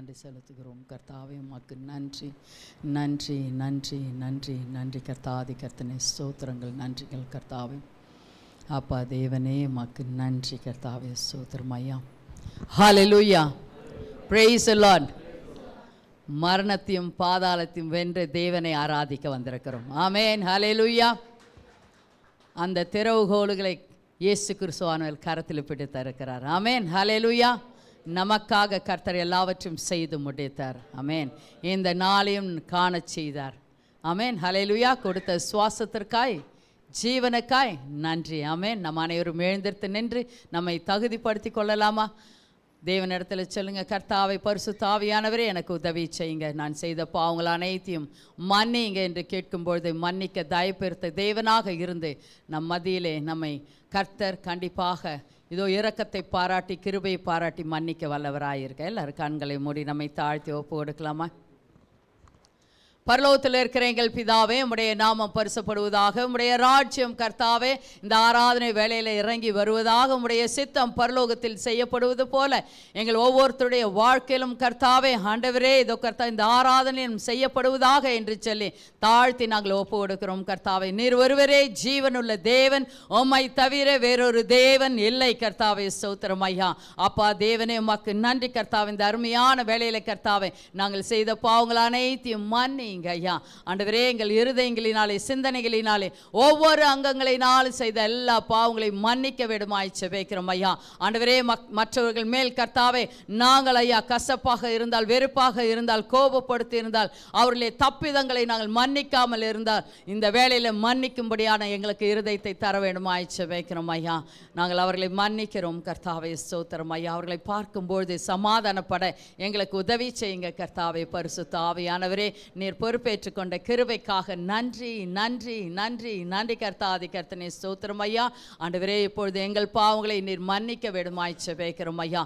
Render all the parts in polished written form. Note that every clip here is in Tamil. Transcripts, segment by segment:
நன்றி செலுத்துகிறோம் கர்த்தாவே. உமக்கு நன்றி நன்றி நன்றி நன்றி நன்றி கர்த்தாதி கர்த்தனை ஸ்தோத்திரங்கள் நன்றிகள் கர்த்தாவே. அப்பா தேவனே உமக்கு நன்றி கர்த்தாவே ஸ்தோத்திரம் ஐயா. ஹல்லேலூயா, பிரைஸ் தி லார்ட். மரணத்தையும் பாதாளத்தையும் வென்று தேவனை ஆராதிக்க வந்திருக்கிறோம். ஆமென், ஹல்லேலூயா. அந்த திறவுகோலுகளை இயேசு கிறிஸ்துவானவர் கரத்தில் பிடித்து இருக்கிறார். ஆமென், ஹல்லேலூயா. நமக்காக கர்த்தர் எல்லாவற்றையும் செய்து முடித்தார். ஆமென். இந்த நாளையும் காண செய்தார். ஆமென், ஹல்லேலூயா. கொடுத்த சுவாசத்திற்காய் ஜீவனுக்காய் நன்றி. ஆமென். நம்ம அனைவரும் எழுந்திருத்து நின்று நம்மை தகுதிப்படுத்தி கொள்ளலாமா? தேவனிடத்தில் சொல்லுங்க, கர்த்தாவை பரிசுத்த ஆவியானவரே எனக்கு உதவி செய்யுங்க, நான் செய்த பாவங்கள் அனைத்தையும் மன்னிங்க என்று கேட்கும்பொழுது மன்னிக்க தயப்பெருத்த தேவனாக இருந்து நம் மத்தியிலே நம்மை கர்த்தர் கண்டிப்பாக இதோ இரக்கத்தை பாராட்டி கிருபையை பாராட்டி மன்னிக்க வல்லவராயிருக்க. எல்லாரும் கண்களை மூடி நம்மை தாழ்த்தி ஒப்பு கொடுக்கலாமா? பரலோகத்தில் இருக்கிற எங்கள் பிதாவே, உம்முடைய நாமம் பரிசுப்படுவதாக. உம்முடைய ராஜ்யம் கர்த்தாவே இந்த ஆராதனை வேளையில் இறங்கி வருவதாக. உம்முடைய சித்தம் பரலோகத்தில் செய்யப்படுவது போல எங்கள் ஒவ்வொருத்தருடைய வாழ்க்கையிலும் கர்த்தாவே ஆண்டவரே இதோ கர்த்தா இந்த ஆராதனையும் செய்யப்படுவதாக என்று சொல்லி தாழ்த்தி நாங்கள் ஒப்பு கொடுக்கிறோம் கர்த்தாவே. நீர் ஒருவரே ஜீவனுள்ள தேவன், உம்மை தவிர வேறொரு தேவன் இல்லை கர்த்தாவே. ஸ்தோத்திரம் ஐயா. அப்பா தேவனே உமக்கு நன்றி கர்த்தாவே. இந்த அருமையான வேளையில கர்த்தாவே நாங்கள் செய்த பாவங்கள் அனைத்தையும் மன்னி ஐயா. ஆண்டவரே எங்கள் இருதயங்களினாலே சிந்தனைகளினாலே ஒவ்வொரு அங்கங்களினாலும் செய்த எல்லா பாவங்களையும் மன்னிக்க வேண்டுமாய் ஜெபிக்கிறோம் ஐயா. ஆண்டவரே மற்றவர்கள் மேல் கர்த்தாவே நாங்கள் ஐயா கசப்பாக இருந்தால், வெறுப்பாக இருந்தால், கோபப்படுத்தி இருந்தால், அவர்களே தப்பிதங்களை நாங்கள் மன்னிக்காமல் இருந்தால் இந்த வேளையில் மன்னிக்கும்படியான எங்களுக்கு இருதயத்தை தர வேண்டுமாய் ஜெபிக்கிறோம் ஐயா. நாங்கள் அவர்களை மன்னிக்கிறோம் கர்த்தாவே. ஸ்தோத்திரம் ஐயா. அவர்களை பார்க்கும்பொழுது சமாதானப்பட எங்களுக்கு உதவி செய்யுங்க கர்த்தாவே. பரிசுத்த ஆவியானவரே நீர் பொறுப்பேற்றுக் கொண்ட கிருபைக்காக நன்றி நன்றி நன்றி நன்றி கர்த்தாதி கர்த்தனே. ஸ்தோத்திரம் ஐயா. ஆண்டவரே இப்பொழுது எங்கள் பாவங்களை நீர் மன்னிக்க வேண்டுமாய் ஜெபிக்கிறோம் ஐயா.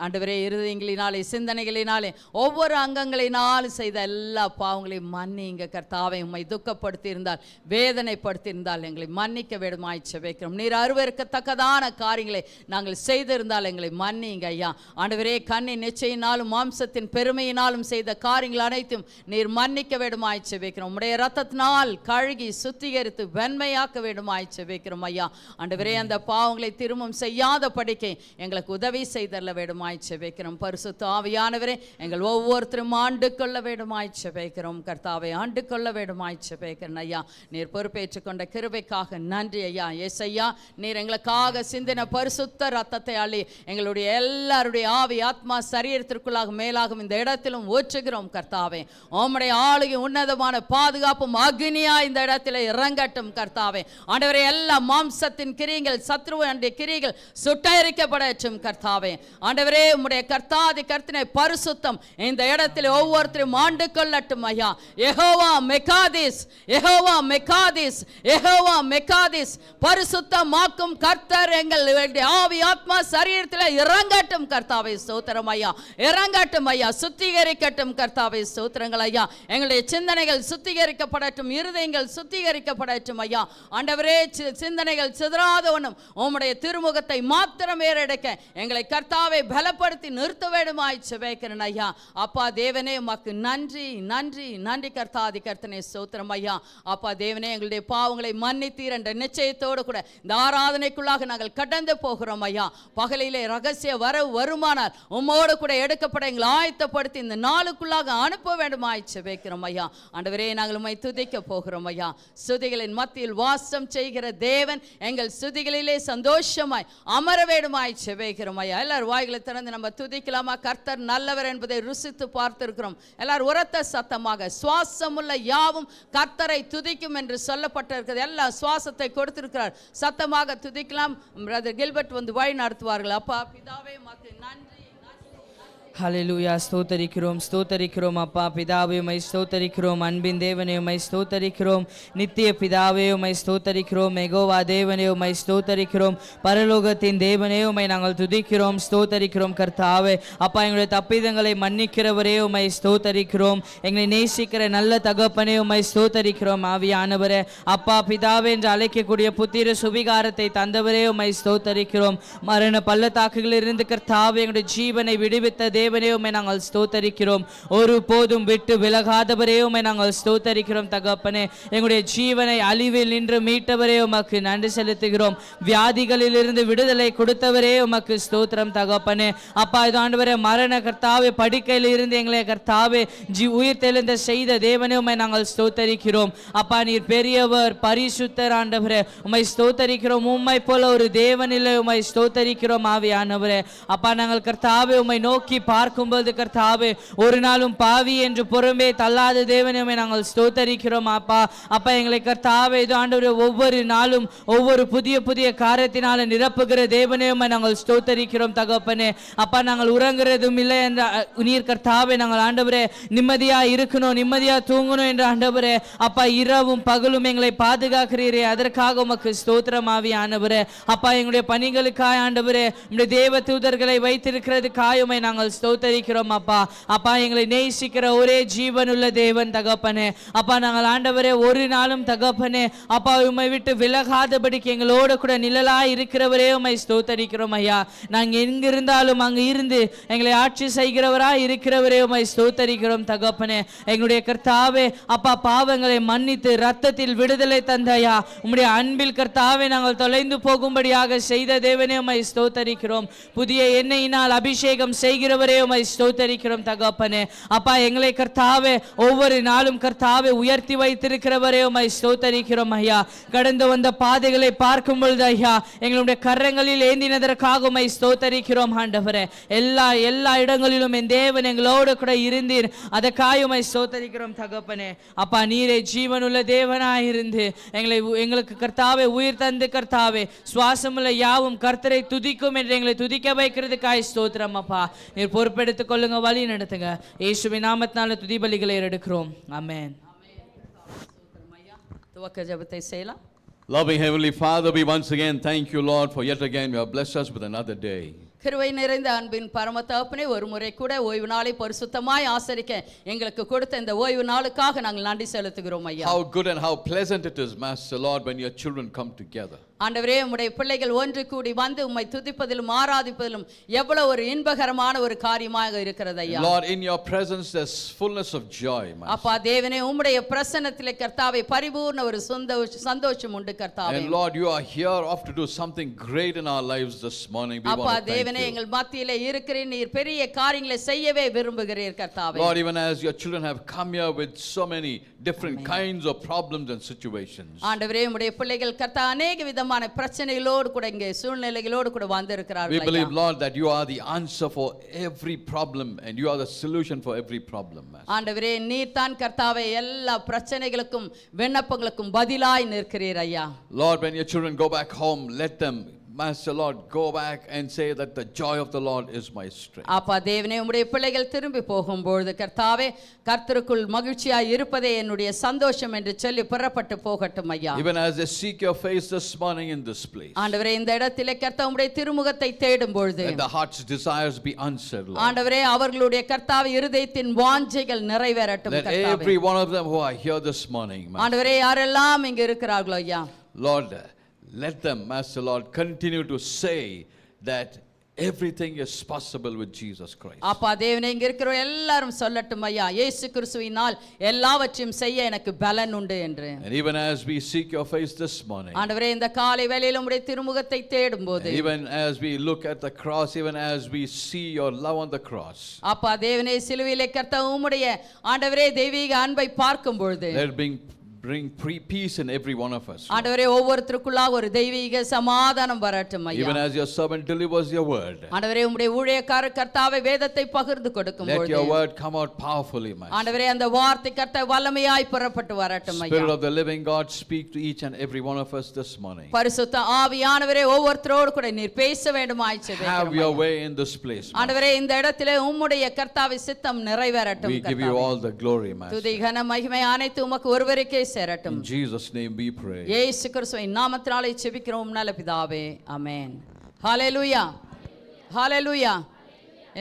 ஆண்டவரே இருதயங்களினாலே சிந்தனைகளினாலே ஒவ்வொரு அங்கங்களினாலும் செய்த எல்லா பாவங்களையும் மன்னிங்க கர்த்தாவை. உம்மை துக்கப்படுத்தி இருந்தால், வேதனைப்படுத்தி இருந்தால் எங்களை மன்னிக்க வேண்டுமாய் ஜெபிக்கிறோம். நீர் அருவருக்கத்தக்கதான காரியங்களை நாங்கள் செய்திருந்தால் எங்களை மன்னிங்க ஐயா. ஆண்டவரே கண்ணின் நிச்சயினாலும் மாம்சத்தின் பெருமையினாலும் செய்த காரியங்கள் அனைத்தும் நீர் மன்னிக்க வேண்டுமாய் ஜெபிக்கிறோம். உம்முடைய இரத்தத்தினால் கழுகி சுத்திகரித்து வெண்மையாக்க வேண்டுமாய் ஜெபிக்கிறோம் ஐயா. ஆண்டவரே அந்த பாவங்களை திரும்பவும் செய்யாத படிக்க எங்களுக்கு உதவி செய்தல்ல வேண்டுமாய் ஜெபிக்கிறோம். பரிசுத்த ஆவியானவரே எங்கள் ஒவ்வொருத்தரும் ஆண்டு கொள்ள வேண்டுமாய் ஜெபிக்கிறோம் கர்த்தாவை. ஆண்டு கொள்ள வேண்டுமாய் ஜெபிக்கிறேன் ஐயா. நீர் பொறுப்பேற்றுக் கொண்ட கிருபைக்காக நன்றி ஐயா. எஸ் ஐயா, நீர் எங்களுக்காக சிந்தின பரிசுத்த ரத்தத்தை அள்ளி எங்களுடைய எல்லாருடைய ஆவி ஆத்மா சரீரத்திற்குள்ளாக மேலாகும் இந்த இடத்திலும் ஊற்றுகிறோம் கர்த்தாவே. உம்முடைய ஆளுகை உன்னதமான பாதுகாப்பும் அக்னியா இந்த இடத்துல இறங்கட்டும் கர்த்தாவே. ஆண்டவரே எல்லா மாம்சத்தின் கிரியைகள் சத்ருவனுடைய கிரியைகள் சுட்டெரிக்கப்படட்டும் கர்த்தாவே. ஆண்டவரே உம்முடைய கர்த்தாதி கர்த்தனை பரிசுத்தம் இந்த இடத்துல ஒவ்வொருத்தரும் ஆண்டு கொள்ளட்டும் ஐயா. யெகோவா மெகாதிஸ், யெகோவா மெகாதிஸ், யெகோவா மெகாதிஸ். பரிசுத்தமாக்கும் கர்த்தர் எங்கள் ஆவி ஆத்மா சரீரத்தில் இறங்கட்டும் கர்த்தாவே. ஸ்தோத்திரம் ஐயா. இறங்கட்டும் ஐயா. சுத்திகரிக்கட்டும் கர்த்தாவே. ஸ்தோத்திரங்கள் ஐயா. எங்களுடைய சிந்தனைகள் சுத்திகரிக்கப்படட்டும், இருதயங்கள் சுத்திகரிக்கப்படட்டும் ஐயா. ஆண்டவரே சிந்தனைகள் சிதறாதவனும் உம்முடைய திருமுகத்தை மாத்திரம் ஏறெடுக்க எங்களை கர்த்தாவை பலப்படுத்தி நிறுத்த வேண்டுமாய் ஜெபிக்கிறேன் ஐயா. அப்பா தேவனே உமக்கு நன்றி நன்றி நன்றி கர்த்தாதி கர்த்தனே. ஸ்தோத்திரம் ஐயா. அப்பா தேவனே எங்களுடைய பாவங்களை மன்னித்தீர் என்ற நிச்சயத்தோடு கூட இந்த ஆராதனைக்குள்ளாக நாங்கள் கடந்து போகிறோம் ஐயா. பகலிலே ரகசிய வரவு வருமானால் உம்மோடு கூட எடுக்கப்பட எங்களை ஆயத்தப்படுத்தி இந்த நாளுக்குள்ளாக அனுப்ப வேண்டுமாய் ஜெபிக்கிறோம் ஐயா. ஆண்டவரே நாங்கள் உம்மை துதிக்க போகிறோம் ஐயா. ஸ்துதிகளின் மத்தியில் வாசம் செய்கிற தேவன் எங்கள் ஸ்துதிகளிலே சந்தோஷமாய் அமர வேண்டுமாய் ஜெபிக்கிறோம் ஐயா. எல்லாரும் வாய்களை திறந்து நம்ம துதிக்கலாமா? கர்த்தர் நல்லவர் என்பதை ருசித்து பார்த்திருக்கிறோம். எல்லாரும் உரத்த சத்தமாக சுவாசமுள்ள யாவும் கர்த்தரை துதிக்கும் என்று சொல்லப்பட்டிருக்கிறது. எல்லா சுவாசத்தை கொடுத்திருக்கிறார். சத்தமாக துதிக்கலாம். பிரதர் கில்பர்ட் வந்து வழி நடத்துவார்கள். அப்பா பிதாவே உமக்கு நன்றி. ஹல்லேலூயா. ஸ்தோத்தரிக்கிறோம் ஸ்தோத்தரிக்கிறோம் அப்பா பிதாவே உம்மை ஸ்தோத்தரிக்கிறோம். அன்பின் தேவனே உம்மை ஸ்தோத்தரிக்கிறோம். நித்திய பிதாவே உம்மை ஸ்தோத்தரிக்கிறோம். மெகோவா தேவனே உம்மை ஸ்தோத்தரிக்கிறோம். பரலோகத்தின் தேவனே உம்மை நாங்கள் துதிக்கிறோம் ஸ்தோத்தரிக்கிறோம் கர்த்தாவே. அப்பா எங்களுடைய தப்பிதங்களை மன்னிக்கிறவரே உம்மை ஸ்தோத்தரிக்கிறோம். எங்களை நேசிக்கிற நல்ல தகப்பனே உம்மை ஸ்தோத்தரிக்கிறோம். ஆவியானவரே அப்பா பிதாவே என்று அழைக்கக்கூடிய புத்திர சுவிகாரத்தை தந்தவரே உம்மை ஸ்தோத்தரிக்கிறோம். மரண பள்ளத்தாக்குகளில் இருந்து கர்த்தாவே எங்களுடைய ஜீவனை விடுவித்த தேவனே உம்மை நாங்கள் ஸ்தோத்தரிக்கிறோம். ஒரு போதும் விட்டு விலகாதவரே உம்மை நாங்கள் ஸ்தோத்தரிக்கிறோம் தகப்பனே. எங்களுடைய ஜீவனை அழிவில் நின்று மீட்டவரே உமக்கு நன்றி செலுத்துகிறோம். வியாதிகளிலிருந்து விடுதலை கொடுத்தவரே உமக்கு ஸ்தோத்திரம் தகப்பனே. அப்பா இது ஆண்டவரே மரண கர்த்தாவே படுக்கையில் இருந்து எங்களை கர்த்தாவே உயிர் தெழுந்த செய்த தேவனே உம்மை நாங்கள் ஸ்தோத்தரிக்கிறோம். அப்பா நீர் பெரியவர் பரிசுத்தர் ஆண்டவரே உம்மை ஸ்தோத்தரிக்கிறோம். உம்மை போல ஒரு தேவனிலே உம்மை ஸ்தோத்தரிக்கிறோம் ஆவியானவரே. அப்பா நாங்கள் கர்த்தாவே உம்மை நோக்கி பார்க்கும்போது கர்த்தாவே ஒரு நாளும் பாவி என்று புறம்பே தள்ளாத தேவனே உம்மை நாங்கள் ஸ்தோத்தரிக்கிறோம். அப்பா அப்பா எங்களை கர்த்தாவே இது ஆண்டவரே ஒவ்வொரு நாளும் ஒவ்வொரு புதிய புதிய காரியத்தினால நிரப்புகிற தேவனே உம்மை நாங்கள் ஸ்தோத்தரிக்கிறோம் தகப்பனே. அப்பா நாங்கள் உறங்குறதும் இல்லை என்ற நீர் கர்த்தாவே நாங்கள் ஆண்டவரே நிம்மதியா இருக்கணும் நிம்மதியா தூங்கணும் என்ற ஆண்டவரே அப்பா இரவும் பகலும் எங்களை பாதுகாக்கிறீரே அதற்காக உமக்கு ஸ்தோத்திரம் ஆவியானவரே. அப்பா எங்களுடைய பணிகளுக்காய் ஆண்டவரே உம்முடைய தேவ தூதர்களை வைத்திருக்கிறதுக்காய் உம்மை நாங்கள் ஸ்தோத்தரிக்கிறோம். அப்பா அப்பா எங்களை நேசிக்கிற ஒரே ஜீவனுள்ள தேவன் தகப்பனே. அப்பா நாங்கள் ஆண்டவரே ஒரு நாளும் தகப்பனே அப்பா உம்மை விட்டு விலகாதபடிக்கு எங்களோட கூட நிழலாய் இருக்கிறவரே உம்மை ஸ்தோத்தரிக்கிறோம் ஐயா. நாங்கள் எங்கிருந்தாலும் அங்கு இருந்து எங்களை ஆட்சி செய்கிறவராய் இருக்கிறவரே உம்மை ஸ்தோத்தரிக்கிறோம் தகப்பனே. எங்களுடைய கர்த்தாவே அப்பா பாவங்களை மன்னித்து ரத்தத்தில் விடுதலை தந்தையா உம்முடைய அன்பில் கர்த்தாவே நாங்கள் தொலைந்து போகும்படியாக செய்த தேவனே உம்மை ஸ்தோத்தரிக்கிறோம். புதிய எண்ணெயினால் அபிஷேகம் செய்கிறவரே உம்மை ஸ்தோத்தரிக்கிறோம் தகப்பனே. அப்பா எங்களை கர்த்தாவே ஒவ்வொரு நாளும் கர்த்தாவே உயர்த்தி வைத்திருக்கிறவரே உம்மை ஸ்தோத்தரிக்கிறோம் ஐயா. கடந்து வந்த பாதைகளை பார்க்கும் பொழுது ஐயா எங்களுடைய கரங்களில் ஏந்தினதற்காக உம்மை ஸ்தோத்தரிக்கிறோம் ஆண்டவரே. எல்லா இடங்களிலும் என் தேவன் எங்களோடு கூட இருந்தீர் அதற்காக உம்மை ஸ்தோத்தரிக்கிறோம் தகப்பனே. அப்பா நீரே ஜீவனுள்ள தேவனாயிருந்து எங்களுக்கு கர்த்தாவே உயிர் தந்து கர்த்தாவே சுவாசமுள்ள யாவும் கர்த்தரை துதிக்கும் என்று எங்களை துதிக்க வைக்கிறதுக்காய் ஸ்தோத்திரம். அப்பா நீர் பொறுப்பெடுத்துக் கொள்ளுங்க வழி நடத்துங்க இயேசுவின் நாமத்தினால துதி பலிகளை எடுக்கிறோம். ஆமென். துவக்க ஜெபத்தை செய்யலாம். Loving Heavenly Father, we once again thank you, Lord, for yet again you have blessed us with another day. கிருபை நிறைந்த அன்பின் பரம தகப்பனே ஒரு முறை கூட ஓய்வு நாளை பரிசுத்தமாய் ஆசரிக்க எங்களுக்கு கொடுத்த இந்த ஓய்வு நாளுக்காக நாங்கள் நன்றி செலுத்துகிறோம் ஐயா. How good and how pleasant it is, Master Lord, when your children come together. ஆண்டவரே உம்முடைய பிள்ளைகள் ஒன்று கூடி வந்து உம்மை துதிப்பதிலும் ஆராதிப்பதிலும் எவ்வளவு ஒரு இன்பகரமான ஒரு காரியமாக இருக்கிறது ஐயா. Lord, in your presence there's fullness of joy, Master. அப்பா தேவனே உம்முடைய பிரசன்னத்திலே கர்த்தாவே பரிபூர்ண ஒரு சந்தோஷம் உண்டு கர்த்தாவே. And Lord, you are here off to do something great in our lives this morning. We அப்பா want to thank தேவனே you. எங்கள் மத்தியிலே இருக்கிறீர் நீர் பெரிய காரியங்களை செய்யவே விரும்புகிறீர் கர்த்தாவே. Lord, even as your children have come here with so many different kinds of problems and situations. ஆண்டவரே உம்முடைய பிள்ளைகள் கர்த்தா अनेक விதமான பிரச்சனைகளோடு கூட இங்கே சூழ்நிலைகளோடு கூட வந்திருக்கிறார்கள். We believe, Lord, that you are the answer for every problem and you are the solution for every problem, Master. ஆண்டவரே நீர் தான் கர்த்தாவே எல்லா பிரச்சனைகளுக்கும் விண்ணப்பங்களுக்கும் பதிலாய் நிற்கிறீர் ஐயா. Lord, when your children go back home, let them, Master Lord, go back and say that the joy of the Lord is my strength. அப்பா தேவனே உம்முடைய பிள்ளைகள் திரும்பி போகும்போது கர்த்தாவே கர்த்தருக்குள் மகிழ்ச்சியாய் இருப்பதே என்னுடைய சந்தோஷம் என்று சொல்லி புறப்பட்டு போகட்டும் ஐயா. Even as they seek your face this morning in this place, ஆண்டவரே இந்த இடத்திலே கர்த்தா உம்முடைய திருமுகத்தை தேடும் பொழுது let the heart's desires be answered, Lord. ஆண்டவரே அவர்களுடைய கர்த்தாவே இருதயத்தின் வாஞ்சைகள் நிறைவேறட்டும் Let கர்த்தாவே. every one of them who are here this morning, Master, ஆண்டவரே யாரெல்லாம் இங்க இருக்கிறார்களோ ஐயா Lord, let them, Master Lord, continue to say that everything is possible with Jesus Christ. அப்பா தேவனே இங்க இருக்கிற எல்லாரும் சொல்லட்டும் ஐயா இயேசு கிறிஸ்துவினால் எல்லாவற்றையும் செய்ய எனக்கு பலன் உண்டு என்று. And even as we seek your face this morning, ஆண்டவரே இந்த காலை வேளையில உம்முடைய திருமுகத்தை தேடும்போது even as we look at the cross, even as we see your love on the cross, அப்பா தேவனே சிலுவையிலே கர்த்தா உம்முடைய ஆண்டவரே தெய்வீக அன்பை பார்க்கும் பொழுது let it bring peace in every one of us. ஆண்டவரே ஒவ்வொருத்தருக்குள்ளாக ஒரு தெய்வீக சமாதானம் வரட்டும் ஐயா. Even as your servant delivers your word, ஆண்டவரே உம்முடைய ஊழியக்காரர் கர்த்தாவே வேதத்தை பகிர்ந்து கொடுக்கும் let பொழுது your word come out powerfully, Master. ஆண்டவரே அந்த வார்த்தை கர்த்தா வல்லமையாய் புறப்பட்டு வரட்டும் ஐயா. Spirit of the living God, speak to each and every one of us this morning. பரிசுத்த ஆவியானவரே ஒவ்வொருத்தரோடு கூட நீர் பேச வேண்டுமாய் Have ஜெபிக்கிறோம் your ஐயா. way in this place, Master. ஆண்டவரே இந்த இடத்திலே உம்முடைய கர்த்தாவே சித்தம் நிறைவேறட்டும் We give you கர்த்தாவே. all the glory, Master. துதி கன மகிமை அனைத்து உமக்கு ஒருவருக்கே சேரட்டும். In Jesus' name we pray. இயேசு கிறிஸ்துவின் நாமத்தினாலே ஜெபிக்கிறோம் நல்ல பிதாவே ஆமென். ஹல்லேலூயா ஹல்லேலூயா.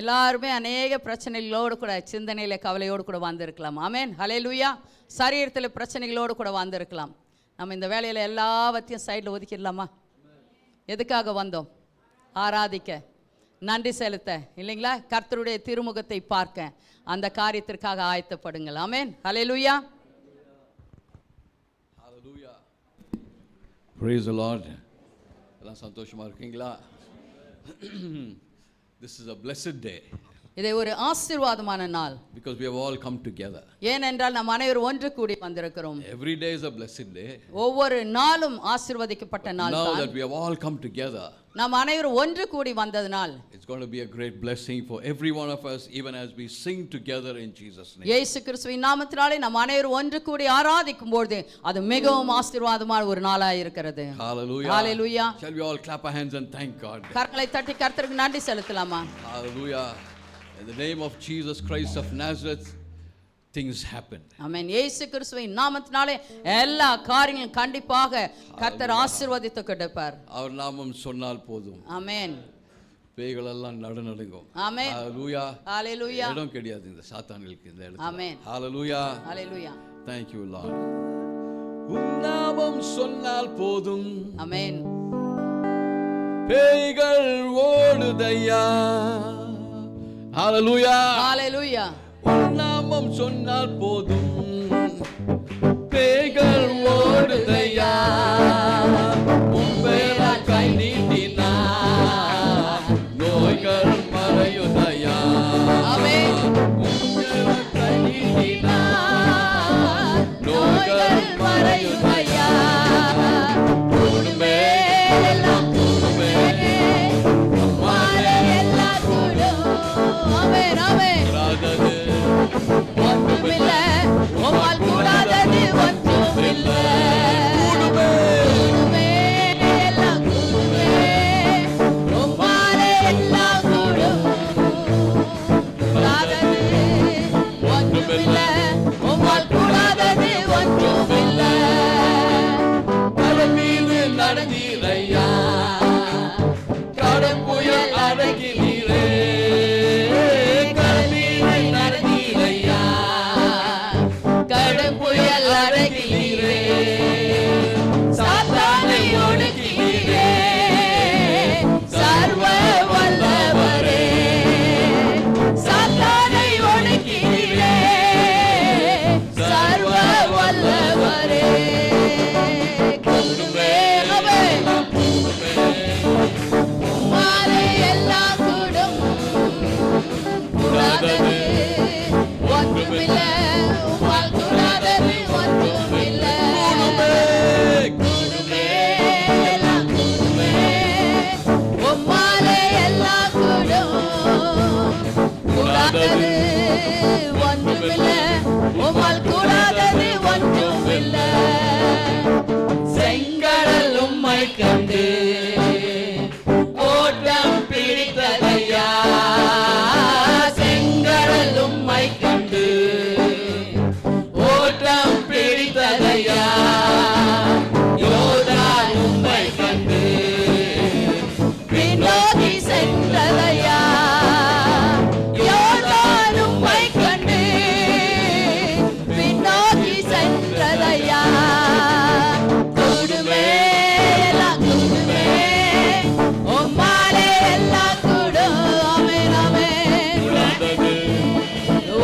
எல்லாருமே அநேக பிரச்சனைகளோடு கூட சிந்தனையில கவலையோடு கூட வந்திருக்கலாம். ஆமென் ஹல்லேலூயா. சரீரத்தில் பிரச்சனைகளோடு கூட வந்திருக்கலாம். நம்ம இந்த வேலையில் எல்லாவற்றையும் சைடில் ஒதுக்கிடலாமா? எதுக்காக வந்தோம்? ஆராதிக்க. நன்றி செலுத்த இல்லைங்களா, கர்த்தருடைய திருமுகத்தை பார்க்க அந்த காரியத்திற்காக ஆயத்தப்படுங்கள். ஆமென். ஹல்லேலூயா. Hallelujah. Praise the Lord. எல்லாம் சந்தோஷமா இருக்கீங்களா? This is a blessed day. இது ஒரு ஆசீர்வாதமான நாள். Because we have all come together. ஏனென்றால் நாம் அனைவரும் ஒன்று கூடி வந்திருக்கிறோம். Every day is a blessed day. ஒவ்வொரு நாளும் ஆசீர்வதிக்கப்பட்ட நாள் Now தான். that we have all come together, நாம் அனைவரும் ஒன்று கூடி வந்ததனால் it's going to be a great blessing for every one of us, even as we sing together in Jesus' name. இயேசு கிறிஸ்துவின் நாமத்தினாலே நாம் அனைவரும் ஒன்று கூடி ஆராதிக்கும் பொழுது அது மிகவும் ஆசீர்வாதமான ஒரு நாளாக இருக்கிறது. Hallelujah. Hallelujah. Shall we all clap our hands and thank God? கரங்களை தட்டி கர்த்தருக்கு நன்றி செலுத்தலாமா? Hallelujah. In the name of Jesus Christ of Nazareth, things happen. ஆமென். இயேசு கிறிஸ்துவின் நாமத்தினாலே எல்லா காரியங்களும் கண்டிப்பாக கர்த்தர் ஆசீர்வதித்து கொடுப்பார். அவர் நாமம் சொன்னால் போதும், ஆமென். பேய்கள் எல்லாம் நடுநடுங்கும். ஆமென். Hallelujah. ஹalleluya. இடம் கிடையாது இந்த சாத்தான்களுக்கு இந்த இடத்துல. ஆமென். Hallelujah. Hallelujah. Thank you Lord. உன் நாமம் சொன்னால் போதும், ஆமென். பேய்கள் ஓடுதையா. Hallelujah. ஹalleluya. உன் நாமம் சொன்னால் போதும், பேய்கள் ஓடுதையா. உன் பெயரால் கை நீட்டினார், நோய்கள் மறையுதையா. ஆமென். உன் பெயரால் கை நீட்டினார், நோய்கள் மறையுதையா. கூடுமே எல்லாம் கூடுமே, மாலை எல்லாம் கூடும். ஆமென். ஆமென். கூடாதது ஒன்றுமில்ல, உம்மால் கூடாதது ஒன்றுமில்லை. கூடுமே. கூடுமே, எல்லாம் கூடுமே. உம்மாலே எல்லாம் கூடும். கூடாதது ஒன்றுமில்லை, உம்மால் கூடாதது ஒன்றுமில்லை. கடல் மீது நடந்தீரையா, கடும் புயல் அடக்கினீரே. கடல் மீது நடந்தீரையா, கடும் புயல் அடக்கினீரே. சாத்தானை ஒடுக்கினீரே. சர்வ வல்லவரே. சாத்தானை ஒடுக்கினீரே. சர்வ வல்லவரே. கூடுமே. ஆமென். உம்மாலே எல்லாம் கூடும். கூடாதது ஒன்றுமில்லை, உம்மால் கூடாதது ஒன்றுமில்லை. கூடுமே, எல்லாம் கூடுமே. உம்மாலே எல்லாம் கூடும். கூடாதது ஒன்றுமில்லை, உம்மால் கூடாதது ஒன்றுமில்லை. செங்கடல் உம்மை கண்டு ஓட்டம் பிடித்ததையா. செங்கடல் உம்மை கண்டு ஓட்டம் பிடித்ததையா. யோர்தான் உம்மை கண்டு பின்னோக்கி சென்றதையா. யோர்தான் உம்மை கண்டு பின்னோக்கி சென்றதையா. கூடுமே, எல்லாம் கூடுமே. உம்மாலே எல்லாம் கூடும். ஆமென். ஆமென்.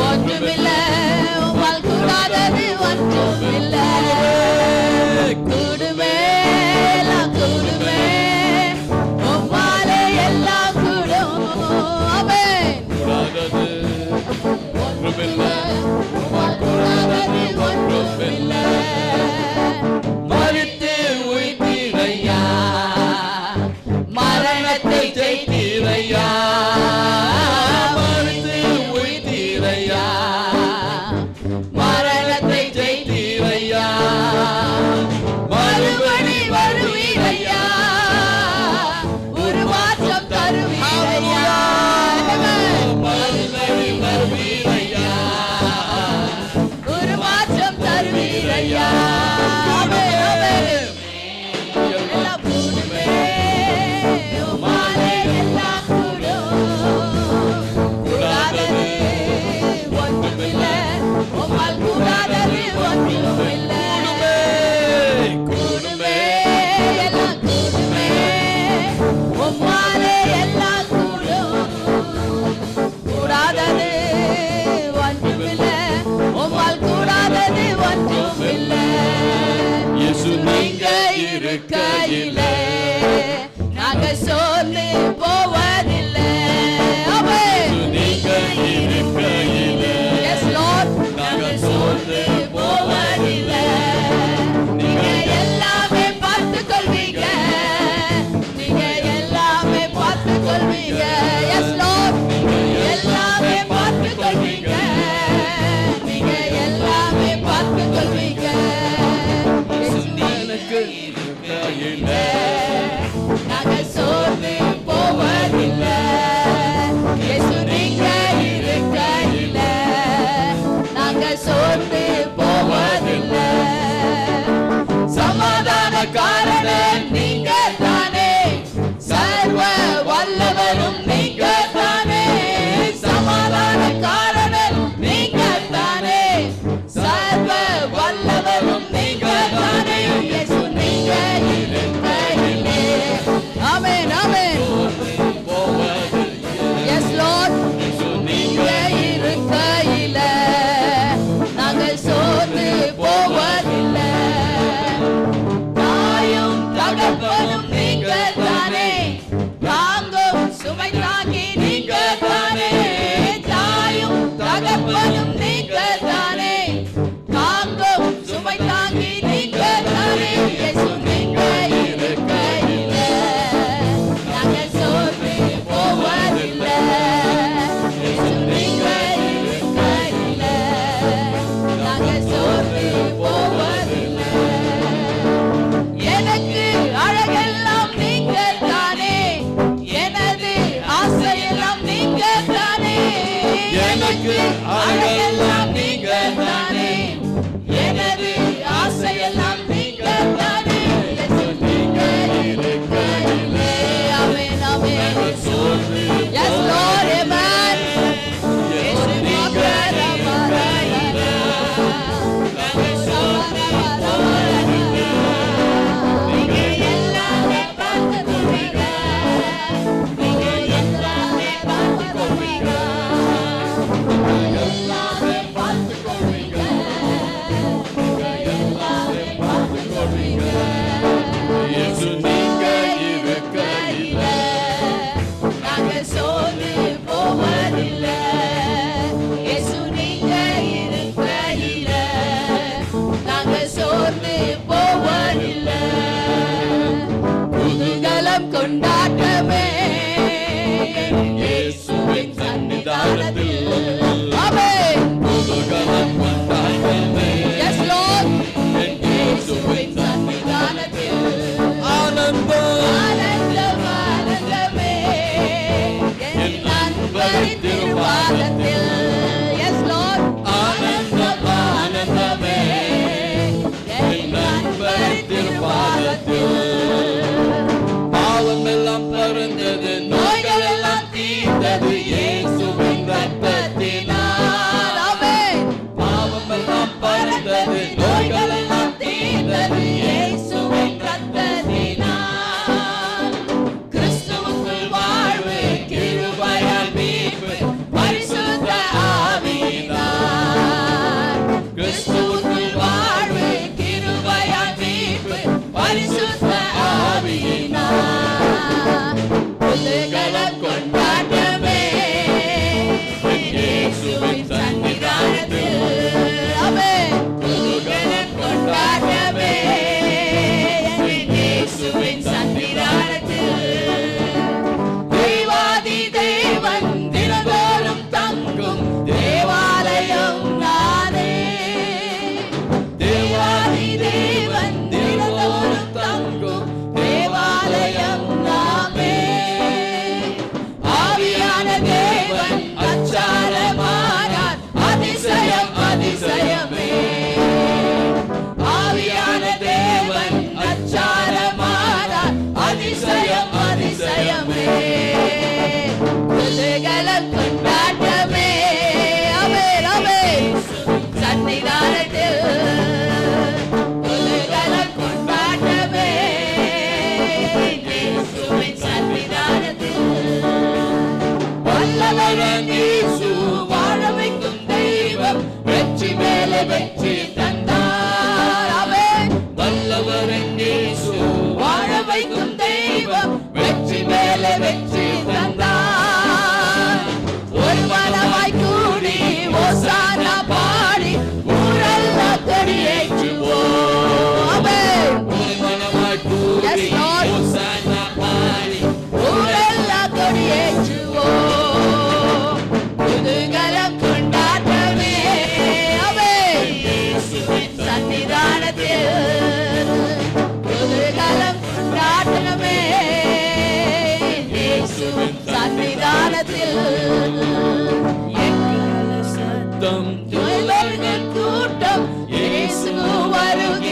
ஒன்றுமில்லை, உம்மால் கூடாதது ஒன்றுமில்லை. கூடுமே, எல்லாம் கூடுமே. உம்மாலே எல்லாம் கூடும். ஆமென். கூடாதது ஒன்றுமில்லை, உம்மால் கூடாதது ஒன்றுமில்லை. மரித்து உயிர்த்தீரையா, மரணத்தை ஜெயித்தீரையா. மரித்து உயிர்த்தீரையா, மரணத்தை ஜெயித்தீரையா. மறுபடி வருவீரையா. ஒரு மாற்றம் தருவீரையா. மறுபடி வருவீரையா. இருக்கையிலே நாங்க சோர்ந்து போவதில்லை. ஆமென். நீங்க இருக்கையிலே Yes Lord. நாங்க சோர்ந்து போவதில்லை. நீங்க எல்லாமே பார்த்துக் கொள்வீங்க. நீங்க எல்லாமே பார்த்துக் கொள்வீங்க. Yes Lord. எல்லாமே பார்த்துக் கொள்வீங்க. நீங்க எல்லாமே பார்த்துக் கொள்வீங்க. எனக்கு இருக்கையிலே நாங்க சோர்ந்து போவதில்லை. இயேசு நீங்க இருக்கையிலே நாங்க சோர்ந்து போவதில்லை. சமாதானக்காரன் நீங்க தானே, சர்வ வல்லவரும் நீங்க தானே. சமாதானக்காரன் நீங்க தானே, சர்வ வல்லவரும் நீங்க தானே. இயேசு நீங்க இருக்கையிலே. ஆமென் ஆமென். Yes Lord. நீங்க இருக்கையிலே நாங்கள் சோர்ந்து போவதில்லை. தாயும் தகப்பனும் நீங்க தானே, தாங்கும் சுமை தாங்கி நீங்க தானே. தாயும் தகப்பனும் நீங்க தானே, தாங்கும் சுமை தாங்கி நீங்க தானே. இயேசு நீங்க இருக்கையிலே நாங்கள் சோர்ந்து போவதில்லை. இயேசு நீங்க இருக்கையிலே நாங்கள் சோர்ந்து போவதில்லை. எனக்கு அழகெல்லாம் நீங்க தானே, எனது ஆசையெல்லாம் நீங்க தானே. எனக்கு அழகெல்லாம் நீங்க தானே, எனது ஆசையெல்லாம் நீங்க தானே. இயேசு நீங்க இருக்கையிலே. ஆமென் ஆமென். Yes Lord. Amen. இயேசு நீங்க இருக்கையிலே நாங்கள் சோர்ந்து போவதில்லை. நீங்க எல்லாமே பார்த்துக் கொள்வீங்க. நீங்க எல்லாமே பார்த்துக் கொள்வீங்க. நீங்க எல்லாமே பார்த்துக் கொள்வீங்க. நீங்க எல்லாமே பார்த்துக் கொள்வீங்க. இயேசு நீங்க இருக்கையிலே நாங்க சோர்ந்து போவதில்லை. இயேசு நீங்க இருக்கையிலே நாங்க சோர்ந்து போவதில்லை. குதூகலம் கொண்டாட்டமே இயேசுவின் சன்னிதானத்தில். ஆமென். குதூகலம் கொண்டாட்டமே Yes Lord. இயேசுவின் சன்னிதானத்தில் ஆனந்தம் ஆனந்தம் ஆனந்தமே என் நண்பரின் திருவாதத்தில். Yes Lord. ஆனந்தம் ஆனந்தமே என் நண்பரின் திருவாதத்தில். பாவமெல்லாம் பறந்தது, நோய்கள் எல்லாம் தீர்ந்தது இயேசுவின் ரத்தத்தினால். ஆமென். பாவமெல்லாம் பறந்தது, நோய்கள் எல்லாம் தீர்ந்தது இயேசுவின் ரத்தத்தினால். கிறிஸ்துவுக்குள் வாழ்வு, கிருபையால் மீட்பு, பரிசுத்த ஆவியினால். கிறிஸ்துவுக்குள் வாழ்வு, கிருபையால் மீட்பு, பரிசுத்த ஆவியினால். குதூகலம் கொண்டாட்டமே இயேசுவின் சன்னிதானத்தில். ஆமென். குதூகலம் கொண்டாட்டமே இயேசுவின் சன்னிதானத்தில். தேவாதி தேவன் தினந்தோறும் தங்கும் தேவாலயம் நானே. தேவாதி தேவன் தினந்தோறும் தங்கும் தேவாலயம் நாமே. ஆவியான தேவன் அச்சாரமானார், அதிசயம் அதிசயமே. ஆவியான தேவன் அச்சாரமானார், அதிசயம் அதிசயமே. குதூகலம் கொண்டாட்டமே. ஆமென் ஆமென். சன்னிதானத்தில் குதூகலம் கொண்டாட்டமே இயேசுவின் சன்னிதானத்தில். வல்லவரன் இயேசு வாழ வைக்கும் தெய்வம், வெற்றி மேலே வெற்றி தந்தார். ஆமென். வல்லவரன் இயேசு கூட்டம் தூதர்கள் கூட்டம் இயேசு வருகின்றார்.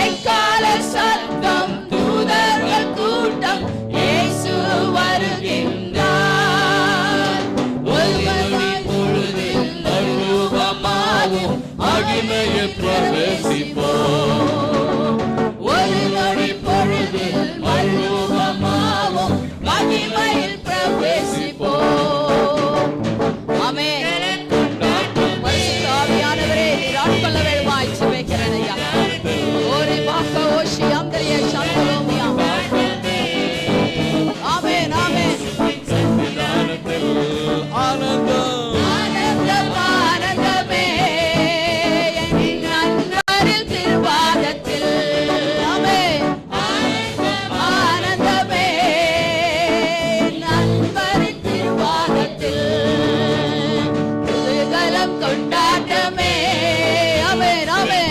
எக்கால சத்தம் தூதர்கள் கூட்டம் இயேசு வருகின்றார். ஒருவராய் பொழுதில் மறுரூபமாகும் மகிமையில் பிரவேசிப்போம். ஒரு நொடி பொழுதில் மறுரூபமாகும் மகிமையில் பிரவேசிப்போம். ஆமென். பரிசுத்த ஆவியானவரே, நீர் ஆட்கொள்ள வேண்டுமாய் ஜெபிக்கிறேன் ஐயா. ஓரி பாக்க ஓஷி அந்தரிய சந்தலோமியா. ஆமென், ஆமென். ஆனந்தம் ஆனந்தம், ஆனந்தமே என் அன்பரில் திருவாதத்தில். ஆமென். ஆனந்தமே என் அன்பரில் திருவாதத்தில். குதூகலம் கொண்டாட்டமே. ஆமென், ஆமென்.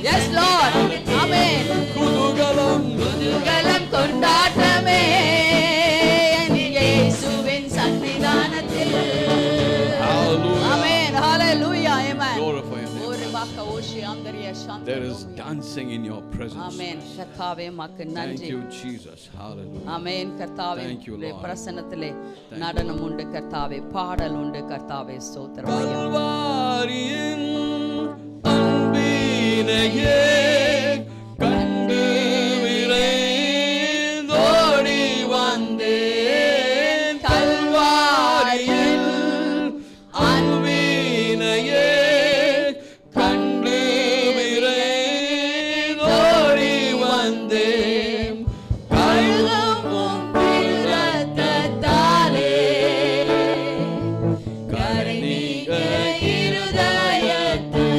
Yes, Lord. ஆமென். குதூகலம் குதூகலம் கொண்டாட்டமே என் இயேசுவின் சன்னிதானத்தில். Hallelujah. Amen. Hallelujah. Amen. Glorify your name. ஓரி பாக்க ஓஷி அந்தரிய There is சந்தலோமியா. dancing in your presence. ஆமென். கர்த்தாவே மக்கு Thank நன்றி. you, Jesus. Hallelujah. ஆமென். கர்த்தாவே Thank you, உம்முடைய Lord. பிரசன்னத்திலே நடனம் உண்டு கர்த்தாவே, பாடல் உண்டு கர்த்தாவே. ஸ்தோத்திரம் ஐயா. கல்வாரியின் அன்பினையே கண்டு விரைந்தோடி வந்தேன். கல்வாரியின் அன்பினையே கண்டு விரைந்தோடி வந்தேன். கழுவும் இரத்தத்தாலே கரைநீக்க இருதயத்தை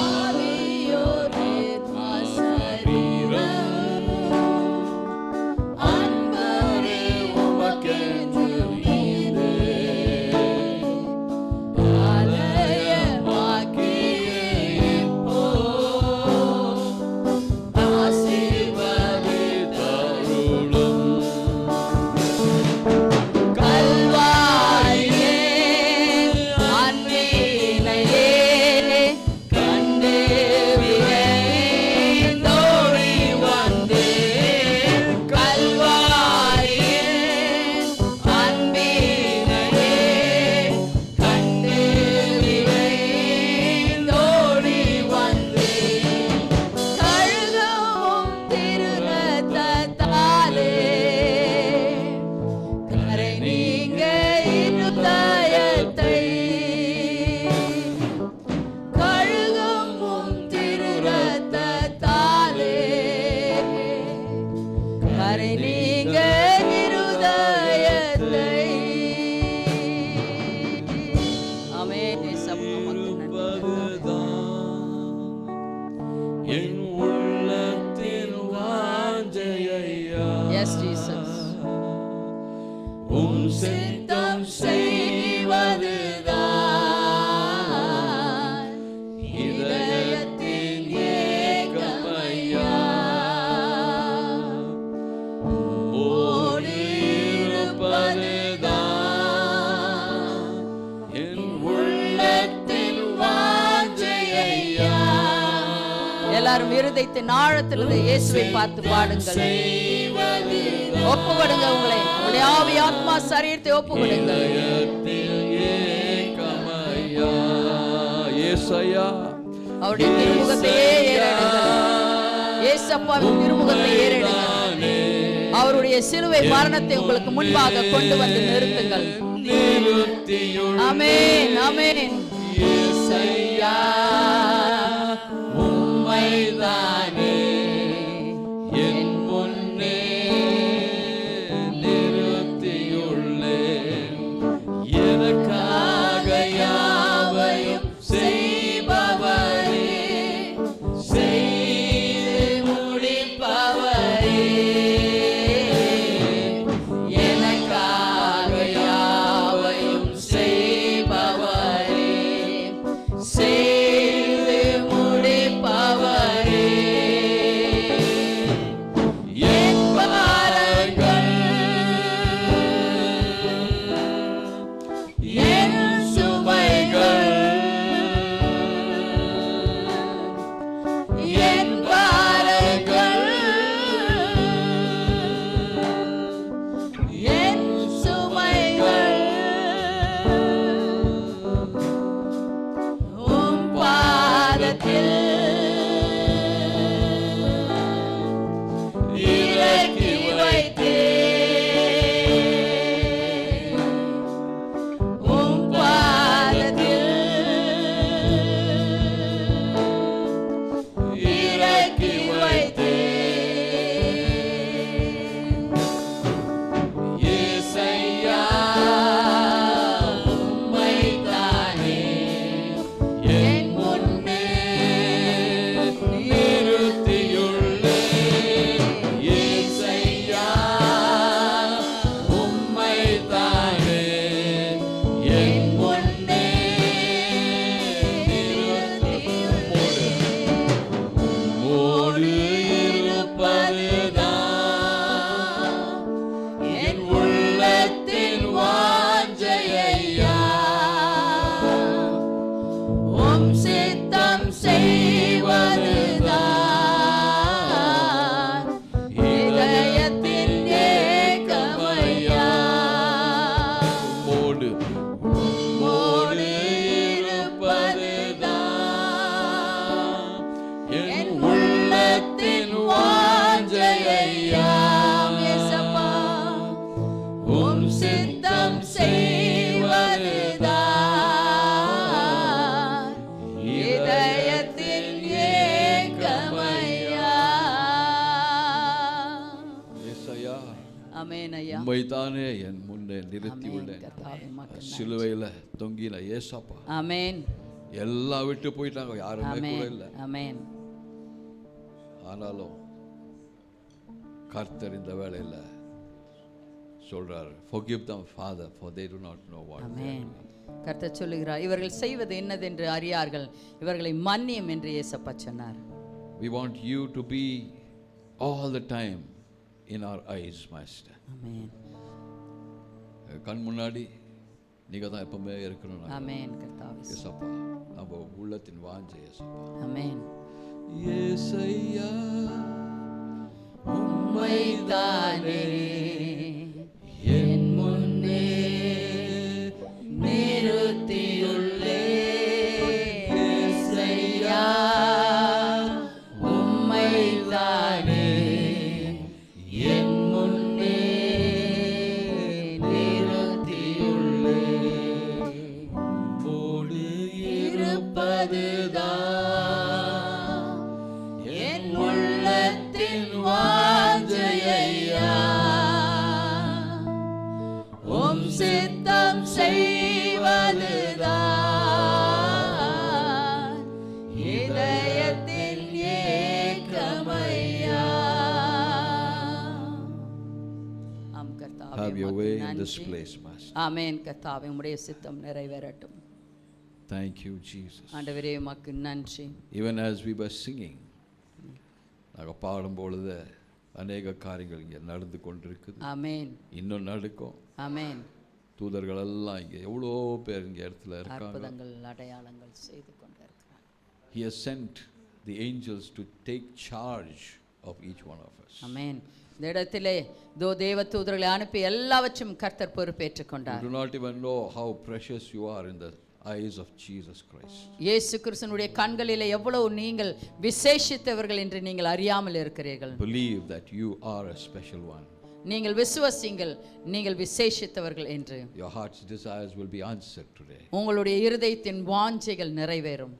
ஆவியோர் சரீரம் அன்பரே உமக்கென்று நீரே ஆலயமாக்கியே இப்போ ஆசீர்வதித்தருளும். கல்வாரியே அன்பினையே கண்டு விரைந்தோடி வந்தேன். கல்வாரியே அன்பினையே கண்டு விரைந்தோடி வந்தேன். கழுகும் திருரத்தத்தாலே கரை நீங்க இருதயத்தை கழுகும் திருரத்தத்தாலே கரை நீங்க இருதயத்தை. ஆமென். என் உள்ளத்தின் வாஞ்சையா எஸ் ஜீசஸ். உம் சித்தம் செய்வதுதான் இதயத்தின் ஏக்கமையா. உம்மோடு இருப்பதுதான் என் உள்ளத்தின் வாஞ்சையா. எல்லாரும் இருதயத்தின் ஆழத்திலிருந்து இயேசுவை பார்த்து பாடுங்கள். ஒப்புக்கொடுங்க உங்களை, உங்களுடைய ஆவி ஆத்மா சரீரத்தை ஒப்புக்கொடுங்கள். ஏகமையா ஏசையா அவருடைய திருமுகத்தையே ஏறெடுங்கள். இயேசப்பாவின் திருமுகத்தை ஏறெடுங்கள். அவருடைய சிலுவை மரணத்தை உங்களுக்கு முன்பாக கொண்டு வந்து நிறுத்துங்கள். ஆமென், ஆமென். ஏசையா உம்மைதானே என் முன்னே நிறுத்தியுள்ளேன். எனக்காக யாவையும் செய்பவரே, செய்து முடிப்பவரே. எனக்காக யாவையும் செய்பவரே, செய்து முடிப்பவரே. என் பாரங்கள் என் சுமைகள் என் பாரங்கள் என் சுமைகள் உம் பாதத்தில் இறக்கி வைத்தேன். உம் பாதத்தில் இறக்கி வைத்தேன். ஏசையா உம்மைத்தானே என் முன்னே நிறுத்தியுள்ளேன். ஏசையா உம்மைத்தானே என் முன்னே உம்மோடு இருப்பதுதான் என் உள்ளத்தின் வாஞ்சையா. உம் சித்தம் செய்வதுதான் இதயத்தின் ஏக்கமையா. உம்மோடு உம்மோடு இருப்பதுதான் என் உள்ளத்தின் வாஞ்சையா. இயேசப்பா, உம் சித்தம் செய்வதுதான் இதயத்தின் ஏக்கமையா. ஏசையா ஆமென் ஐயா. உம்மை உம்மைத்தானே என் முன்னே நிறுத்தி ஆமென். உள்ளேன். கர்த்தாவே உமக்கு நன்றி. சிலுவையில் தொங்கின ஏசப்பா ஆமென். எல்லாம் விட்டு போயிட்டாங்க, யாருமே கூட ஆமென். இல்லை. ஆமென். ஆனாலும் கர்த்தர் இந்த வேளையில் சொல்றார், forgive them Father for they do not know what they are amen. doing. கர்த்தர் சொல்லுகிறார், இவர்கள் செய்வது என்னதென்று அறியார்கள், இவர்களை மன்னியும் என்று இயேசப்பா சொன்னார். We want you to be all the time in our eyes, Master. ஆமென். கண் முன்னாடி நீங்க தான் எப்பவுமே இருக்கணும். ஆமென். கர்த்தாவே ஏசப்பா நம்ம உள்ளத்தின் வாஞ்சை ஏசப்பா. ஆமென். ஏசையா உம்மைத்தானே என் முன்னே நிறுத்தியுள்ளே. இயேசையா உம்மைத்தானே என் முன்னே நிறுத்தியுள்ளே. போடு இருப்பதுதான் என் உள்ளத்தின் வாஞ்சையா. உம் சித்தம் செய்வதுதான் இதயத்தின் ஏக்கமையா. ஆம் கர்த்தாவே, have your உமக்கு way in நன்றி. this place, Master. ஆமென். கர்த்தாவே, உம்முடைய சித்தம் நிறைவேறட்டும். Thank you, Jesus. ஆண்டவரே, உமக்கு நன்றி. Even as we were singing, நாங்கள் பாடும் பொழுது அநேக காரியங்கள் இங்கே நடந்து கொண்டிருக்குது, ஆமென். இன்னும் நடக்கும். ஆமென். தூதர்கள் எல்லாம் இங்கே எவ்வளோ பேர் இங்கே இடத்துல இருக்காங்க. அற்புதங்கள் அடையாளங்கள் செய்து கொண்டிருக்கிறார். He has sent the angels to take charge of each one of us. ஆமென். இந்த இடத்திலே தேவ தூதர்களை அனுப்பி எல்லாவற்றும் கர்த்தர் பொறுப்பேற்றுக் You கொண்டார். do not even know how precious you are in the eyes of Jesus Christ. இயேசு கிறிஸ்துவினுடைய கண்களிலே எவ்வளவு நீங்கள் விசேஷித்தவர்கள் என்று நீங்கள் அறியாமல் இருக்கிறீர்கள். Believe that you are a special one. நீங்கள் விசுவசிங்கள், நீங்கள் விசேஷித்தவர்கள் என்று. Your heart's desires will be answered today. உங்களுடைய இருதயத்தின் வாஞ்சைகள் நிறைவேறும்.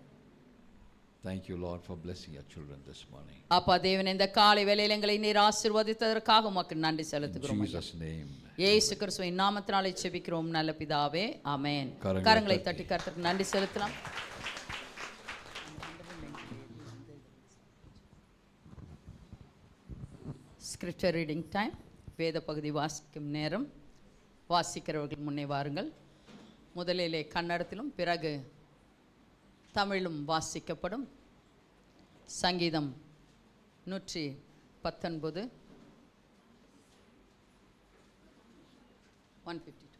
Thank you, Lord, for blessing your children this morning. அப்பா தேவன், இந்த காலை வேளையில் எங்களை நீர் ஆசீர்வதித்ததற்காக உமக்கு நன்றி In செலுத்துகிறோம். Jesus' name. இயேசு கிறிஸ்துவின் நாமத்தினாலே ஜெபிக்கிறோம் நல்ல பிதாவே, ஆமென். கரங்களை தட்டி கர்த்தருக்கு நன்றி செலுத்தலாம். Scripture reading time. வேத பகுதி வாசிக்கும் நேரம். வாசிக்கிறவர்கள் முன்னே வாருங்கள். முதலிலே கன்னடத்திலும் பிறகு தமிழும் வாசிக்கப்படும். சங்கீதம் 119 152.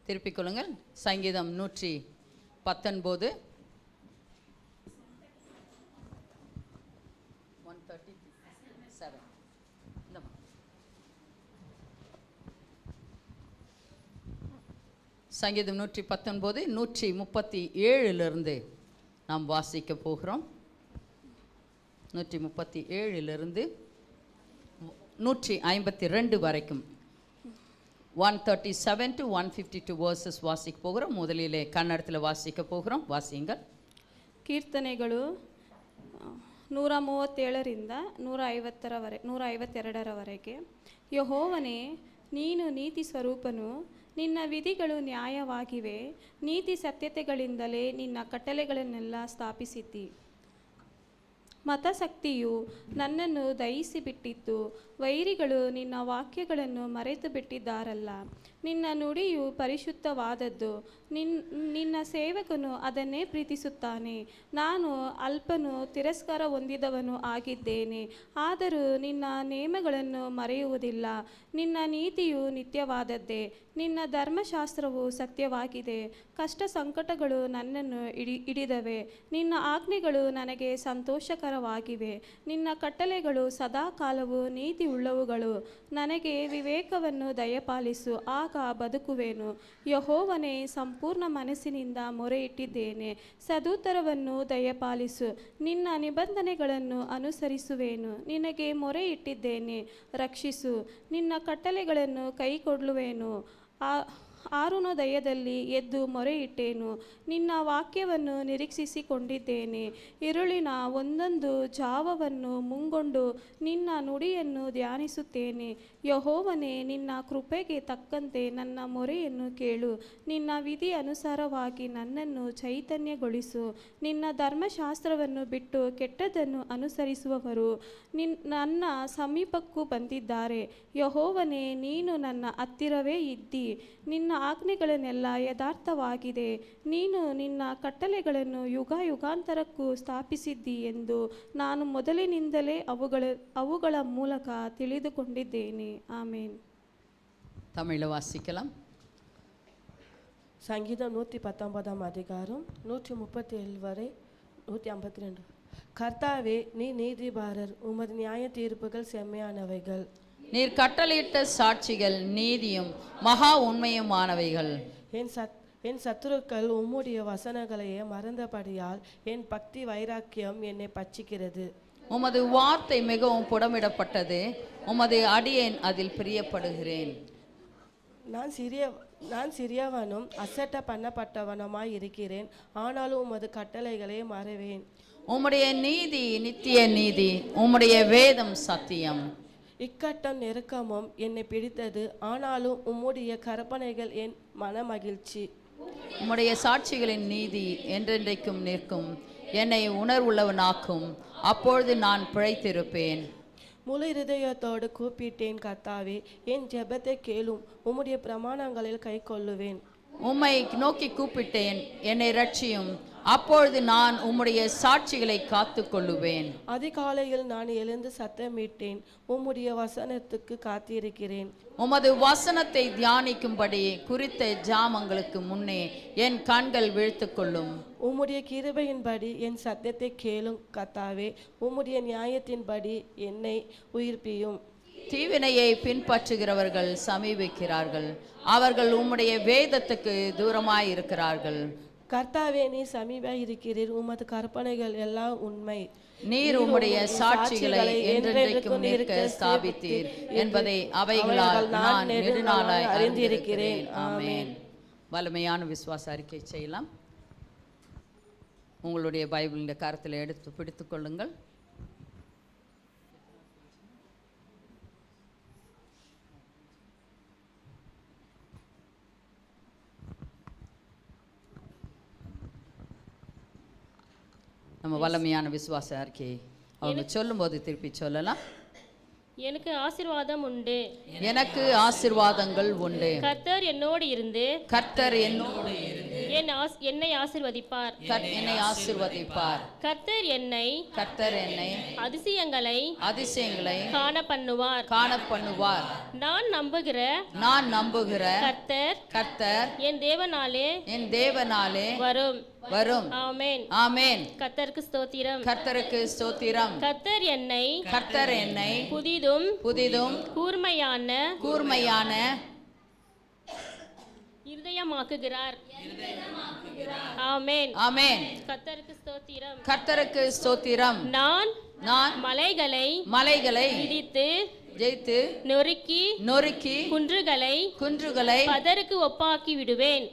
திருப்பிக் கொள்ளுங்கள். சங்கீதம் 119 137. சங்கீதம் 119 137 நாம் வாசிக்க போகிறோம். 137 152 வரைக்கும் 137 to 152 verses வாசிக்க போகிறோம். முதலிலே கன்னடத்தில் வாசிக்க போகிறோம். வாசியுங்கள். ಕೀರ್ತನೆಗಳು 137ರಿಂದ 152ರವರೆಗೆ. ಯೆಹೋವನೇ, ನೀನು ನೀತಿ ಸ್ವರೂಪನು, ನಿನ್ನ ವಿಧಿಗಳು ನ್ಯಾಯವಾಗಿವೆ, ನೀತಿ ಸತ್ಯತೆಗಳಿಂದಲೇ ನಿನ್ನ ಕಟ್ಟಳೆಗಳನ್ನೆಲ್ಲ ಸ್ಥಾಪಿಸಿದ್ದಿ. ಮತಶಕ್ತಿಯು ನನ್ನನ್ನು ದಹಿಸಿಬಿಟ್ಟಿತ್ತು, ವೈರಿಗಳು ನಿನ್ನ ವಾಕ್ಯಗಳನ್ನು ಮರೆತು ಬಿಟ್ಟಿದ್ದಾರಲ್ಲ. ನಿನ್ನ ನುಡಿಯು ಪರಿಶುದ್ಧವಾದದ್ದು, ನಿನ್ನ ಸೇವಕನು ಅದನ್ನೇ ಪ್ರೀತಿಸುತ್ತಾನೆ. ನಾನು ಅಲ್ಪನು, ತಿರಸ್ಕಾರ ಹೊಂದಿದವನು ಆಗಿದ್ದೇನೆ, ಆದರೂ ನಿನ್ನ ನೇಮಗಳನ್ನು ಮರೆಯುವುದಿಲ್ಲ. ನಿನ್ನ ನೀತಿಯು ನಿತ್ಯವಾದದ್ದೇ, ನಿನ್ನ ಧರ್ಮಶಾಸ್ತ್ರವು ಸತ್ಯವಾಗಿದೆ. ಕಷ್ಟ ಸಂಕಟಗಳು ನನ್ನನ್ನು ಹಿಡಿದವೆ, ನಿನ್ನ ಆಜ್ಞೆಗಳು ನನಗೆ ಸಂತೋಷಕರವಾಗಿವೆ. ನಿನ್ನ ಕಟ್ಟಳೆಗಳು ಸದಾಕಾಲವು ನೀತಿ ಉಳ್ಳವುಗಳು. ನನಗೆ ವಿವೇಕವನ್ನು ದಯಪಾಲಿಸು, ಆಗ ಬದುಕುವೆನು. ಯೆಹೋವನೇ, ಸಂಪೂರ್ಣ ಮನಸ್ಸಿನಿಂದ ಮೊರೆಯಿಟ್ಟಿದ್ದೇನೆ, ಸದುತ್ತರವನ್ನು ದಯಪಾಲಿಸು. ನಿನ್ನ ನಿಬಂಧನೆಗಳನ್ನು ಅನುಸರಿಸುವೆನು. ನಿನಗೆ ಮೊರೆಯಿಟ್ಟಿದ್ದೇನೆ, ರಕ್ಷಿಸು. ನಿನ್ನ ಕಟ್ಟಳೆಗಳನ್ನು ಕೈಕೊಳ್ಳುವೆನು. ಅರುಣೋದಯದಲ್ಲಿ ಎದ್ದು ಮೊರೆಯಿಟ್ಟೇನು. ನಿನ್ನ ವಾಕ್ಯವನ್ನು ನಿರೀಕ್ಷಿಸಿಕೊಂಡಿದ್ದೇನೆ. ഇരുಳಿನ ಒಂದೊಂದು ಜಾವವನ್ನು ಮುಂಗೊಂಡು ನಿನ್ನ ನುಡಿಯನ್ನು ಧ್ಯಾನಿಸುತ್ತೇನೆ. ಯೆಹೋವನೇ, ನಿನ್ನ ಕೃಪೆಗೆ ತಕ್ಕಂತೆ ನನ್ನ ಮೊರೆಯನ್ನು ಕೇಳು. ನಿನ್ನ ವಿಧಿ ಅನುಸಾರವಾಗಿ ನನ್ನನ್ನು ಚೈತನ್ಯಗೊಳಿಸು. ನಿನ್ನ ಧರ್ಮಶಾಸ್ತ್ರವನ್ನು ಬಿಟ್ಟು ಕೆಟ್ಟದ್ದನ್ನು ಅನುಸರಿಸುವವರು ನನ್ನ ಸಮೀಪಕ್ಕೂ ಬಂದಿದ್ದಾರೆ. ಯೆಹೋವನೇ, ನೀನು ನನ್ನ ಹತ್ತಿರವೇ ಇದ್ದಿ. ನಿನ್ನ ಆಜ್ಞೆಗಳನ್ನೆಲ್ಲ ಯಥಾರ್ಥವಾಗಿದೆ. ನೀನು ನಿನ್ನ ಕಟ್ಟಳೆಗಳನ್ನು ಯುಗ ಯುಗಾಂತರಕ್ಕೂ ಸ್ಥಾಪಿಸಿದ್ದಿ ಎಂದು ನಾನು ಮೊದಲಿನಿಂದಲೇ ಅವುಗಳ ಮೂಲಕ ತಿಳಿದುಕೊಂಡಿದ್ದೇನೆ. ஆமென். தமிழில் வாசிக்கலாம். சங்கீதம் 119 அதிகாரம் 137 வரை 152. கர்த்தாவே, நீ நீதிபாரர், உமது நியாய தீர்ப்புகள் செம்மையானவைகள். நீர் கட்டளையிட்ட சாட்சிகள் நீதியும் மகா உண்மையுமானவைகள். என் சத்துருக்கள் உம்முடைய வசனங்களையே மறந்தபடியால் என் பக்தி வைராக்கியம் என்னை பட்சிக்கிறது. உமது வார்த்தை மிகவும் புடமிடப்பட்டது. உமது அடியேன் அதில் பிரியப்படுகிறேன். நான் சிறியவனும் அசட்ட பண்ணப்பட்டவனுமாய் இருக்கிறேன். ஆனாலும் உமது கட்டளைகளை மறவேன். உம்முடைய நீதி நித்திய நீதி, உம்முடைய வேதம் சத்தியம். இக்கட்டம் நெருக்கமும் என்னை பிடித்தது. ஆனாலும் உம்முடைய கற்பனைகள் என் மன மகிழ்ச்சி. உம்முடைய சாட்சிகளின் நீதி என்றென்றைக்கும் நிற்கும். என்னை உணர்வுள்ளவனாக்கும். அப்பொழுது நான் பிழைத்திருப்பேன். முழு இருதயத்தோடு கூப்பிட்டேன். கர்த்தாவே, என் ஜெபத்தை கேளும். உம்முடைய பிரமாணங்களில் கை கொள்ளுவேன். உம்மை நோக்கி கூப்பிட்டேன், என்னை ரட்சியும். அப்பொழுது நான் உம்முடைய சாட்சிகளை காத்து கொள்ளுவேன். அதிகாலையில் நான் எழுந்து சத்தமிட்டேன். உம்முடைய வசனத்துக்கு காத்திருக்கிறேன். உமது வசனத்தை தியானிக்கும்படி குறித்த ஜாமங்களுக்கு முன்னே என் கண்கள் விழித்து கொள்ளும். உம்முடைய கிருபையின்படி என் சத்தத்தை கேளும். கர்த்தாவே, உம்முடைய நியாயத்தின்படி என்னை உயிர்ப்பியும். தீவினையை பின்பற்றுகிறவர்கள் சமீபிக்கிறார்கள். அவர்கள் உம்முடைய வேதத்துக்கு தூரமாயிருக்கிறார்கள். கர்த்தாவே, நீ சமீபமாக இருக்கிறீர். உமது கற்பனைகள் எல்லாம் உண்மை. நீர் உம்முடைய சாட்சிகளை என்றென்றைக்கும் நிற்க ஸ்தாபித்தீர் என்பதை அவைகளால் நான் நெடுநாளாய் அறிந்திருக்கிறேன். ஆமென். வலிமையான விசுவாச அறிக்கை செய்யலாம். உங்களுடைய பைபிளின் கருத்தில் எடுத்து பிடித்துக் கொள்ளுங்கள். நம்ம வல்லமையான விசுவாச அறிக்கை அவங்க சொல்லும்போது திருப்பி சொல்லலாம். எனக்கு ஆசீர்வாதம் உண்டு. எனக்கு ஆசீர்வாதங்கள் உண்டு. கர்த்தர் என்னோடு இருந்து கர்த்தர் என்னோடு இருந்து என்னை ஆசீர்வதிப்பார். என்னை ஆசீர்வதிப்பார். கர்த்தர் என்னை அதிசயங்களை காண பண்ணுவார். நான் நம்புகிற கர்த்தர் என் தேவனாலே வரும். ஆமென். ஆமென். கர்த்தருக்கு ஸ்தோத்திரம். கர்த்தர் என்னை புதிதும் கூர்மையான இருதயமாக்குகிறார். ஆமென். ஆமென். கர்த்தருக்கு ஸ்தோத்திரம். நான் மலைகளை ஜெயித்து நொறுக்கி குன்றுகளை பதருக்கு ஒப்பாக்கி விடுவேன்.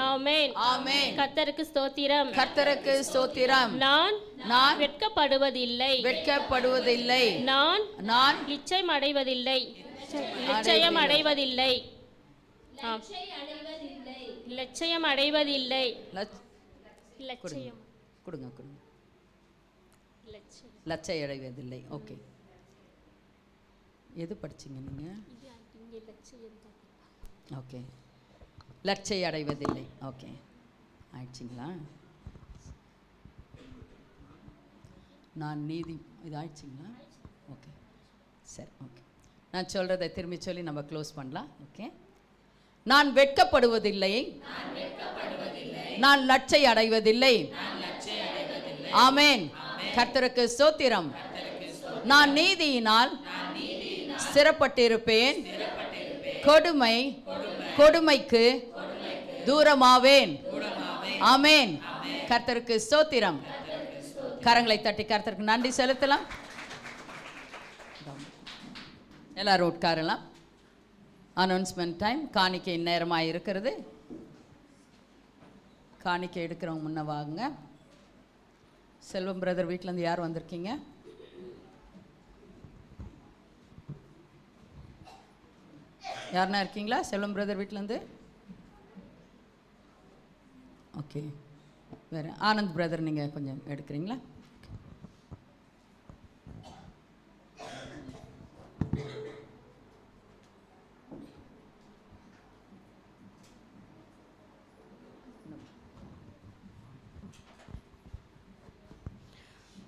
ஆமென். ஆமென். கர்த்தருக்கு ஸ்தோத்திரம். நான் வெட்கப்படுவதில்லை. நான் இச்சையம் அடைவதில்லை. லட்சை அடைவதில்லை. ஓகே, எது படிச்சீங்க நீங்க? ஓகே, லட்சை அடைவதில்லை. ஓகே, ஆயிடுச்சிங்களா? நான் நீதி இது ஆயிடுச்சிங்களா? ஓகே, சரி. ஓகே, நான் சொல்றதை திரும்பி சொல்லி நம்ம க்ளோஸ் பண்ணலாம். ஓகே, நான் வெட்கப்படுவதில்லை. நான் லட்சை அடைவதில்லை. ஆமென். கர்த்தருக்கு ஸ்தோத்திரம். நான் நீதியினால் ஸ்திரப்பட்டிருப்பேன். கொடுமைக்கு தூரமாவேன். ஆமென். கர்த்தருக்கு ஸ்தோத்திரம். கரங்களை தட்டி கர்த்தருக்கு நன்றி செலுத்தலாம். எல்லாரும் உட்காரலாம். Announcement time. காணிக்கை நேரமாக இருக்கிறது. காணிக்கை எடுக்கிறவங்க முன்ன வாங்க. செல்வம் பிரதர் வீட்டிலேருந்து யார் வந்திருக்கீங்க? யாருன்னா இருக்கீங்களா செல்வம் பிரதர் வீட்டிலேருந்து? ஓகே. வேறு ஆனந்த் பிரதர் நீங்கள் கொஞ்சம் எடுக்கிறீங்களா?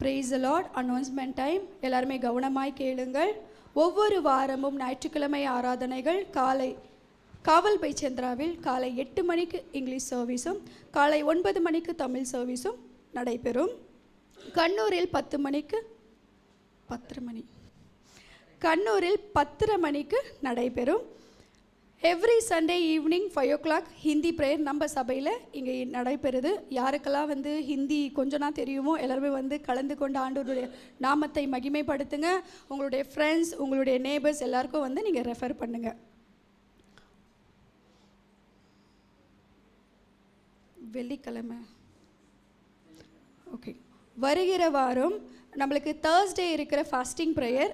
Praise the Lord. Announcement time. எல்லாருமே கவனமாய் கேளுங்கள். ஒவ்வொரு வாரமும் ஞாயிற்றுக்கிழமை ஆராதனைகள் காவல் பை சந்திராவில் காலை 8 மணிக்கு இங்கிலீஷ் சர்வீஸும் காலை 9 மணிக்கு தமிழ் சர்வீஸும் நடைபெறும். கண்ணூரில் 10 மணிக்கு நடைபெறும். Every Sunday evening 5 o'clock Hindi prayer நம்ம சபையில் இங்கே நடைபெறுது. யாருக்கெல்லாம் ஹிந்தி கொஞ்சம் தான் தெரியுமோ எல்லாருமே கலந்து கொண்டு ஆண்டவருடைய நாமத்தை மகிமைப்படுத்துங்க. உங்களுடைய ஃப்ரெண்ட்ஸ், உங்களுடைய நேபர்ஸ் எல்லாருக்கும் நீங்கள் ரெஃபர் பண்ணுங்கள். வெள்ளிக்கிழமை ஓகே. வருகிற வாரம் நம்மளுக்கு தேர்ஸ்டே இருக்கிற ஃபாஸ்டிங் ப்ரேயர்,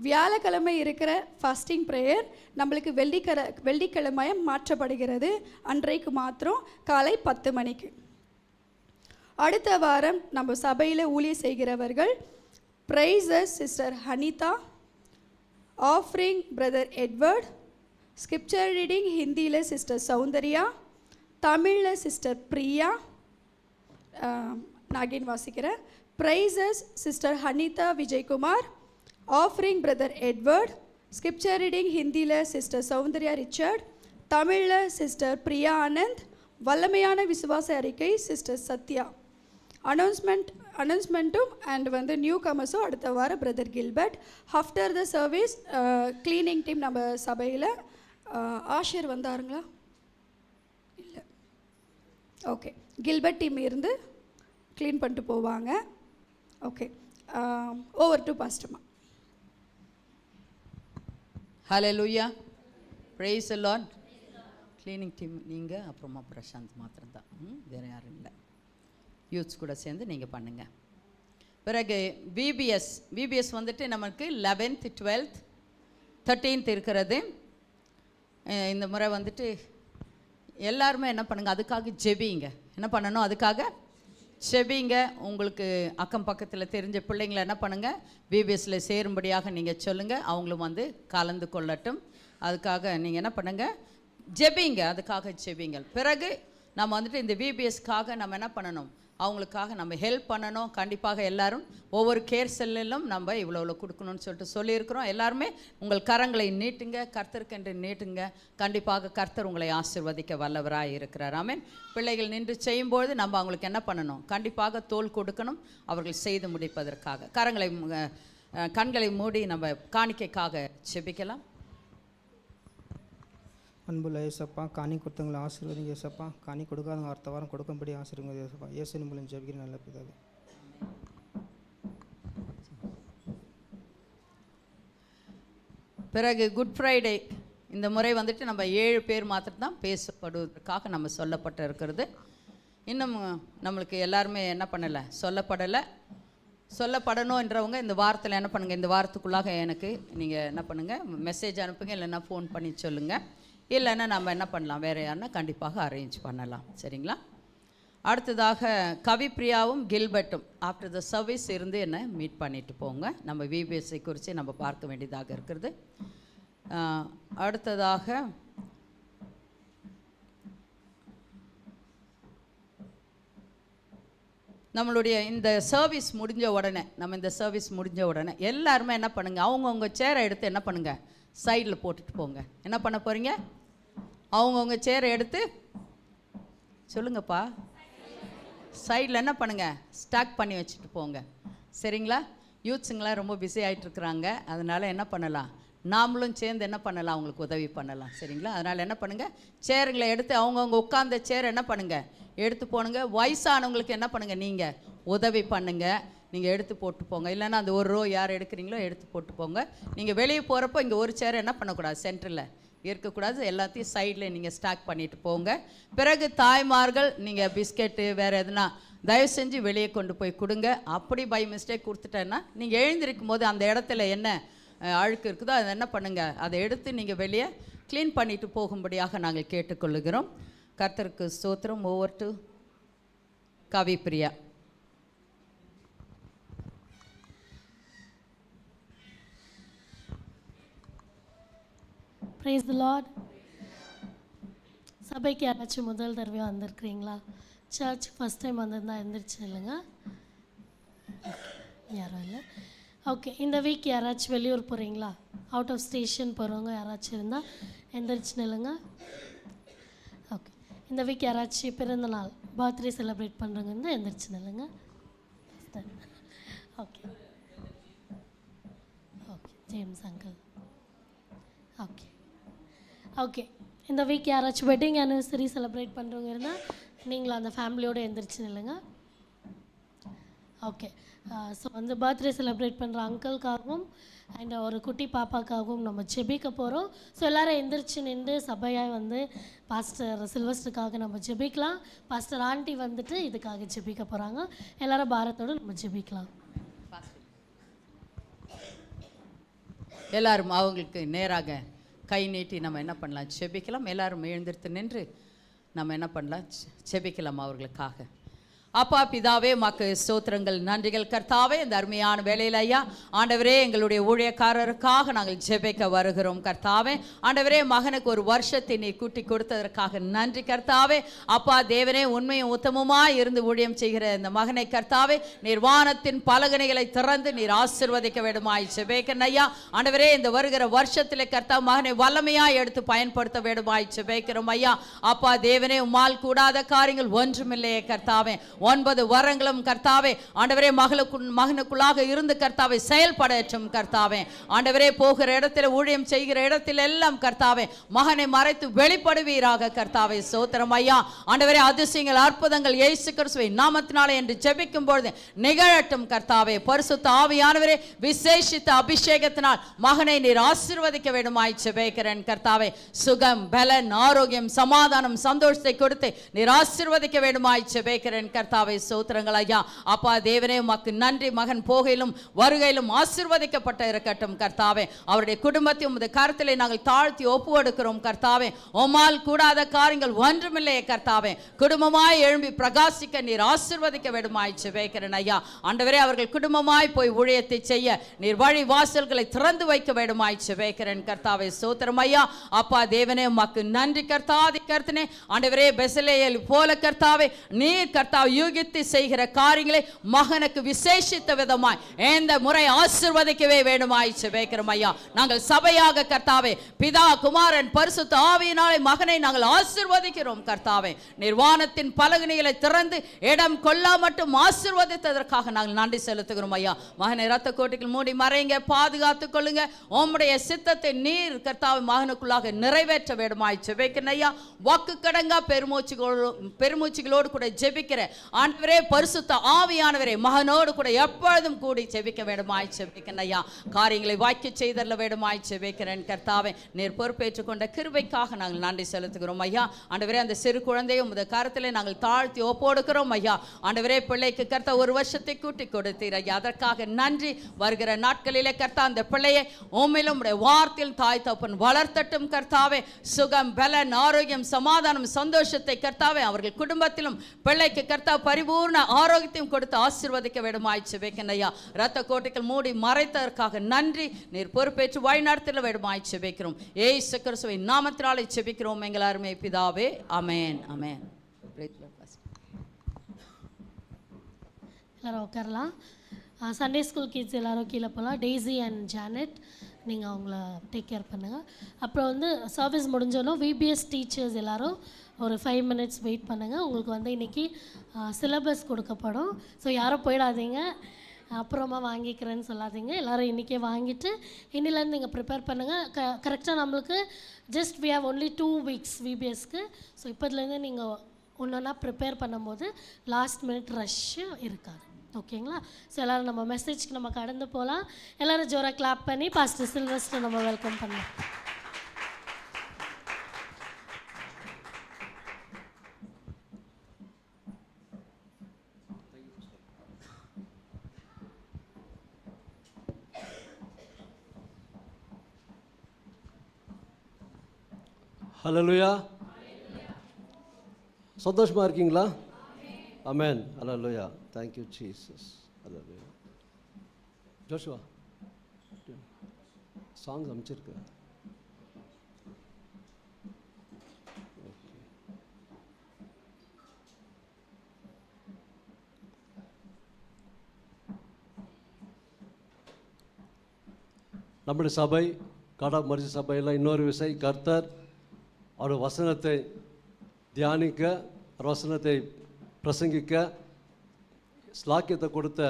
வியாழக்கிழமை இருக்கிற ஃபாஸ்டிங் ப்ரேயர் நம்மளுக்கு வெள்ளிக்கிழமையை மாற்றப்படுகிறது. அன்றைக்கு மாத்திரம் காலை 10 மணிக்கு. அடுத்த வாரம் நம்ம சபையில் ஊழியம் செய்கிறவர்கள் praises sister Hanita, offering brother Edward, scripture reading ஹிந்தியில் சிஸ்டர் சௌந்தர்யா, தமிழில் சிஸ்டர் பிரியா. நான் அகைன் வாசிக்கிறேன். Praises sister Hanita Vijayakumar, offering brother Edward, scripture reading ஹிந்தியில் சிஸ்டர் சௌந்தர்யா ரிச்சர்ட், தமிழில் சிஸ்டர் பிரியா ஆனந்த், வல்லமையான விசுவாச அறிக்கை சிஸ்டர் சத்யா. அனௌன்ஸ்மெண்ட்டும் அண்ட் நியூ கமர்ஸும் அடுத்த வாரம் brother Gilbert. After the service cleaning team நம்ம சபையில் ஆஷர் வந்தாருங்களா? இல்லை. ஓகே. கில்பர்ட் டீம் இருந்து க்ளீன் பண்ணிட்டு போவாங்க. ஓகே. ஓவர் டு பாஸ்டர்மா. Hallelujah. Praise the lord. Cleaning team நீங்கள், அப்புறமா பிரசாந்த் மாத்திரம்தான், வேறு யாரும் இல்லை. யூத்ஸ் கூட சேர்ந்து நீங்கள் பண்ணுங்கள். பிறகு விபிஎஸ் நமக்கு 11th 12th 13th இருக்கிறது. இந்த முறை எல்லாருமே என்ன பண்ணுங்கள், அதுக்காக ஜெபிங்க. என்ன பண்ணணும்? அதுக்காக ஜெபிங்க. உங்களுக்கு அக்கம் பக்கத்தில் தெரிஞ்ச பிள்ளைங்களை என்ன பண்ணுங்கள், பிபிஎஸ்சில் சேரும்படியாக நீங்கள் சொல்லுங்கள். அவங்களும் கலந்து கொள்ளட்டும். அதுக்காக நீங்கள் என்ன பண்ணுங்கள், ஜெபிங்க. அதுக்காக ஜெபிங்கள். பிறகு நம்ம இந்த விபிஎஸ்க்காக நம்ம என்ன பண்ணணும், அவங்களுக்காக நம்ம ஹெல்ப் பண்ணணும். கண்டிப்பாக எல்லாரும் ஒவ்வொரு கேர் செல்லிலும் நம்ம இவ்வளோ கொடுக்கணும்னு சொல்லியிருக்கிறோம். எல்லாருமே உங்கள் கரங்களை நீட்டுங்க, கர்த்தருக்கென்று நீட்டுங்க. கண்டிப்பாக கர்த்தர் உங்களை ஆசீர்வதிக்க வல்லவராக இருக்கிறார். ஆமென். பிள்ளைகள் நின்று செய்யும்போது நம்ம அவங்களுக்கு என்ன பண்ணணும், கண்டிப்பாக தோள் கொடுக்கணும், அவர்கள் செய்து முடிப்பதற்காக. கண்களை மூடி நம்ம காணிக்கைக்காக செபிக்கலாம். அன்புள்ள ஏசப்பா, காணி கொடுத்தவங்களை ஆசீர்வதிங்க ஏசப்பா. காணி கொடுக்காதவங்க அடுத்த வாரம் கொடுக்கும்படி ஆசீர்வதிங்க ஏசப்பா. இயேசு மூலம் ஜெபிக்கிற நல்ல பிதாவே. பிறகு குட் ஃப்ரைடே இந்த முறை நம்ம 7 பேர் மாத்திரம்தான் பேசப்படுவதற்காக நம்ம சொல்லப்பட்டு இருக்கிறது. இன்னும் நம்மளுக்கு எல்லாருமே என்ன பண்ணலை, சொல்லப்படணுன்றவங்க இந்த வாரத்தில் என்ன பண்ணுங்கள், இந்த வாரத்துக்குள்ளாக எனக்கு நீங்கள் என்ன பண்ணுங்கள், மெசேஜ் அனுப்புங்க, இல்லைன்னா ஃபோன் பண்ணி சொல்லுங்கள். இல்லைன்னா நம்ம என்ன பண்ணலாம், வேறு யாருன்னா கண்டிப்பாக அரேஞ்ச் பண்ணலாம். சரிங்களா? அடுத்ததாக கவிப்ரியாவும் கில்பர்ட்டும் ஆஃப்டர் த சர்வீஸ் இருந்து என்ன மீட் பண்ணிட்டு போங்க. நம்ம விபிஎஸ்ஐ குறித்து நம்ம பார்க்க வேண்டியதாக இருக்கிறது. அடுத்ததாக நம்மளுடைய இந்த சர்வீஸ் முடிஞ்ச உடனே எல்லாருமே என்ன பண்ணுங்கள், அவங்கவுங்க சேரை எடுத்து என்ன பண்ணுங்கள், சைடில் போட்டுட்டு போங்க. என்ன பண்ண போகிறீங்க, அவங்கவுங்க சேரை எடுத்து சொல்லுங்கப்பா, சைடில் என்ன பண்ணுங்கள், ஸ்டாக் பண்ணி வச்சுட்டு போங்க. சரிங்களா? யூத்ஸுங்களாம் ரொம்ப பிஸி ஆகிட்டுருக்குறாங்க. அதனால் என்ன பண்ணலாம், நாமளும் சேர்ந்து என்ன பண்ணலாம், அவங்களுக்கு உதவி பண்ணலாம். சரிங்களா? அதனால் என்ன பண்ணுங்கள், சேருங்களை எடுத்து அவங்கவுங்க உட்கார்ந்த சேர் என்ன பண்ணுங்கள், எடுத்து போனுங்க. வயசானவங்களுக்கு என்ன பண்ணுங்கள், நீங்கள் உதவி பண்ணுங்கள், நீங்கள் எடுத்து போட்டு போங்க. இல்லைன்னா அந்த ஒரு ரோ யார் எடுக்கிறீங்களோ எடுத்து போட்டு போங்க. நீங்கள் வெளியே போகிறப்போ இங்கே ஒரு சேர் என்ன பண்ணக்கூடாது, சென்டரில் இருக்கக்கூடாது. எல்லாத்தையும் சைடில் நீங்கள் ஸ்டாக் பண்ணிட்டு போங்க. பிறகு தாய்மார்கள் நீங்கள் பிஸ்கெட்டு வேறு எதுனா தயவு செஞ்சு வெளியே கொண்டு போய் கொடுங்க. அப்படி பை மிஸ்டேக் கொடுத்துட்டேன்னா நீங்கள் எழுந்திருக்கும் போது அந்த இடத்துல என்ன அழுக்கு இருக்குதோ அதை என்ன பண்ணுங்கள், அதை எடுத்து நீங்கள் வெளியே க்ளீன் பண்ணிட்டு போகும்படியாக நாங்கள் கேட்டுக்கொள்ளுகிறோம். கர்த்தருக்கு ஸ்தோத்திரம். Over to Kavipriya. Praise the Lord. சபைக்கு யாராச்சும் முதல் தடவையாக வந்திருக்கிறீங்களா? சர்ச் ஃபஸ்ட் டைம் வந்திருந்தா எழுந்திரிச்சு இல்லைங்க, யாரும் இல்லை. ஓகே, இந்த வீக் யாராச்சும் வெளியூர் போகிறீங்களா? அவுட் ஆஃப் ஸ்டேஷன் போகிறவங்க யாராச்சும் இருந்தால் எழுந்திரிச்சு நில்லுங்க. ஓகே, இந்த வீக் யாராச்சும் பிறந்த நாள் பர்த்டே செலிப்ரேட் பண்ணுறவங்க இருந்தால் எழுந்திரிச்சு நில்லுங்க. Okay okay, James uncle. Okay okay, இந்த வீக் யாராச்சும் வெட்டிங் ஆனிவர்சரி செலிப்ரேட் பண்ணுறவங்க இருந்தால் நீங்களும் அந்த ஃபேமிலியோடு எழுந்திரிச்சு நில்லுங்க. ஓகே, ஸோ வந்து பர்த்டே செலிப்ரேட் பண்ணுற அங்கிள்காகவும் அண்ட் ஒரு குட்டி பாப்பாக்காகவும் நம்ம ஜெபிக்க போகிறோம். ஸோ எல்லோரும் எந்திரிச்சு நின்று சபையாக வந்து பாஸ்டர் சில்வஸ்டருக்காக நம்ம ஜெபிக்கலாம். பாஸ்டர் ஆண்டி வந்துட்டு இதுக்காக ஜெபிக்க போகிறாங்க. எல்லோரும் பாரத்தோடு நம்ம ஜெபிக்கலாம். எல்லாரும் அவங்களுக்கு நேராக கை நீட்டி நம்ம என்ன பண்ணலாம், செபிக்கலாம். எல்லாரும் எழுந்திருத்து நின்று நம்ம என்ன பண்ணலாம், செபிக்கலாம் அவர்களுக்காக. அப்பா பிதாவே, உமக்கு ஸ்தோத்திரங்கள், நன்றிகள் கர்த்தாவே. இந்த அருமையான வேளையில் ஐயா ஆண்டவரே, எங்களுடைய ஊழியக்காரருக்காக நாங்கள் ஜெபிக்க வருகிறோம் கர்த்தாவே. ஆண்டவரே, மகனுக்கு ஒரு வருஷத்தை நீ கூட்டி கொடுத்ததற்காக நன்றி கர்த்தாவே. அப்பா தேவனே, உண்மையும் உத்தமமாய் இருந்து ஊழியம் செய்கிற இந்த மகனை கர்த்தாவே நீர் வானத்தின் பலகணிகளை திறந்து நீர் ஆசீர்வதிக்க வேண்டுமாய் ஜெபிக்கிறேன் ஐயா. ஆண்டவரே, இந்த வருகிற வருஷத்திலே கர்த்தா மகனை வல்லமையாய் எடுத்து பயன்படுத்த வேண்டுமாய் ஜெபிக்கிறோம் ஐயா. அப்பா தேவனே, உம்மால் கூடாத காரியங்கள் ஒன்றுமில்லையே கர்த்தாவே. 9 வரங்களும் கர்த்தாவே ஆண்டவரே மகனுக்குள்ளாக இருந்து கர்த்தாவே செயல்படற்றும் கர்த்தாவே. ஆண்டவரே, போகிற இடத்துல ஊழியம் செய்கிற இடத்துல எல்லாம் கர்த்தாவே மகனை மறைத்து வெளிப்படுவீராக கர்த்தாவே. ஸ்தோத்திரம் ஐயா. ஆண்டவரே, அதிசயங்கள் அற்புதங்கள் இயேசு கிறிஸ்துவின் நாமத்தினாலே என்று ஜெபிக்கும் பொழுது நிகழட்டும் கர்த்தாவே. பரிசுத்த ஆவியானவரே, விசேஷித்த அபிஷேகத்தினால் மகனை நீர் ஆசீர்வதிக்க வேண்டுமாய் ஜெபிக்கிறேன் கர்த்தாவே. சுகம், பலன், ஆரோக்கியம், சமாதானம், சந்தோஷத்தை கொடுத்து நீர் ஆசீர்வதிக்க வேண்டுமாய் ஜெபிக்கிறேன் கர்த்தாவே. ஸ்தோத்திரங்கள் ஐயா. அப்பா தேவனே, உமக்கு நன்றி. மகன் போகையிலும் வருகையிலும் ஆசீர்வதிக்கப்பட்ட இருக்கட்டும் கர்த்தாவே. அவருடைய குடும்பத்தை உமது கரத்திலே நாங்கள் தாழ்த்தி ஒப்பு கொடுக்கிறோம் கர்த்தாவே. உம்மால் கூடாத காரியங்கள் ஒன்றுமில்லையே கர்த்தாவே. குடும்பமாய் எழும்பி பிரகாசிக்க நீர் ஆசீர்வதிக்க வேண்டுமாய் ஜெபிக்கிறேன் ஐயா. ஆண்டவரே, அவர்கள் குடும்பமாய் போய் ஊழியத்தை செய்ய நீர் வழி வாசல்களை திறந்து வைக்க வேண்டுமாய் ஜெபிக்கிறேன் கர்த்தாவே. ஸ்தோத்திரம் ஐயா. அப்பா தேவனே, உமக்கு நன்றி கர்த்தாதி கர்த்தனே. ஆண்டவரே, பெசலேயேல் போல கர்த்தாவே நீர் கர்த்தாவே யூகித்து செய்கிற காரியங்களை மகனுக்கு விசேஷித்த விதமாய் இந்த முறை ஆசீர்வதிக்கவே வேண்டுமாய் ஜெபிக்கிறோம் ஐயா. நாங்கள் சபையாக கர்த்தாவே பிதா குமாரன் பரிசுத்த ஆவியினாலே மகனை நாங்கள் ஆசீர்வதிக்கிறோம் கர்த்தாவே. நிர்வாணத்தின் பலகணிகளை திறந்து இடம் கொள்ளா மட்டும் ஆசீர்வதித்ததற்காக நாங்கள் நன்றி செலுத்துகிறோம் ஐயா. மகனை இரத்த கோட்டைகள் மூடி மறைங்க, பாதுகாத்துக் கொள்ளுங்க. உம்முடைய சித்தத்தை நீர் கர்த்தாவே மகனுக்குள்ளாக நிறைவேற்ற வேண்டுமாய் ஜெபிக்கிறேன் ஐயா. வாக்கு கடங்கா பெருமூச்சுகளோடு கூட ஜெபிக்கிற ஆண்டவரே பரிசுத்த ஆவியானவரே மகனோடு கூட எப்பொழுதும் கூடி ஜெபிக்க வேண்டுமாய் ஜெபிக்கிறேன் ஐயா. காரியங்களை வாக்கி செய்தல்ல வேண்டுமாய் ஜெபிக்கிறேன் கர்த்தாவே. நீர் பொறுப்பேற்றுக் கொண்ட கிருபைக்காக நாங்கள் நன்றி செலுத்துகிறோம் ஐயா. ஆண்டவரே, அந்த சிறு குழந்தையை உமது கரத்திலே நாங்கள் தாழ்த்தி ஒப்போடுக்கிறோம் ஐயா. ஆண்டவரே, பிள்ளைக்கு கர்த்தா ஒரு வருஷத்தை கூட்டி கொடுத்தீர் ஐயா. அதற்காக நன்றி. வருகிற நாட்களிலே கர்த்தா அந்த பிள்ளையை உம்மிலும் உடைய வார்த்தையில் தாய் தகப்பன் வளர்த்தட்டும் கர்த்தாவே. சுகம், பலன், ஆரோக்கியம், சமாதானம், சந்தோஷத்தை கர்த்தாவே அவர்கள் குடும்பத்திலும் பிள்ளைக்கு கர்த்தா பரிபூர்ண ஆரோக்கியத்தையும் கொடுத்து ஆசீர்வதிக்க வேண்டுமாய் ஜெபிக்கிறேன் ஐயா. இரத்த கோட்டைகள் மூடி மறைத்ததற்காக நன்றி. நீர் பொறுப்பேற்று வழிநடத்திட வேண்டுமாய் ஜெபிக்கிறோம். இயேசு கிறிஸ்துவின் நாமத்தினாலே ஜெபிக்கிறோம் எங்கள் அருமை பிதாவே. ஆமென் ஆமென். எல்லாரும் உட்காரலாம். சண்டே ஸ்கூல் கிட்ஸ் எல்லோரும் கீழே போகலாம். டெய்ஸி அண்ட் ஜானட், நீங்கள் அவங்கள டேக் கேர் பண்ணுங்கள். அப்புறம் வந்து சர்வீஸ் முடிஞ்சோன்னா விபிஎஸ் டீச்சர்ஸ் எல்லோரும் ஒரு 5 மினிட்ஸ் வெயிட் பண்ணுங்கள். உங்களுக்கு வந்து இன்றைக்கி சிலபஸ் கொடுக்கப்படும். ஸோ யாரும் போயிடாதீங்க, அப்புறமா வாங்கிக்கிறேன்னு சொல்லாதீங்க. எல்லோரும் இன்றைக்கே வாங்கிட்டு இன்னிலேருந்து நீங்கள் ப்ரிப்பேர் பண்ணுங்கள். கரெக்டாக நம்மளுக்கு just we have only 2 weeks விபிஎஸ்க்கு. ஸோ இப்போதுலேருந்து நீங்கள் ஒன்றா ப்ரிப்பேர் பண்ணும்போது லாஸ்ட் மினிட் ரஷ்ஷு இருக்காது. ஓகேங்களா? ஸோ எல்லோரும் நம்ம மெசேஜ்க்கு நம்ம கடந்து போகலாம். எல்லோரும் ஜோராக கிளாப் பண்ணி பாஸ்டர் சில்வஸ்டர் நம்ம வெல்கம் பண்ணலாம். ஹல்லேலூயா. சந்தோஷமாக இருக்கீங்களா? Amen. Hallelujah. Thank you Jesus. Hallelujah. Joshua songs அமைச்சிருக்கு. நம்முடைய சபை காடாமரிசி சபையில் இன்னொரு விசை கர்த்தர் அவர் வசனத்தை தியானிக்க, அவர் வசனத்தை பிரசங்கிக்க ஸ்லாக்கியத்தை கொடுத்த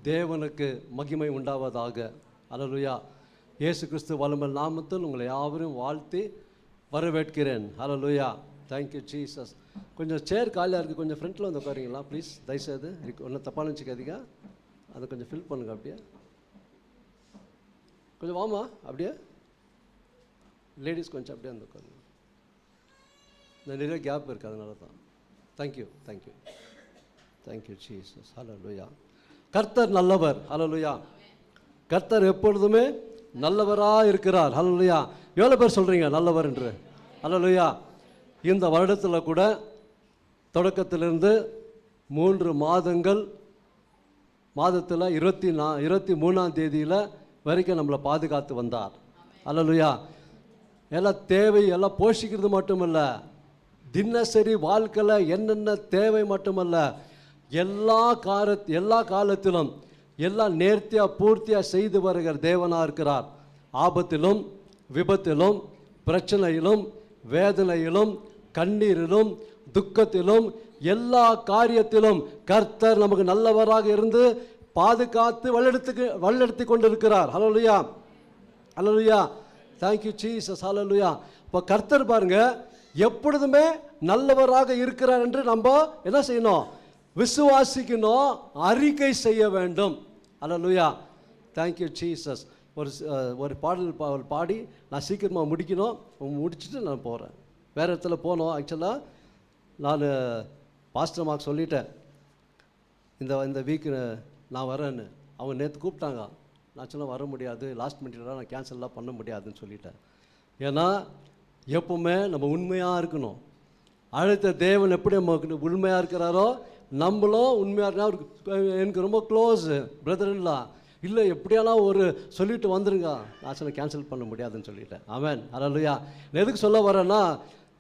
தேவனுக்கு மகிமை உண்டாவதாக. ஹல்லேலூயா. இயேசு கிறிஸ்து வல்லமையுள்ள நாமத்தில் உங்களை யாவரும் வாழ்த்தி வரவேற்கிறேன். ஹல்லேலூயா. Thank you Jesus. கொஞ்சம் சேர் காலியாக இருக்குது, கொஞ்சம் ஃப்ரண்ட்டில் வந்து உட்காருங்களா ப்ளீஸ், தயவுசெய்து. ஒன்றும் தப்பாக நினச்சிக்காதீங்க, அதை கொஞ்சம் ஃபில் பண்ணுங்க. அப்படியே கொஞ்சம் வாமா, அப்படியே லேடிஸ் கொஞ்சம் அப்படியே வந்து உட்காருங்க. இந்த நிறைய கேப் இருக்குது, அதனால தான். Thank you thank you thank you Jesus. Hallelujah. கர்த்தர் நல்லவர். ஹல்லேலூயா. கர்த்தர் எப்பொழுதுமே நல்லவராக இருக்கிறார். ஹல்லேலூயா. எவ்வளோ பேர் சொல்கிறீங்க நல்லவர் என்று? ஹல்லேலூயா. இந்த வருடத்தில் கூட தொடக்கத்திலிருந்து 3 மாதங்கள், மாதத்தில் 23ஆம் தேதியில் வரைக்கும் நம்மளை பாதுகாத்து வந்தார். ஹல்லேலூயா. எல்லாம் தேவை எல்லாம் போஷிக்கிறது மட்டுமல்ல, தினசரி வாழ்க்கையில் என்னென்ன தேவை மட்டுமல்ல, எல்லா காலத்திலும் எல்லாம் நேர்த்தியாக பூர்த்தியாக செய்து வருகிற தேவனாக இருக்கிறார். ஆபத்திலும் விபத்திலும் பிரச்சனையிலும் வேதனையிலும் கண்ணீரிலும் துக்கத்திலும் எல்லா காரியத்திலும் கர்த்தர் நமக்கு நல்லவராக இருந்து பாதுகாத்து வழிநடத்தி கொண்டிருக்கிறார். Hallelujah. Hallelujah. Thank you Jesus. Hallelujah. இப்போ கர்த்தர் பாருங்க எப்பொழுதுமே நல்லவராக இருக்கிறார் என்று நம்ம என்ன செய்யணும்? விசுவாசிக்கணும், அறிக்கை செய்ய வேண்டும். ஹல்லேலூயா. Thank you Jesus. ஒரு பாடல் பாடி நான் சீக்கிரமாக முடிச்சுட்டு நான் போகிறேன். வேறு இடத்துல போனோம். ஆக்சுவலாக நான் பாஸ்டர் மார்க் சொல்லிட்டேன், இந்த வீக்கு நான் வரேன்னு. அவங்க நேற்று கூப்பிட்டாங்க, நான் சொல்ல வர முடியாது, லாஸ்ட் மினிட்ல நான் கேன்சல்லாம் பண்ண முடியாதுன்னு சொல்லிட்டேன். ஏன்னா எப்பவுமே நம்ம உண்மையாக இருக்கணும். அழைத்த தேவன் எப்படி நமக்கு உண்மையாக இருக்கிறாரோ நம்மளும் உண்மையாக இருக்கா. எனக்கு ரொம்ப க்ளோஸ் பிரதர்லாம் இல்லை, எப்படியாலாம் ஒரு சொல்லிட்டு வந்துருங்க, நான் சொல்ல கேன்சல் பண்ண முடியாதுன்னு சொல்லிட்டேன். ஆமென். ஹல்லேலூயா. எதுக்கு சொல்ல வரேன்னா,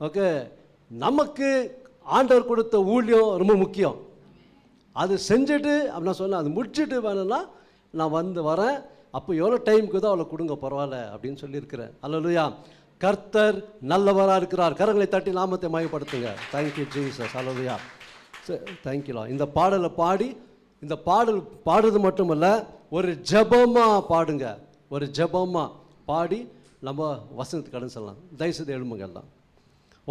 ஓகே, நமக்கு ஆண்டவர் கொடுத்த ஊழியம் ரொம்ப முக்கியம். அது செஞ்சுட்டு அப்படி நான் சொன்னேன், அது முடிச்சுட்டு வேணும்னா நான் வரேன், அப்போ எவ்வளோ டைமுக்கு தான் அவ்வளோ கொடுங்க பரவாயில்ல அப்படின்னு சொல்லியிருக்கிறேன். ஹல்லேலூயா. கர்த்தர் நல்லவராக இருக்கிறார். கரங்களை தட்டி நாமத்தை மயப்படுத்துங்க. Thank you Jesus. ஹல்லேலூயா. தேங்க்யூலா. இந்த பாடலை பாடி, இந்த பாடுறது மட்டுமல்ல, ஒரு ஜெபமாக பாடுங்க. ஒரு ஜெபமாக பாடி நம்ம வசனத்துக்கு கடன் சொல்லலாம். தயவுசெய்து எழுமுங்க. எல்லாம்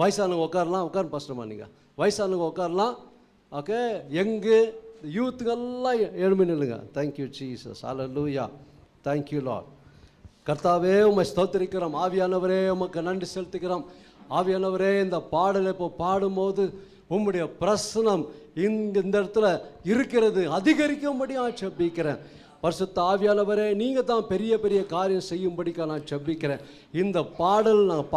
வயசானவங்க உட்காரலாம், உட்காரு பாஸ்டர்மா. நீங்கள் வயசானவங்க உட்காரலாம். ஓகே, எங்கு யூத்துக்கெல்லாம் எழுமி நில்லுங்க. Thank you Jesus. Hallelujah. Thank you lord. கர்த்தாவே உம்மை ஸ்தோத்திரிக்கிறோம். ஆவியானவரே உமக்கு நன்றி செலுத்துகிறோம். ஆவியானவரே இந்த பாடலை இப்போ பாடும்போது உம்முடைய பிரசனம் இந்த இடத்துல இருக்கிறது, அதிகரிக்கும்படியாக செபிக்கிறேன். பரிசுத்த ஆவியானவரே, நீங்கள் தான் பெரிய பெரிய காரியம் செய்யும்படிக்க நான் செபிக்கிறேன். இந்த பாடல் நாங்கள்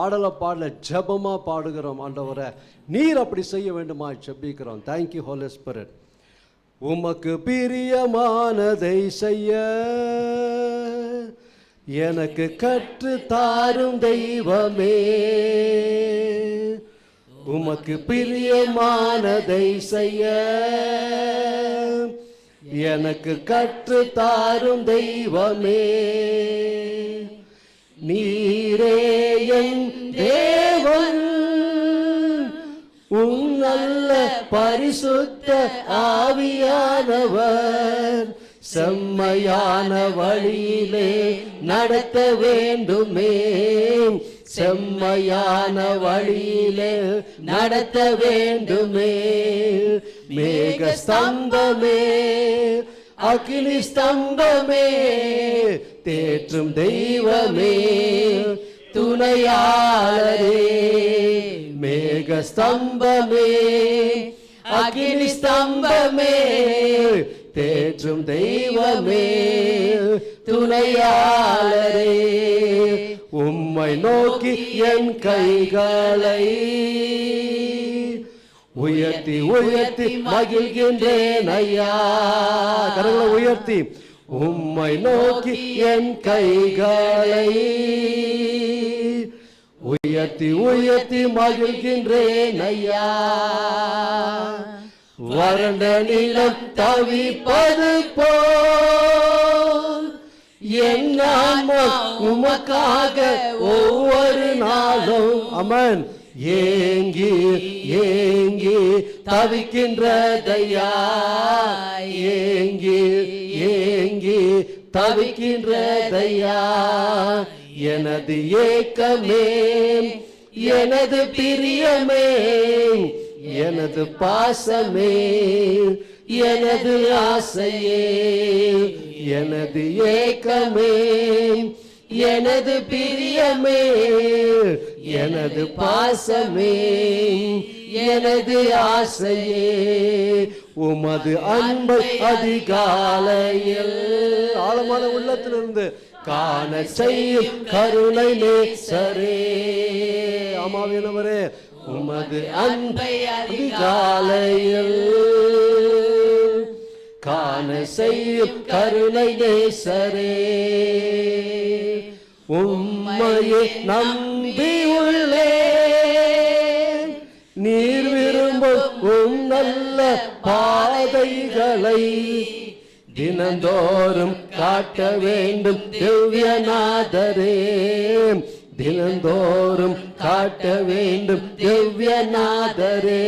பாடல ஜெபமாக பாடுகிறோம். ஆண்டவரே, நீர் அப்படி செய்ய வேண்டுமா செபிக்கிறோம். Thank you holy spirit. உமக்கு பிரியமானதை செய்ய எனக்கு கற்று தாரும் தெய்வமே, உமக்கு பிரியமானதை செய்ய எனக்கு கற்று தாரும் தெய்வமே, நீரே என் தேவன், உன் நல்ல பரிசுத்த ஆவியானவர் செம்மையான வழியிலே நடத்த வேண்டுமே, செம்மையான வழியிலே நடத்த வேண்டுமே. மேக ஸ்தம்பமே, அக்கினி ஸ்தம்பமே, தேற்றும் தெய்வமே, துணையாளரே. மேக ஸ்தம்பமே, அக்கினி ஸ்தம்பமே, தேற்றும் தெய்வமே துணையாளரே, உம்மை நோக்கி என் கைகளை உயர்த்தி உயர்த்தி மகிழ்கின்றேன் ஐயா. கரங்களை உயர்த்தி, உம்மை நோக்கி என் கைகளை உயர்த்தி உயர்த்தி மகிழ்கின்றேன் ஐயா. வறண்ட நிலம் தவிப்பது போல் என் ஆன்மா உமக்காக ஒவ்வொரு நாளும் அமன் ஏங்கி ஏங்கி தவிக்கின்றதையா, ஏங்கி ஏங்கி தவிக்கின்றதையா. எனது ஏக்கமே எனது பிரியமே எனது பாசமே எனது ஆசையே, எனது ஏக்கமே எனது பிரியமே எனது பாசமே எனது ஆசையே. உமது அன்பை அதிகாலையில் ஆழமான உள்ளத்திலிருந்து காண செய்யும் கருணை நேசரே. ஆமாவியனவரே, உமது அன்பை அதிகாலையில் காண செய்யும் கருணை நேசரே. உம்மையே நம்பியுள்ளே நீர் விரும்பும் நல்ல பாதைகளை தினந்தோறும் காட்ட வேண்டும் திவ்யநாதரே, தினந்தோறும் காட்ட வேண்டும் திவ்யநாதரே.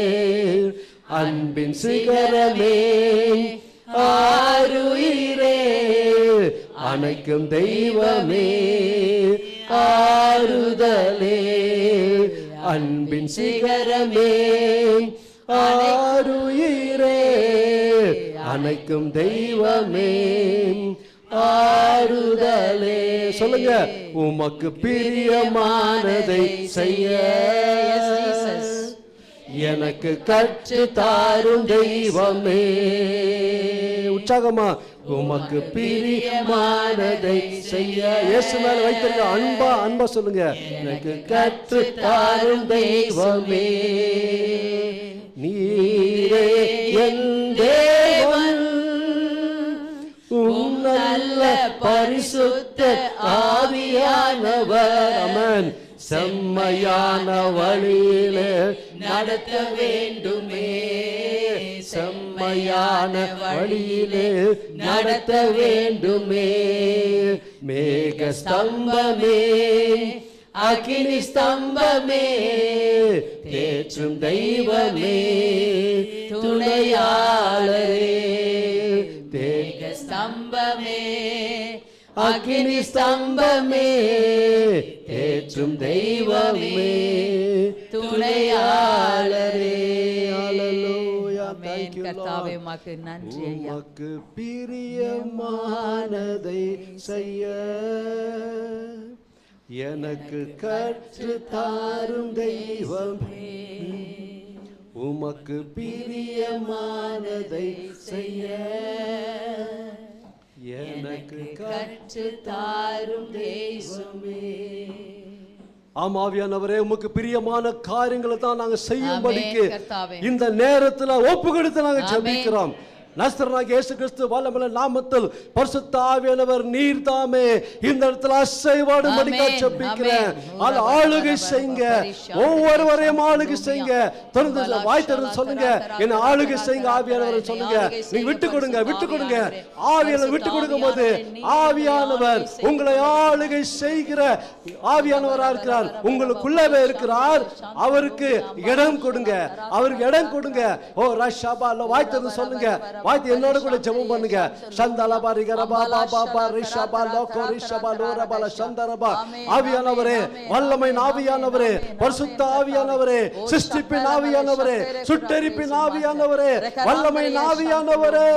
அன்பின் சிகரமே ஆருயிரே அணைக்கும் தெய்வமே ஆறுதலே. அன்பின் சிகரமே ஆருயிரே அணைக்கும் தெய்வமே ஆறுதலே. சொல்லுங்க, உமக்கு பிரியமானதை செய்ய எனக்கு கற்று தாரும் தெய்வமே. உற்சாகமா, உமக்கு பிரியமானதை செய்ய இயேசு மேல வைத்திருக்க அன்பா அன்பா சொல்லுங்க, எனக்கு கற்று தாரும் தெய்வமே. நீரே என் தேவன், உம் நல்ல பரிசுத்த ஆவியானவர் அமன் செம்மையான வழியிலே நடத்த வேண்டுமே, செம்மையான வழியிலே நடத்த வேண்டுமே. மேக ஸ்தம்பமே அக்கினி ஸ்தம்பமே தேற்றும் தெய்வமே துணையாளரே. மேக ஸ்தம்பமே அக்கினி ஸ்தம்பமே தேற்றும் தெய்வமே துணையாளரே. ஹல்லேலூயா. தேங்க் யூ கர்த்தாவே, உமக்கு நன்றி ஐயா. உமக்கு பிரியமானதை செய்ய எனக்கு கற்று தாரும் தெய்வமே. உமக்கு பிரியமானதை செய்ய எனக்கு கற்று தாரும் தெய்வமே. ஆமாவியானவரே, உமக்கு பிரியமான காரியங்களை தான் நாங்க செய்யும்படிக்கு இந்த நேரத்துல ஒப்பு கொடுத்து நாங்க ஜெபிக்கிறோம். நஸ்ரனாகிய இயேசு கிறிஸ்து வல்லமையுள்ள நாமத்தில் பரிசுத்த ஆவியானவர் நீர் தாமே இந்த இடத்துல அசைவாடும்படிக்கு ஜெபிக்கிறேன். அது ஆளுகை செய்யுங்க, ஒவ்வொருவரையும் ஆளுகை செய்யுங்க. திறந்து வாய் திறந்து சொல்லுங்க, என்ன ஆளுகை செய்யுங்க ஆவியானவர் சொல்லுங்க. நீங்க விட்டு கொடுங்க, விட்டு கொடுங்க. ஆவியானவர் விட்டு கொடுக்கும் போது ஆவியானவர் உங்களை ஆளுகை செய்கிற ஆவியானவரா இருக்கிறார், உங்களுக்குள்ளவே இருக்கிறார். அவருக்கு இடம் கொடுங்க, அவருக்கு இடம் கொடுங்க. ஓ ரஷபா வாய் திறந்து சொல்லுங்க, வாய்த்து என்னோட கூட ஜெபம் பண்ணுங்க. சந்தலபா ரிகரபா பாபா ரிஷபா லோகோ ரிஷபா லோரபா சந்தரபா. ஆவியானவரே, வல்லமையின் ஆவியானவரே, பரிசுத்த ஆவியானவரே, சிருஷ்டிப்பின் ஆவியானவரே, சுட்டெரிப்பின் ஆவியானவரே, வல்லமையின் ஆவியானவரே,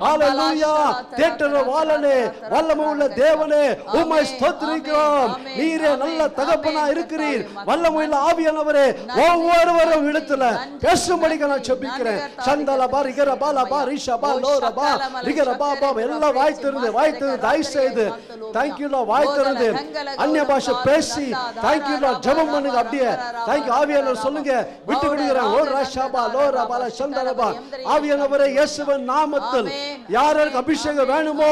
ஹல்லேலூயா. தேற்றற வாளனே, வல்லமை உள்ள தேவனே, உம்மை ஸ்தோத்திரிக்கிறோம். நீரே நல்ல தகப்பனா இருக்கிறீர். வல்லமை உள்ள ஆவியானவரே, ஒவ்வொருவரும் இடத்துல பேசும்படிக்கு நான் ஜெபிக்கிறேன். சந்தலபா ரிகரபா லபா ரிஷபா ஷபா லோ ரபா ரிக ரபா பா எல்லாம் வாய் திறந்து தயவு செய்து தேங்க்யூ லா வாய் திறந்து அந்நிய பாஷை பேசி தேங்க்யூ லா ஜெபம் பண்ணுங்க. அப்படியே தேங்க்யூ ஆவியானவர் சொல்லுங்க, விட்டு கொடுக்கிறேன். ஓ ரஷபா லோ ரபா ல சந்தரபா. ஆவியானவரே இயேசுவின் நாமத்தில் யாருக்கு அபிஷேகம் வேணுமோ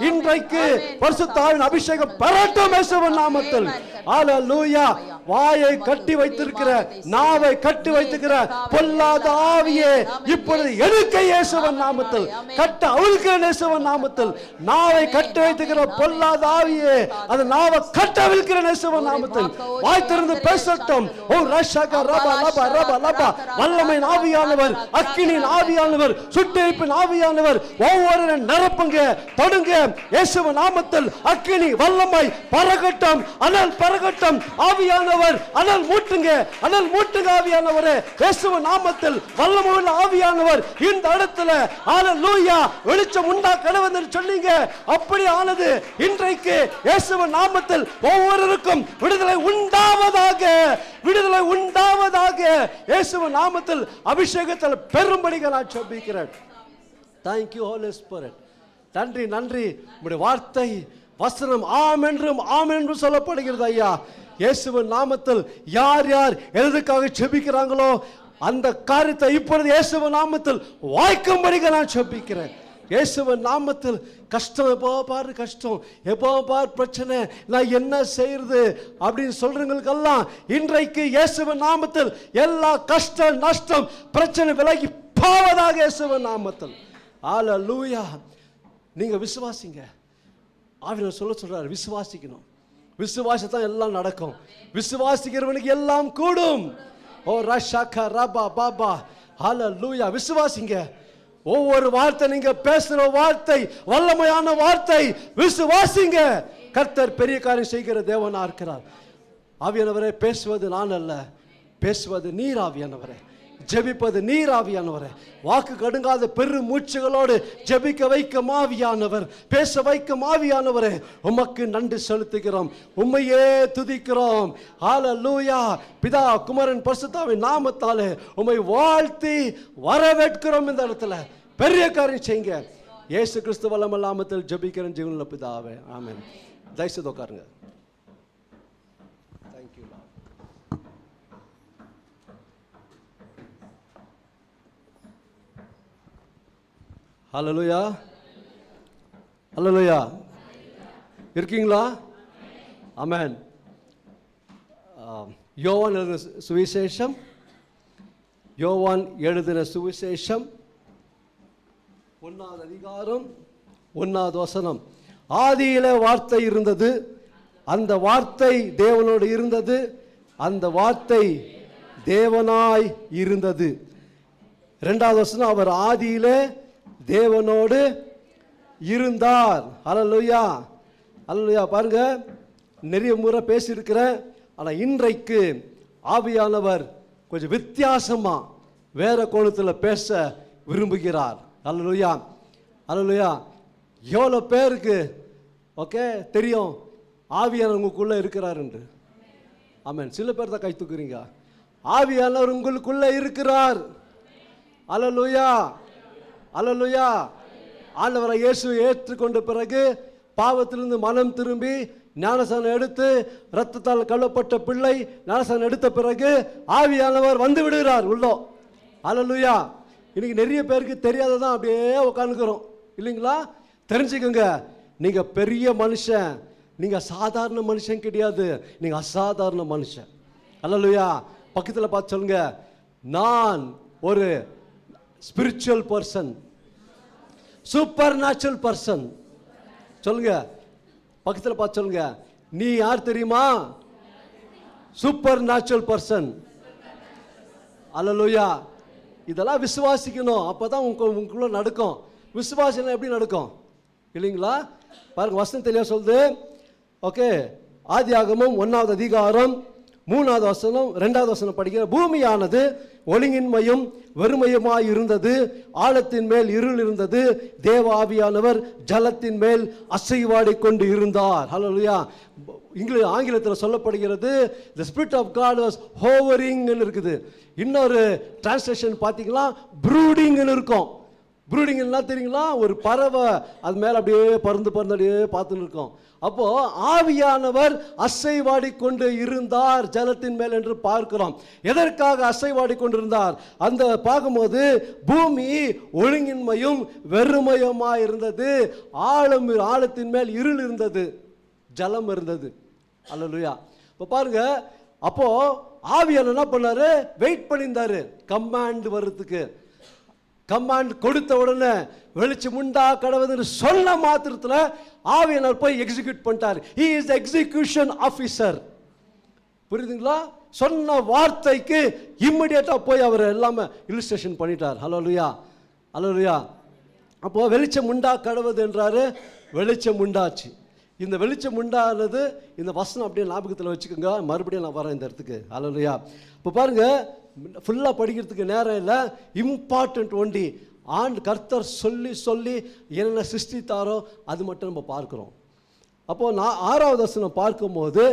இன்றைக்கு பரிசுத்த ஆவியின் அபிஷேகம் பெறட்டும் இயேசுவின் நாமத்தில். ஹalleluya. வாயை கட்டி வைத்திருக்கிற, நாவை கட்டி வைத்திருக்கிற பொல்லாத ஆவியே இப்பொழுது எடுக்க இயேசுவின் நாமத்தில், கட்ட அவிழ்க்கிற இயேசுவின் நாமத்தில். நாவை கட்டி வைத்திருக்கிற பொல்லாத ஆவியே அந்த நாவை கட்ட அவிழ்க்கிற இயேசுவின் நாமத்தில். வாய் திறந்து பேசட்டும். ஓ ரஷக ரபா லபா ரபா லபா. வல்லமையின் ஆவியானவர், அக்கினியின் ஆவியானவர், சுட்டெரிப்பின் ஆவியானவர் ஒவ்வொரு நிரப்புங்க, தொடுங்க இயேசுவின் நாமத்தில். அக்கினி வல்லமை பரகட்டும், அனல் பரகட்டும். ஆவியானவர் அனல் மூட்டுங்க, அனல் மூட்டுங்க ஆவியானவரே இயேசுவின் நாமத்தில். வல்லமையுள்ள ஆவியானவர் இந்த இடத்துல ஹalleluya வெளிச்சம் உண்டாக்கணும் என்று சொன்னீங்க, அப்படி ஆனது. இன்றைக்கு இயேசுவின் நாமத்தில் ஒவ்வொருவருக்கும் விடுதலை உண்டாவதாக, விடுதலை உண்டாவதாக. இயேசுவின் நாமத்தில் அபிஷேகத்தில் பெரும்படிகள் நான் ஜெபிக்கிறேன். Thank you Holy Spirit. நன்றி நன்றி. உம்முடைய வார்த்தை வசனம் ஆம் என்றும் ஆம் என்றும் சொல்லப்படுகிறது ஐயா. இயேசுவின் நாமத்தில் யார் யார் எதற்காக ஜெபிக்கிறாங்களோ அந்த காரியத்தை இப்பொழுது இயேசுவின் நாமத்தில் வாய்க்கும்படிக நான் ஜெபிக்கிறேன். இயேசுவின் நாமத்தில் கஷ்டம் எப்போ பாரு கஷ்டம், எப்போ பாரு பிரச்சனை, நான் என்ன செய்யறது அப்படின்னு சொல்றவங்களுக்கெல்லாம் இன்றைக்கு இயேசுவின் நாமத்தில் எல்லா கஷ்டம் நஷ்டம் பிரச்சனை விலகி போவதாக இயேசுவின் நாமத்தில். ஹalleluya. நீங்க விசுவாசிங்க. ஆவியானவர் சொல்றாரு விசுவாசிக்கணும். விசுவாசத்தான் எல்லாம் நடக்கும். விசுவாசிக்கிறவனுக்கு எல்லாம் கூடும். ஓ ரஷக ரபா பாபா. ஹalleluya. விசுவாசிங்க. ஒவ்வொரு வார்த்தை நீங்க பேசுற வார்த்தை வல்லமையான வார்த்தை, விசுவாசிங்க. கர்த்தர் பெரிய காரியம் செய்கிற தேவனா இருக்கிறார். ஆவியானவரே பேசுவது நான் அல்ல, பேசுவது நீர் ஆவியானவரே, ஜெபிப்பது நீர் ஆவியானவரே. வாக்கு கடுங்காத பெரு மூச்சுகளோடு ஜெபிக்க வைக்கும் ஆவியானவர், பேச வைக்கும் ஆவியானவரே, உமக்கு நன்றி செலுத்துகிறோம், உம்மையே துதிக்கிறோம். ஹalleluya. பிதா குமாரன் பரிசுத்தாவின் நாமத்தாலே உம்மை வாழ்த்தி வரவேற்கிறோம். இந்த இடத்துல பெரிய காரியம் செய்யுங்க. இயேசு கிறிஸ்து வல்லமையுள்ள நாமத்தில் ஜெபிக்கிறேன் ஜீவனுள்ள பிதாவே, ஆமென். தயவுசெய்து உட்காருங்க. ஹalleluya. ஹalleluya. இருக்கீங்களா? ஆமென். யோவான் எழுதின சுவிசேஷம், யோவான் எழுதின சுவிசேஷம் 1ஆம் அதிகாரம் 1ஆவது வசனம். ஆதியிலே வார்த்தை இருந்தது, அந்த வார்த்தை தேவனோடு இருந்தது, அந்த வார்த்தை தேவனாய் இருந்தது. 2ஆவது வசனம், அவர் ஆதியிலே தேவனோடு இருந்தார். ஹalleluya. ஹalleluya. பாருங்க, நிறைய முறை பேசியிருக்கிறேன், ஆனால் இன்றைக்கு ஆவியானவர் கொஞ்சம் வித்தியாசமா வேற கோணத்தில் பேச விரும்புகிறார். ஹalleluya. ஹalleluya. எவ்வளோ பேருக்கு ஓகே தெரியும் ஆவியானவர் உங்களுக்குள்ள இருக்கிறார் என்று? ஆமென். சில பேர் தான் கை தூக்குறீங்க. ஆவியானவர் உங்களுக்குள்ள இருக்கிறார். ஹalleluya. ஹalleluya. ஆண்டவரை இயேசுவை ஏற்றுக்கொண்ட பிறகு பாவத்திலிருந்து மனம் திரும்பி ஞானஸ்நானம் எடுத்து இரத்தத்தால் கழுவப்பட்ட பிள்ளை ஞானஸ்நானம் எடுத்த பிறகு ஆவியானவர் வந்து விடுகிறார் உள்ளோ. ஹalleluya. இன்னைக்கு நிறைய பேருக்கு தெரியாததான் அப்படியே உட்காந்துக்கிறோம் இல்லைங்களா? தெரிஞ்சுக்கோங்க, நீங்க பெரிய மனுஷன், நீங்க சாதாரண மனுஷன் கிடையாது, நீங்க அசாதாரண மனுஷன். ஹalleluya. பக்கத்தில் பார்த்து சொல்லுங்க, நான் ஒரு spiritual person, super natural person. சொல்லுங்க, பக்கத்தில் பார்த்து சொல்லுங்க, நீ யார் தெரியுமா? Super natural person. ஹalleluya. இதெல்லாம் விசுவாசிக்கணும், அப்பதான் உங்களுக்குள்ள நடக்கும். விசுவாசம் எப்படி நடக்கும் இல்லைங்களா? பாருங்க, வசனம் தெளிவாக சொல்லுது. ஓகே, ஆதியாகமம் 1ஆவது அதிகாரம் 3ஆவது வசனம் 2ஆவது வசனம் படிக்கிற, பூமியானது ஒழுங்கின்மையும் வெறுமையுமாய் இருந்தது, ஆழத்தின் மேல் இருள் இருந்தது, தேவ ஆவியானவர் ஜலத்தின் மேல் அசைவாடி கொண்டு இருந்தார். ஹalleluya. ஆங்கிலத்தில் சொல்லப்படுகிறது the spirit of God was hovering இருக்குது. இன்னொரு டிரான்ஸ்லேஷன் பார்த்தீங்கன்னா ப்ரூடிங் இருக்கும். ப்ரூடிங்னா தெரியுங்களா, ஒரு பறவை அது மேலே அப்படியே பறந்து அப்படியே பார்த்துன்னு இருக்கோம். அப்போ ஆவியானவர் அசைவாடி கொண்டு இருந்தார் ஜலத்தின் மேல் என்று பார்க்கிறோம். எதற்காக அசைவாடி கொண்டிருந்தார்? அந்த பார்க்கும்போது பூமி ஒழுங்கின்மையும் வெறுமையுமாய் இருந்தது, ஆழத்தின் மேல் இருள் இருந்தது, ஜலம் இருந்தது. அல்லேலூயா. இப்போ பாருங்க, அப்போ ஆவியானவர் என்ன பண்ணாரு? வெயிட் பண்ணியிருந்தாரு கமாண்ட் வர்றதுக்கு. கமாண்ட் கொடுத்த உடனே வெளிச்சம் உண்டா கடவுள் சொன்ன மாத்திரத்தில் ஆவியானவர் போய் எக்ஸிக்யூட் பண்ணிட்டார். He is execution officer. புரியுதுங்களா? சொன்ன வார்த்தைக்கு இம்மிடியேட்டா போய் அவர் எல்லாமே இல்லுஸ்ட்ரேஷன் பண்ணிட்டார். ஹல்லேலூயா, ஹல்லேலூயா. அப்போ வெளிச்சம் உண்டா கடவுள் என்றாரு, வெளிச்சம் உண்டாச்சு. இந்த வெளிச்சம் உண்டானது, இந்த வசனம் அப்படியே ஞாபகத்தில் வச்சுக்கோங்க. மறுபடியும் நான் வரேன் இந்த இடத்துக்கு. ஹல்லேலூயா. இப்போ பாருங்க, ஃபுல்லாக படிக்கிறதுக்கு நேரம் இல்லை. இம்பார்ட்டன்ட் ஒண்டி கர்த்தர் சொல்லி சொல்லி என்ன சிருஷ்டித்தாரோ அது மட்டும் நம்ம பார்க்குறோம். அப்போது நான் 6வது வசனம் பார்க்கும்போது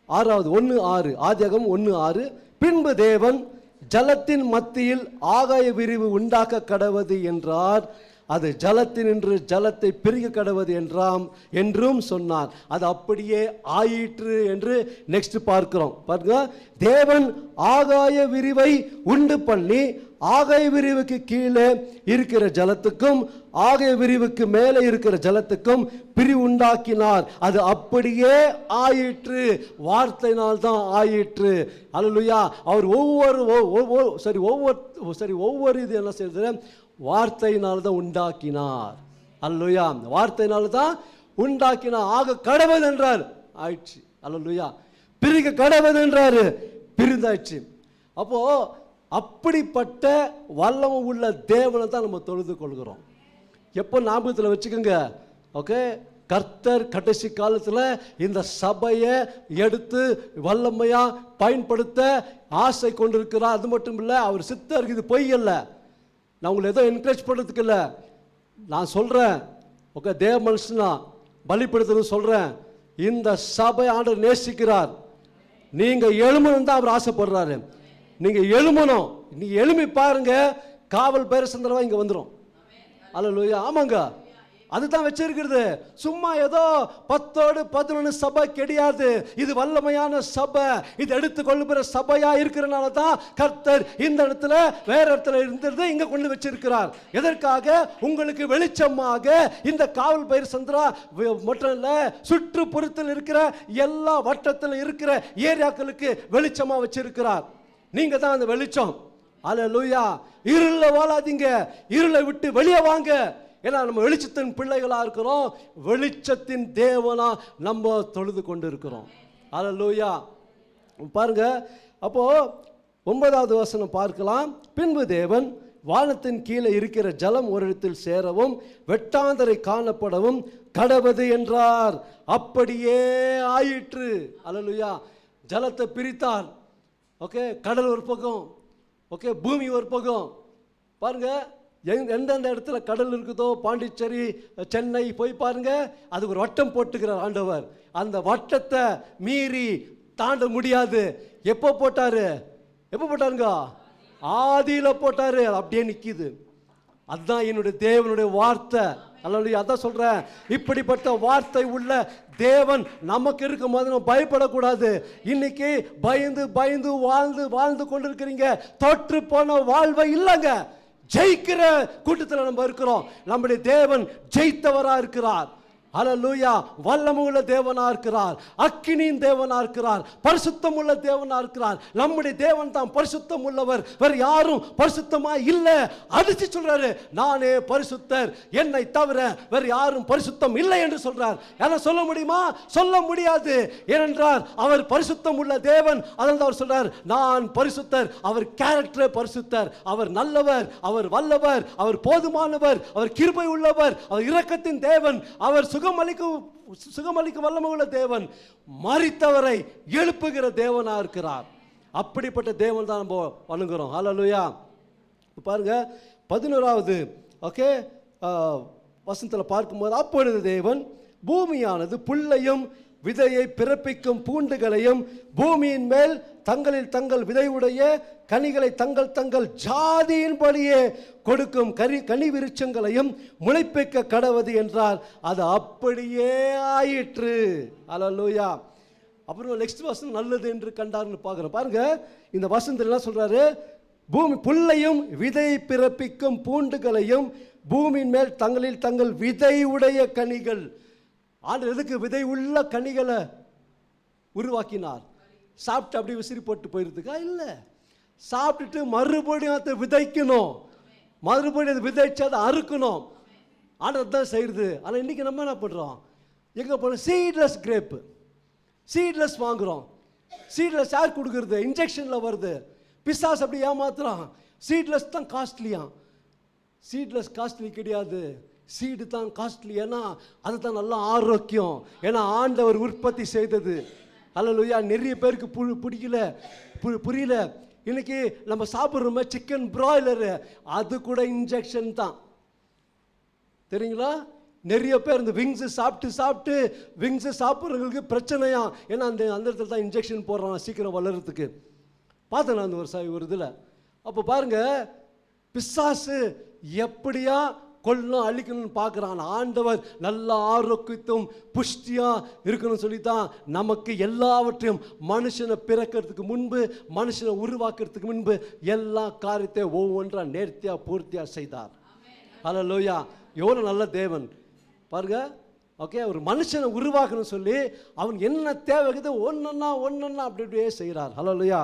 6வது 1:6 ஆதியாகமம் 1:6 பின்பு தேவன் ஜலத்தின் மத்தியில் ஆகாய விரிவு உண்டாக்க கடவது என்றார். அது ஜலத்தினின்று ஜலத்தை பிரிக்க கடவது என்றும் சொன்னார். அது அப்படியே ஆயிற்று என்று நெக்ஸ்ட் பார்க்கிறோம். பாருங்க, தேவன் ஆகாய விரிவை உண்டு பண்ணி ஆகாய விரிவுக்கு கீழே இருக்கிற ஜலத்துக்கும் ஆகாய விரிவுக்கு மேலே இருக்கிற ஜலத்துக்கும் பிரிவு உண்டாக்கினார். அது அப்படியே ஆயிற்று, வார்த்தையினால் தான் ஆயிற்று. அல்லேலூயா. அவர் ஒவ்வொரு இது என்ன செய்யறது? வார்த்தையினால் தான் உண்டாக்கினார். அல்லேலூயா. வார்த்தையினால் தான் உண்டாக்கினார். ஆக கடவுள் என்றார், ஆயிடுச்சு. அல்லேலூயா. பிரிக்க கடவுள் என்றாரு, பிரிந்தாயிடுச்சு. அப்போ அப்படிப்பட்ட வல்லமை உள்ள தேவனை தான் நம்ம தொழுது கொள்கிறோம். எப்போ ஞாபகத்தில் வச்சுக்கோங்க. ஓகே, கர்த்தர் கடைசி காலத்தில் இந்த சபையை எடுத்து வல்லமையா பயன்படுத்த ஆசை கொண்டிருக்கிறார். அது மட்டும் இல்லை, அவர் சித்தர். இது பொய் அல்ல. நான் உங்களை ஏதோ என்கரேஜ் பண்ணுறதுக்கு இல்லை, நான் சொல்கிறேன். ஓகே, தேவ மனுஷனா பலிப்படுத்துறது சொல்கிறேன். இந்த சபை ஆண்டவர் நேசிக்கிறார். நீங்கள் எழுமணும் தான் அவர் ஆசைப்படுறாரு. நீங்கள் எழுமணும். நீ எழுமி பாருங்க, காவல் பேர சந்திரவா இங்கே வந்துடும். அல்லேலூயா. ஆமாங்க, அதுதான் வச்சிருக்கிறது. சும்மா ஏதோ 10-11 சபை கிடையாது. இது வல்லமையான சபை. இது எடுத்துக்கொள்ளுகிற சபையா இருக்கிறனால தான் கர்த்தர் இந்த இடத்துல வேற இடத்துல இருந்தது இங்க கொண்டு வச்சிருக்கிறார். எதற்காக? உங்களுக்கு வெளிச்சமாக இந்த காவல் பயிர் சந்திரா மட்டும் இல்ல, சுற்றுப்புறத்தில் இருக்கிற எல்லா வட்டத்தில் இருக்கிற ஏரியாக்களுக்கு வெளிச்சமா வச்சிருக்கிறார். நீங்க தான் அந்த வெளிச்சம். அல்லேலூயா. இருள வாழாதீங்க, இருளை விட்டு வெளியே வாங்க. ஏன்னா நம்ம வெளிச்சத்தின் பிள்ளைகளா இருக்கிறோம். வெளிச்சத்தின் தேவனா நம்ம தொழுது கொண்டு இருக்கிறோம். அல்லேலூயா. பாருங்க, அப்போ 9வது வசனம் பார்க்கலாம். பின்பு தேவன் வானத்தின் கீழே இருக்கிற ஜலம் ஒரு இடத்தில் சேரவும் வெட்டாந்தரை காணப்படவும் கடவது என்றார். அப்படியே ஆயிற்று. அல்லேலூயா. ஜலத்தை பிரித்தார். ஓகே, கடல் ஒரு பக்கம், ஓகே, பூமி ஒரு பக்கம். பாருங்க, எந்தெந்த இடத்துல கடல் இருக்குதோ, பாண்டிச்சேரி, சென்னை போய் பாருங்க, அதுக்கு ஒரு வட்டம் போட்டுக்கிறார் ஆண்டவர். அந்த வட்டத்தை மீறி தாண்ட முடியாது. எப்போ போட்டாருங்க? ஆதியில போட்டாரு. அப்படியே நிக்குது. அதுதான் என்னுடைய தேவனுடைய வார்த்தை. அல்லேலூயா. அதான் சொல்றேன், இப்படிப்பட்ட வார்த்தை உள்ள தேவன் நமக்கு இருக்கும் போது நம்ம பயப்படக்கூடாது. இன்னைக்கு பயந்து வாழ்ந்து கொண்டிருக்கிறீங்க. தோற்று போன வாழ்வை இல்லைங்க, ஜெயிக்கிற கூட்டத்தில் நம்ம இருக்கிறோம். நம்முடைய தேவன் ஜெயித்தவரா இருக்கிறார். அல்லேலூயா. வல்லமையுள்ள தேவனா இருக்கிறார், அக்கினியின் தேவனா இருக்கிறார், பரிசுத்தம் உள்ள தேவனா இருக்கிறார். நம்முடைய தேவன் தான் பரிசுத்தம் உள்ளவர், வேற யாரும் பரிசுத்தமா இல்ல. அடிச்சு சொல்றாரு, நானே பரிசுத்தர், என்னை தவிர வேற யாரும் பரிசுத்தம் இல்லை என்று சொல்றார். என்ன சொல்ல முடியுமா? சொல்ல முடியாது. ஏனென்றால் அவர் பரிசுத்தம் உள்ள தேவன். அதனால அவர் சொல்றார், நான் பரிசுத்தர். அவர் கேரக்டர் பரிசுத்தர். அவர் நல்லவர், அவர் வல்லவர், அவர் போதுமானவர், அவர் கிருபை உள்ளவர், அவர் இரக்கத்தின் தேவன், அவர் சுகமளிக்கும் வல்லமை உள்ள தேவன், மரித்தவரை எழுப்புகிற தேவனா இருக்கிறார். அப்படிப்பட்ட தேவன் தான் நம்ம வணங்குறோம். ஹல்லேலூயா. பாருங்க, 11வது ஓகே வசனத்தில் பார்க்கும்போது, அப்பொழுது தேவன் பூமியானது புல்லையும் விதையை பிறப்பிக்கும் பூண்டுகளையும் பூமியின் மேல் தங்களில் தங்கள் விதையுடைய கனிகளை தங்கள் தங்கள் ஜாதியின்படியே கொடுக்கும் கனி விருட்சங்களையும் முளைப்பிக்க கடவது என்றார். அது அப்படியே ஆயிற்று. அல்லேலூயா. அப்புறம் நெக்ஸ்ட் வசனம் நல்லது என்று கண்டார்னு பார்க்குறோம். பாருங்க, இந்த வசனத்தில் என்ன சொல்றாரு? பூமி புல்லையும் விதை பிறப்பிக்கும் பூண்டுகளையும் பூமியின் மேல் தங்களில் தங்கள் விதையுடைய கனிகள். ஆண்டு எதுக்கு விதை உள்ள கனிகளை உருவாக்கினார்? சாப்பிட்டு அப்படியே விசிறி போட்டு போயிருதுக்கா? இல்லை, சாப்பிட்டுட்டு மறுபடியும் அதை விதைக்கணும், மறுபடியும் அதை விதைச்சு அதை அறுக்கணும். ஆண்டவர் தான் செய்யுது. ஆனால் இன்றைக்கி நம்ம என்ன பண்ணுறோம்? எங்கே போனோம்? சீட்லெஸ் கிரேப்பு, சீட்லெஸ் வாங்குகிறோம். சீட்லெஸ் யார் கொடுக்குறது? இன்ஜெக்ஷனில் வருது. பிசாஸ் அப்படி ஏமாத்துறான். சீட்லெஸ் தான் காஸ்ட்லியாம். சீட்லெஸ் காஸ்ட்லி கிடையாது, சீடு தான் காஸ்ட்லி. ஏன்னா அதுதான் நல்ல ஆரோக்கியம். ஏன்னா ஆண்டவர் உற்பத்தி செய்தது. அல்லேலூயா. நிறைய பேருக்கு பிடிக்கல, புரியல. இன்னைக்கு நம்ம சாப்பிட்றோமே சிக்கன் பிராய்லரு, அது கூட இன்ஜெக்ஷன் தான். தெரியுங்களா? நிறைய பேர் இந்த விங்ஸு சாப்பிட்டு விங்ஸு சாப்பிட்றவங்களுக்கு பிரச்சனையா. ஏன்னா அந்த இடத்துல தான் இன்ஜெக்ஷன் போடுறான் சீக்கிரம் வளர்கிறதுக்கு. பார்த்தேன் நான் ஒரு இதில். அப்போ பாருங்க, பிசாசு எப்படியா கொல்லும் அழிக்கணும்னு பார்க்குறான். ஆண்டவர் நல்ல ஆரோக்கியத்தும் புஷ்டியாக இருக்கணும்னு சொல்லி தான் நமக்கு எல்லாவற்றையும் மனுஷனை பிறக்கிறதுக்கு முன்பு, மனுஷனை உருவாக்குறதுக்கு முன்பு எல்லா காரியத்தையும் ஒவ்வொன்றாக நேர்த்தியாக பூர்த்தியாக செய்தார். அல்லேலூயா. எவ்வளோ நல்ல தேவன் பாருங்க. ஓகே, ஒரு மனுஷனை உருவாக்கணும்னு சொல்லி அவன் என்ன தேவைக்குது ஒன்றா அப்படி அப்படியே செய்கிறார். அல்லேலூயா.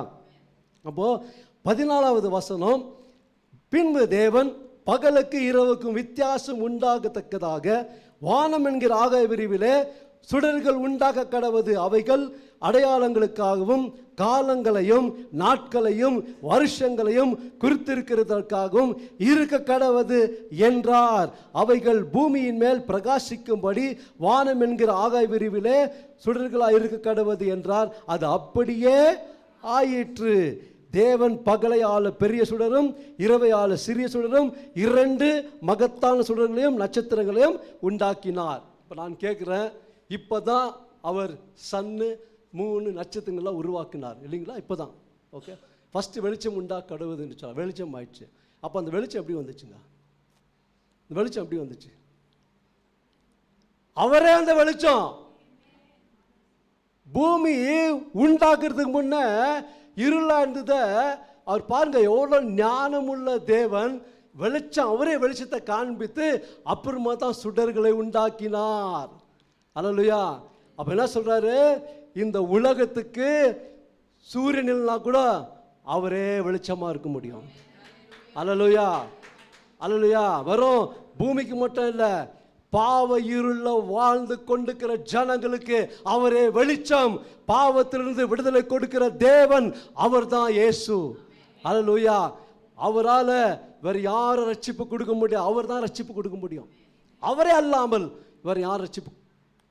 அப்போது 14வது வசனம், பின்பு தேவன் பகலுக்கு இரவுக்கும் வித்தியாசம் உண்டாகத்தக்கதாக வானம் என்கிற ஆகாய விரிவிலே சுடர்கள் உண்டாக கடவது. அவைகள் அடையாளங்களுக்காகவும் காலங்களையும் நாட்களையும் வருஷங்களையும் குறித்திருக்கிறதற்காகவும் இருக்க கடவது என்றார். அவைகள் பூமியின் மேல் பிரகாசிக்கும்படி வானம் என்கிற ஆகாய விரிவிலே சுடர்களாக இருக்க கடவது என்றார். அது அப்படியே ஆயிற்று. தேவன் பகலை ஆள பெரிய சுடரும் இரவை ஆள சிறிய சுடரும் 2 மகத்தான சுடர்களையும் நட்சத்திரங்களையும் உண்டாக்கினார். இப்போ நான் கேட்குறேன், இப்போ தான் அவர் சன்னு 3 நட்சத்திரங்கள்லாம் உருவாக்கினார் இல்லைங்களா? இப்போ தான். ஓகே, ஃபஸ்ட்டு வெளிச்சம் கடவுதுன்னு சொன்னார். வெளிச்சம் ஆயிடுச்சு. அப்போ அந்த வெளிச்சம் எப்படி வந்துச்சுங்க? இந்த வெளிச்சம் எப்படி வந்துச்சு? அவரே அந்த வெளிச்சம். பூமி உண்டாக்குறதுக்கு முன்னே இருளா இருந்தத அவர் பாருங்க, எவ்வளோ ஞானமுள்ள தேவன். வெளிச்சம், அவரே வெளிச்சத்தை காண்பித்து அப்புறமா தான் சுடர்களை உண்டாக்கினார். அல்லேலூயா. அப்போ என்ன சொல்றாரு? இந்த உலகத்துக்கு சூரியனில்னா கூட அவரே வெளிச்சமாக இருக்க முடியும். அல்லேலூயா. அல்லேலூயா. வெறும் பூமிக்கு மட்டும் இல்லை, பாவ இருள வாழ்ந்து கொண்டிருக்கிற ஜனங்களுக்கு அவரே வெளிச்சம். பாவத்திலிருந்து விடுதலை கொடுக்கிற தேவன் அவர் தான் இயேசு. அல்லேலூயா. அவரால் வேறு யாரும் ரட்சிப்பு கொடுக்க முடியாது. அவர் தான் ரட்சிப்பு கொடுக்க முடியும். அவரே அல்லாமல் வேறு யாரும் ரட்சிப்பு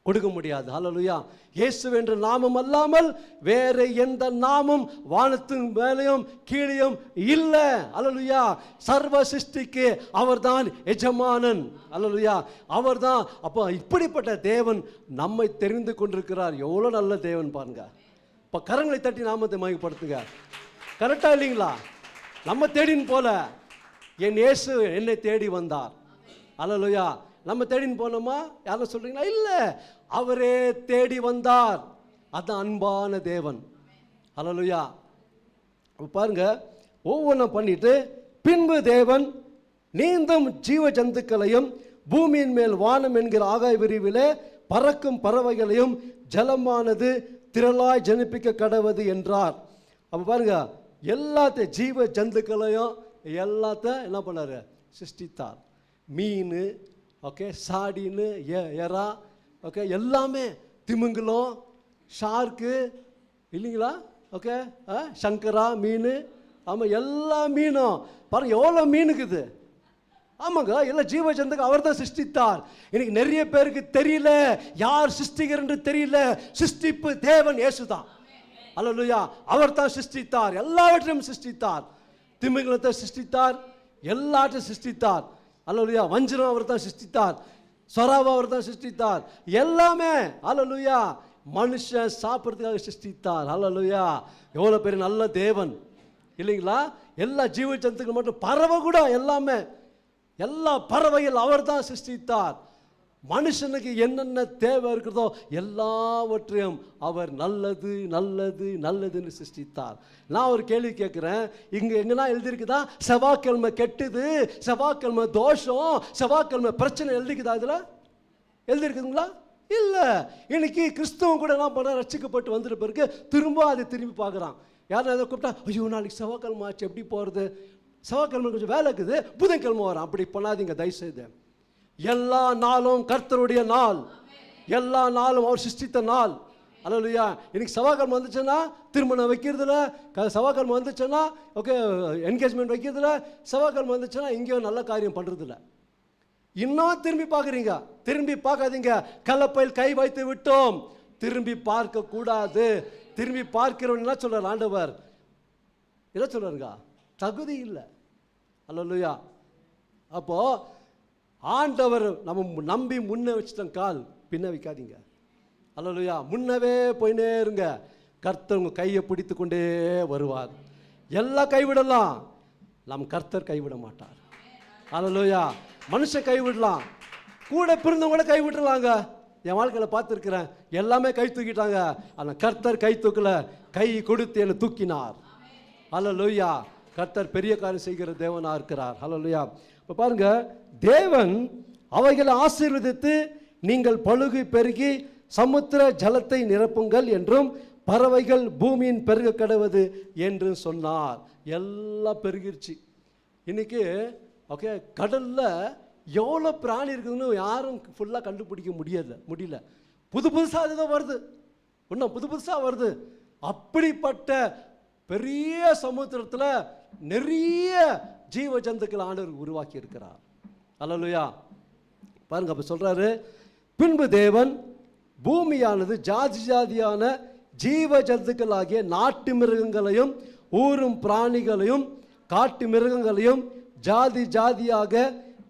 கொடுக்க முடியாது. அல்லேலூயா. இயேசு என்ற நாமம் அல்லாமல் வேறு எந்த நாமம் வானத்தின் மேலேயும் கீழேயும் இல்லை. அல்லேலூயா. சர்வ சிருஷ்டிக்கு அவர்தான் எஜமானன். அல்லேலூயா. அவர்தான். அப்போ இப்படிப்பட்ட தேவன் நம்மை தெரிந்து கொண்டிருக்கிறார். எவ்வளோ நல்ல தேவன் பாருங்க. இப்போ கரங்களை தட்டி நாமத்தை மகிமைப்படுத்துங்க. கரெக்டாக இல்லைங்களா? நம்ம தேடின்னு போல என் இயேசு என்னை தேடி வந்தார். அல்லேலூயா. நம்ம தேடின்னு போனோமா? யாரும் சொல்றீங்களா? இல்லை, அவரே தேடி வந்தார். அதுதான் அன்பான தேவன். அல்லேலூயா. பாருங்க, ஒவ்வொன்றும் பண்ணிட்டு பின்பு தேவன் நீந்தும் ஜீவ ஜந்துக்களையும் பூமியின் மேல் வானம் என்கிற ஆகாய விரிவிலே பறக்கும் பறவைகளையும் ஜலமானது திரளாய் ஜனிப்பிக்க கடவது என்றார். அப்போ பாருங்க, எல்லாத்தையும் ஜீவ ஜந்துக்களையும் எல்லாத்தையும் என்ன பண்ணாரு? சிருஷ்டித்தார். மீன், ஓகே, சாடின்னு, எறா, ஓகே, எல்லாமே, திமிங்கலம், ஷார்க்கு இல்லைங்களா? ஓகே, சங்கரா மீன், ஆமாம், எல்லா மீனும் பாருங்க எவ்வளோ மீனுக்குது. ஆமாங்க, எல்லாம் ஜீவ ஜந்துக்கு அவர் தான் சிருஷ்டித்தார். இன்னைக்கு நிறைய பேருக்கு தெரியல, யார் சிருஷ்டிகர் தெரியல. சிருஷ்டிப்பு தேவன் இயேசு தான். அல்லேலூயா. அவர் தான் சிருஷ்டித்தார், எல்லாவற்றையும் சிருஷ்டித்தார். திமிங்கலத்தை சிருஷ்டித்தார், எல்லாற்றையும் சிருஷ்டித்தார். அல்லேலூயா. வஞ்சிரம் அவர் தான் சிருஷ்டித்தார், சொராவை அவர் தான் சிருஷ்டித்தார், எல்லாமே. அல்லேலூயா. மனுஷன் சாப்பிட்றதுக்காக சிருஷ்டித்தார். ஹல்லேலூயா. எவ்வளோ பெரிய நல்ல தேவன் இல்லைங்களா? எல்லா ஜீவ ஜந்துக்கள் மட்டும் பறவை கூட எல்லாமே, எல்லா பறவைகள் அவர் தான் சிருஷ்டித்தார். மனுஷனுக்கு என்னென்ன தேவை இருக்கிறதோ எல்லாவற்றையும் அவர் நல்லது நல்லது நல்லதுன்னு சிருஷ்டித்தார். நான் ஒரு கேள்வி கேட்குறேன், இங்கே எங்கன்னா எழுதியிருக்குதா செவ்வாய்க்கிழமை கெட்டுது, செவ்வாய்க்கிழமை தோஷம், செவ்வாய்க்கிழமை பிரச்சனை எழுதிக்குதா? இதில் எழுதியிருக்குதுங்களா? இல்லை. இன்னைக்கு கிறிஸ்தவம் கூட என்ன பண்ண, ரட்சிக்கப்பட்டு வந்துட்டு பிறகு திரும்பி பார்க்குறான். யாரும் எதை கூப்பிட்டா, ஐயோ நாளைக்கு செவ்வாய்க்கிழமை ஆச்சு எப்படி போகிறது, செவ்வாய்க்கிழமை கொஞ்சம் வேலை இருக்குது, புதன்கிழமை வரான். அப்படி பண்ணாதீங்க தயவுசெய்து. எல்லா நாளும் கர்த்தருடைய நாள், எல்லா நாளும் அவர் சிருஷ்டித்த நாள். அல்லேலூயா. இன்னைக்கு செவ்வாய்க்கிழமை வந்துச்சுன்னா திருமணம் வைக்கிறதுல, செவ்வாய்க்கிழமை வந்துச்சுன்னா ஓகே என்கேஜ்மெண்ட் வைக்கிறதுல, செவ்வாய்க்கிழமை வந்துச்சுன்னா இங்கேயும் நல்ல காரியம் பண்ணுறதில்ல. இன்னும் திரும்பி பார்க்குறீங்க. திரும்பி பார்க்காதீங்க. கலப்பையில் கை வைத்து விட்டோம், திரும்பி பார்க்க கூடாது. திரும்பி பார்க்கிறவன் என்ன சொல்றார் ஆண்டவர்? என்ன சொல்றாருங்க? தகுதி இல்லை. அல்லேலூயா. அப்போ ஆண்டவர் நம்ம நம்பி முன்னே வச்சுட்டோம், கால் பின்ன வைக்காதீங்க. அல்லேலூயா. முன்னவே போயினே இருங்க. கர்த்தர் உங்கள் கையை பிடித்து கொண்டே வருவார். எல்லாம் கைவிடலாம், நம் கர்த்தர் கைவிட மாட்டார். அல்லேலூயா. மனுஷன் கைவிடலாம், கூட பிறந்தவங்கள கைவிடலாங்க. என் வாழ்க்கையில் பார்த்துருக்கிறேன், எல்லாமே கை தூக்கிட்டாங்க, ஆனால் கர்த்தர் கை தூக்கல, கை கொடுத்து என்னை தூக்கினார். அல்லேலூயா. கர்த்தர் பெரிய காரியம் செய்கிற தேவனாக இருக்கிறார். அல்லேலூயா. இப்போ பாருங்க, தேவன் அவைகளை ஆசீர்வதித்து நீங்கள் பலுகி பெருகி சமுத்திர ஜலத்தை நிரப்புங்கள் என்றும் பறவைகள் பூமியின் பெருக கடவது என்று சொன்னார். எல்லாம் பெருகிருச்சு. இன்னைக்கு ஓகே கடலில் எவ்வளோ பிராணி இருக்குதுன்னு யாரும் ஃபுல்லாக கண்டுபிடிக்க முடியல. புதுசாக அதுதான் வருது, இன்னும் புதுசாக வருது. அப்படிப்பட்ட பெரிய சமுத்திரத்தில் நிறைய ஜீவ ஜந்துக்கள் ஆண்டவர் உருவாக்கி இருக்கிறார். அல்லேலூயா. பாருங்க, அப்போ சொல்றாரு, பின்பு தேவன் பூமியானது ஜாதி ஜாதியான ஜீவ ஜந்துக்கள் ஆகிய நாட்டு மிருகங்களையும் ஊரும் பிராணிகளையும் காட்டு மிருகங்களையும் ஜாதி ஜாதியாக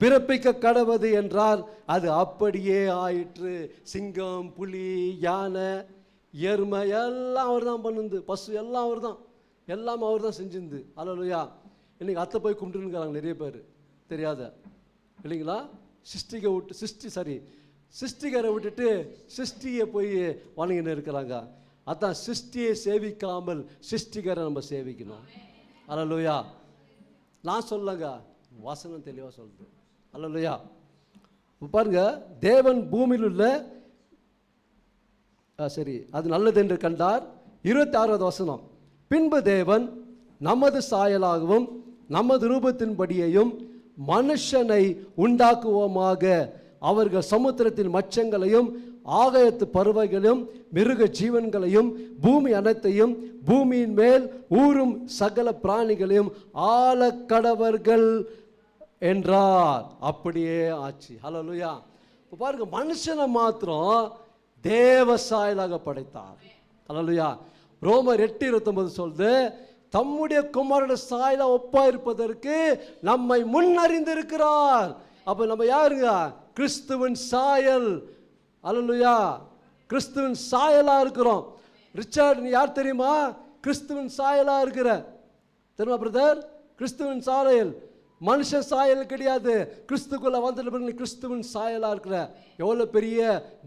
பிறப்பிக்க கடவது என்றார். அது அப்படியே ஆயிற்று. சிங்கம், புலி, யானை, எருமை எல்லாம் அவர் தான் பண்ணுது, பசு எல்லாம் அவர் தான், எல்லாமே அவர் தான் செஞ்சிருந்து. அல்லேலூயா. இன்னைக்கு அத்தை போய் கும்பிட்டுருக்கிறாங்க நிறைய பேர், தெரியாத இல்லைங்களா? சிருஷ்டிகரை விட்டுட்டு சிருஷ்டியை போய் வணங்கின்னு இருக்கிறாங்க. அதான் சிருஷ்டியை சேவிக்காமல் சிருஷ்டிகரை நம்ம சேவிக்கணும். அல்லேலூயா. நான் சொல்லங்க, வசனம் தெளிவாக சொல்லுது. அல்லேலூயா. பாருங்க, தேவன் பூமியில் உள்ள சரி அது நல்லது என்று கண்டார். 26வது வசனம், பின்பு தேவன் நமது சாயலாகவும் நமது ரூபத்தின்படியையும் மனுஷனை உண்டாக்குவோமாக, அவர்கள் சமுத்திரத்தின் மச்சங்களையும் ஆகாயத்து பறவைகளையும் மிருக ஜீவன்களையும் பூமி அனைத்தையும் பூமியின் மேல் ஊறும் சகல பிராணிகளையும் ஆளக்கடவர்கள் என்றார். அப்படியே ஆச்சு. ஹல்லேலூயா. இப்போ பாருங்க, மனுஷனை மாத்திரம் தேவ சாயலாக படைத்தார். ஹல்லேலூயா. ரோமர் 8:29 சொல்லுது, தம்முடைய குமாரனுடைய சாயலா ஒப்பா இருப்பதற்கு நம்மை முன்னறிந்திருக்கிறார். அப்ப நம்ம யாருங்க? கிறிஸ்துவின் சாயல். அல்லேலூயா. கிறிஸ்துவின் சாயலா இருக்கிறோம். ரிச்சர்ட், நீ யார் தெரியுமா? கிறிஸ்துவின் சாயலா இருக்கிற தெரியுமா பிரதர்? கிறிஸ்துவின் சாயல், மனுஷன் சாயல் கிடையாது. கிறிஸ்துக்குள்ள வந்துட்டு கிறிஸ்துவின் சாயலா இருக்கிற எவ்வளவு பெரிய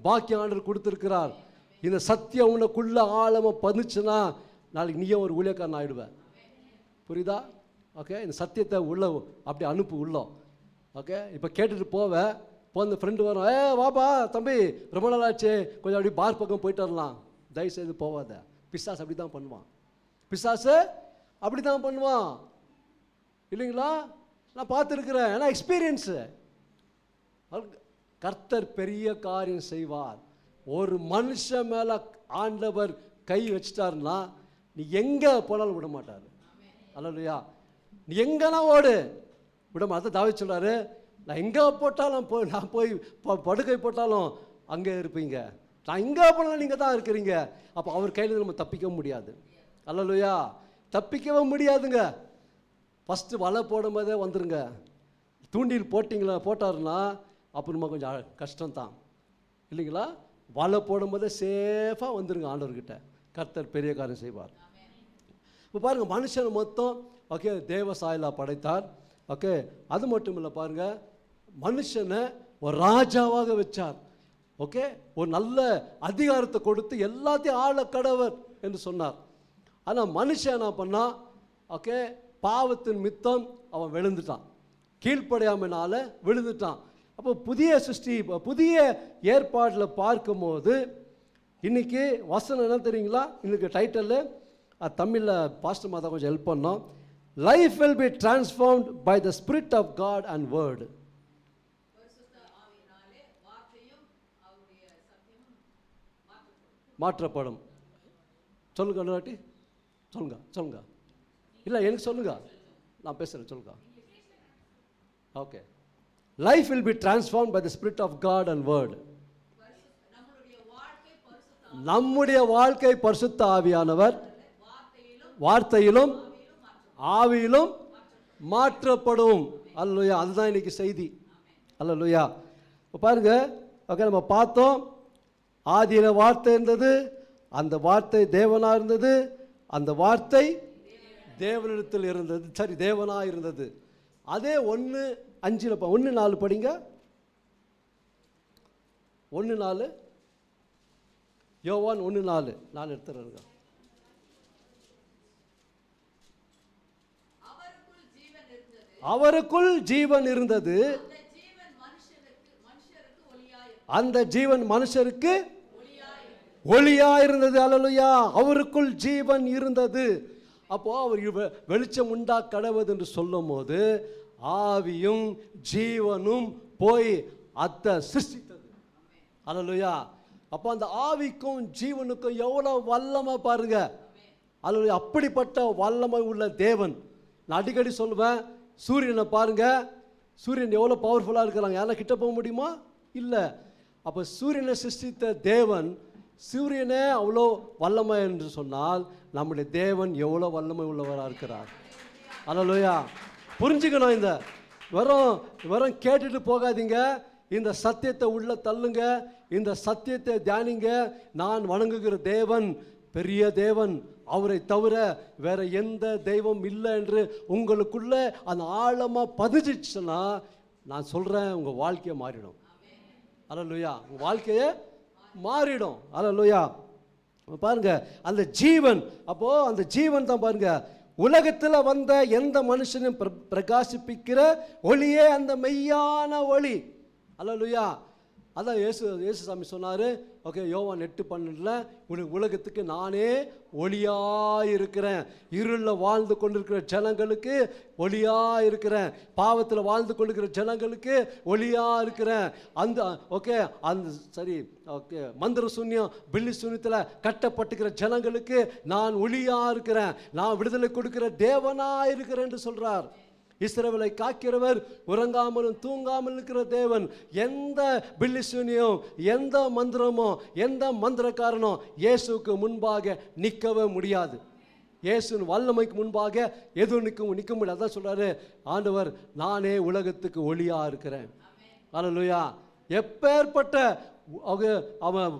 பாக்கியம் ஆண்டவர் கொடுத்திருக்கிறார். இந்த சத்தியம் உனக்குள்ள ஆழமா பதிச்சுன்னா நாளைக்கு நீயும் ஒரு ஊழியக்காரன் ஆயிடுவேன். புரியுதா? ஓகே, இந்த சத்தியத்தை உள்ள அப்படி அனுப்பு உள்ளோம். ஓகே, இப்போ கேட்டுட்டு போவேன், போன ஃப்ரெண்டு வரும், வாப்பா தம்பி ரொம்ப நாள் ஆச்சு, கொஞ்சம் அப்படி பார் பக்கம் போயிட்டு வரலாம். தயவுசெய்து போவாத. பிசாசு அப்படி தான் பண்ணுவான். பிசாசு அப்படி தான் பண்ணுவான் இல்லைங்களா? நான் பார்த்துருக்குறேன், ஏன்னா எக்ஸ்பீரியன்ஸு. கர்த்தர் பெரிய காரியம் செய்வார். ஒரு மனுஷன் மேலே ஆண்டவர் கை வச்சிட்டாருன்னா நீ எங்கே போனாலும் விட மாட்டார். அல்லேலூயா. நீ எங்கன்னா ஓடு, விட மாட்டேன். தாவீது சொல்கிறாரு, நான் எங்கே போட்டாலும் நான் போய் படுக்கை போட்டாலும் அங்கே இருப்பீங்க, நான் எங்கே போனாலும் நீங்கள் தான் இருக்கிறீங்க. அப்போ அவர் கையில் நம்ம தப்பிக்க முடியாது. அல்லேலூயா. தப்பிக்கவே முடியாதுங்க. ஃபஸ்ட்டு வலை போடும் போதே வந்துருங்க. தூண்டில் போட்டாருன்னா அப்புறமா கொஞ்சம் கஷ்டம்தான் இல்லைங்களா? வலை போடும்போதே சேஃபாக வந்துருங்க ஆண்டவர்கிட்ட. கர்த்தர் பெரிய காரியம் செய்வார். இப்போ பாருங்கள், மனுஷன் மொத்தம் ஓகே தேவ சாயலா படைத்தார். ஓகே, அது மட்டும் இல்லை, பாருங்கள் மனுஷனை ஒரு ராஜாவாக வச்சார். ஓகே, ஒரு நல்ல அதிகாரத்தை கொடுத்து எல்லாத்தையும் ஆள கடவர் என்று சொன்னார். ஆனால் மனுஷன் என்ன பண்ணான்? ஓகே, பாவத்தின் மித்தம் அவன் விழுந்துட்டான், கீழ்ப்படையாமனால விழுந்துட்டான். அப்போ புதிய சிருஷ்டி, புதிய ஏற்பாட்டில் பார்க்கும்போது இன்றைக்கி வசனம் என்ன தெரியுங்களா? இன்றைக்கி டைட்டில் தமிழில் பாஸ்டர் மாதா கொஞ்சம் ஹெல்ப் பண்ணோம். Life will be transformed by the spirit of god and word. மாற்றப்படும். சொல்லுங்க அண்ணாட்டி, சொல்லுங்க சொல்லுங்க. இல்லை எனக்கு சொல்லுங்க, நான் பேசுகிறேன், சொல்லுங்க. Okay, life will be transformed by the spirit of god and word. நம்முடைய வாழ்க்கை பரிசுத்த ஆவியானவர் வார்த்தையிலும் ஆவியிலும் மாற்றப்படும். அல்லேலூயா, அதுதான் இன்னைக்கு செய்தி. அல்லேலூயா. இப்போ பாருங்க, ஓகே, நம்ம பார்த்தோம் ஆதியில வார்த்தை இருந்தது, அந்த வார்த்தை தேவனாக இருந்தது, அந்த வார்த்தை தேவனிடத்தில் இருந்தது, சரி தேவனாக இருந்தது. அதே 1:5 1:4 படிங்க. 1:4 யோவான் 1:4 நான் எடுத்துறேங்க. அவருக்குள் ஜீவன் இருந்தது, அந்த ஜீவன் மனுஷருக்கு ஒளியா இருந்தது. அல்லேலூயா, அவருக்குள் ஜீவன் இருந்தது. அப்போ அவர் வெளிச்சம் உண்டா கடவுது என்று சொல்லும் போது ஆவியும் ஜீவனும் போய் அத்தை சிருஷ்டித்தது. அல்லேலூயா. அப்போ அந்த ஆவிக்கும் ஜீவனுக்கும் எவ்வளோ வல்லமை பாருங்க. அல்லேலூயா, அப்படிப்பட்ட வல்லமை உள்ள தேவன். நான் அடிக்கடி சொல்லுவேன், சூரியனை பாருங்க, சூரியன் எவ்வளோ பவர்ஃபுல்லாக இருக்கிறாங்க. யாரும் கிட்ட போக முடியுமா? இல்லை. அப்போ சூரியனை சிருஷ்டித்த தேவன், சூரியனே அவ்வளோ வல்லமை என்று சொன்னால் நம்முடைய தேவன் எவ்வளோ வல்லமை உள்ளவராக இருக்கிறார். அல்லேலூயா. புரிஞ்சுக்கணும். இந்த வெறும் கேட்டுட்டு போகாதீங்க, இந்த சத்தியத்தை உள்ள தள்ளுங்க, இந்த சத்தியத்தை தியானிங்க. நான் வணங்குகிற தேவன் பெரிய தேவன், அவரை தவிர வேற எந்த தெய்வம் இல்லை என்று உங்களுக்குள்ள அந்த ஆழமாக பதிஞ்சிச்சுன்னா நான் சொல்கிறேன், உங்கள் வாழ்க்கையை மாறிடும். அல்லேலூயா, உங்கள் வாழ்க்கையே மாறிடும். அல்லேலூயா. பாருங்க, அந்த ஜீவன், அப்போ அந்த ஜீவன் தான் பாருங்க, உலகத்தில் வந்த எந்த மனுஷனும் பிரகாசிப்பிக்கிற ஒளியே அந்த மெய்யான ஒளி. அல்லேலூயா. அதான் இயேசு சாமி சொன்னார். ஓகே, யோவான் 8:12 உலகத்துக்கு நானே ஒளியாக இருக்கிறேன், இருளில் வாழ்ந்து கொண்டிருக்கிற ஜனங்களுக்கு ஒளியாக இருக்கிறேன், பாவத்தில் வாழ்ந்து கொண்டிருக்கிற ஜனங்களுக்கு ஒளியாக இருக்கிறேன். அந்த ஓகே, அந்த சரி ஓகே, மந்திர சூன்யம் பில்லி சூன்யத்தில் கட்டப்பட்டுக்கிற ஜனங்களுக்கு நான் ஒளியாக இருக்கிறேன், நான் விடுதலை கொடுக்கிற தேவனாக இருக்கிறேன் என்று சொல்கிறார். இஸ்ரவேலை காக்கிறவர், உறங்காமலும் தூங்காமல் இருக்கிற தேவன். எந்த பில்லிசூனியும் எந்த மந்திரமோ எந்த மந்திரக்காரனோ இயேசுக்கு முன்பாக நிற்கவே முடியாது. இயேசுவின் வல்லமைக்கு முன்பாக எதுவும் நிற்க முடியாது. அதான் சொல்றாரு ஆண்டவர், நானே உலகத்துக்கு ஒளியா இருக்கிறேன். அல்லேலூயா. எப்பேற்பட்ட அவன்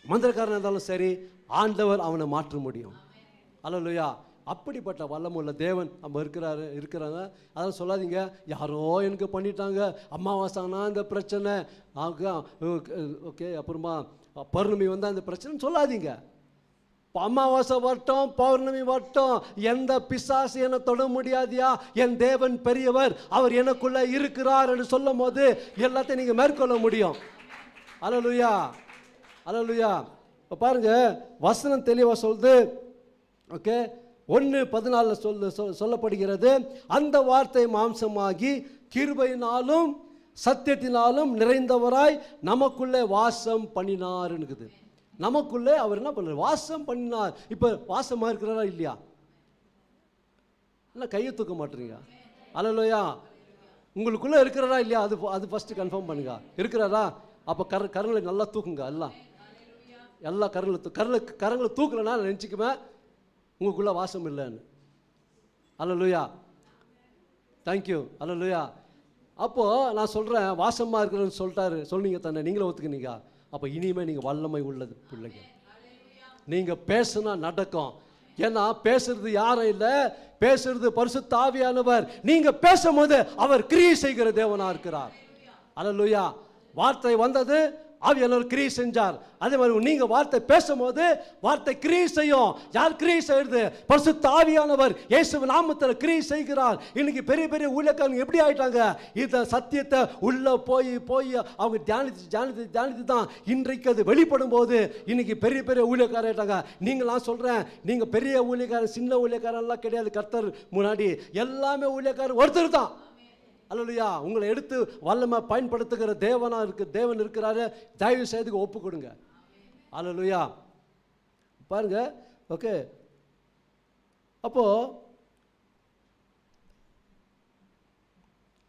மந்திரக்காரன் இருந்தாலும் சரி, ஆண்டவர் அவனை மாற்ற முடியும். அல்லேலூயா. அப்படிப்பட்ட வல்லமுள்ள தேவன் நம்ம இருக்கிறாங்க. அதெல்லாம் சொல்லாதீங்க, யாரோ எனக்கு பண்ணிட்டாங்க, அமாவாசைனா இந்த பிரச்சனை, ஓகே அப்புறமா பௌர்ணமி வந்தால் இந்த பிரச்சனை சொல்லாதீங்க. அமாவாசை வரட்டும், பௌர்ணமி வரட்டும், எந்த பிசாசு என்னை தொட முடியாதியா, என் தேவன் பெரியவர், அவர் எனக்குள்ள இருக்கிறார் என்று சொல்லும் போது எல்லாத்தையும் நீங்கள் மேற்கொள்ள முடியும். அல்லேலூயா. அல்லேலூயா. இப்போ பாருங்க, வசனம் தெளிவாக சொல்லுது. ஓகே, 1:14 சொல்லப்படுகிறது, அந்த வார்த்தை மாம்சமாகி கிருபையினாலும் சத்தியத்தினாலும் நிறைந்தவராய் நமக்குள்ளே வாசம் பண்ணினார் இருக்குது. நமக்குள்ளே அவர் என்ன பண்ணார்? வாசம் பண்ணினார். இப்போ வாசமாக இருக்கிறாரா இல்லையா? இல்லை, கையை தூக்க மாட்டீங்க. அல்லேலூயா. உங்களுக்குள்ளே இருக்கிறாரா இல்லையா? அது ஃபஸ்ட்டு கன்ஃபார்ம் பண்ணுங்க. இருக்கிறாரா? அப்போ கரங்களை நல்லா தூக்குங்க. எல்லா கரங்களை தூக்கலைன்னா நான் நினச்சிக்குவேன் உங்களுக்குள்ளே வாசம் இல்லைன்னு. அல்லேலூயா. தேங்க்யூ. அல்லேலூயா. அப்போது நான் சொல்கிறேன், வாசமாக இருக்கிறேன்னு சொன்னீங்க தானே, நீங்களும் ஒத்துக்கினீங்க. அப்போ இனிமேல் நீங்கள் வல்லமை உள்ளது பிள்ளைங்க. நீங்கள் பேசுனா நடக்கும். ஏன்னா பேசுறது யாரும் இல்லை, பேசுறது பரிசுத்த ஆவியானவர். நீங்கள் பேசும்போது அவர் கிரியை செய்கிற தேவனா இருக்கிறார். அல்லேலூயா. வார்த்தை வந்தது, ஆவியானவர் கிரியை செஞ்சார். அதே மாதிரி நீங்கள் வார்த்தை பேசும்போது வார்த்தை கிரியை செய்யும். யார் கிரியை செய்யறது? பரிசுத்த ஆவியானவர் இயேசு நாமத்தில் கிரியை செய்கிறார். இன்னைக்கு பெரிய பெரிய ஊழியக்காரங்க எப்படி ஆயிட்டாங்க? இந்த சத்தியத்தை உள்ள போய் போய் அவங்க தியானித்து தான் இன்றைக்கு அது வெளிப்படும் போது இன்னைக்கு பெரிய பெரிய ஊழியக்காரர் ஆயிட்டாங்க. நீங்களாம் சொல்றேன், நீங்க பெரிய ஊழியக்காரன் சின்ன ஊழியக்காரன்லாம் கிடையாது. கர்த்தர் முன்னாடி எல்லாமே ஊழியக்காரர் ஒருத்தர் தான். அல்லேலூயா. உங்களை எடுத்து வல்லமை பயன்படுத்துகிற தேவன் இருக்கிறாரு. தயவு செய்து ஒப்பு கொடுங்க. அல்லேலூயா. பாருங்க. ஓகே. அப்போ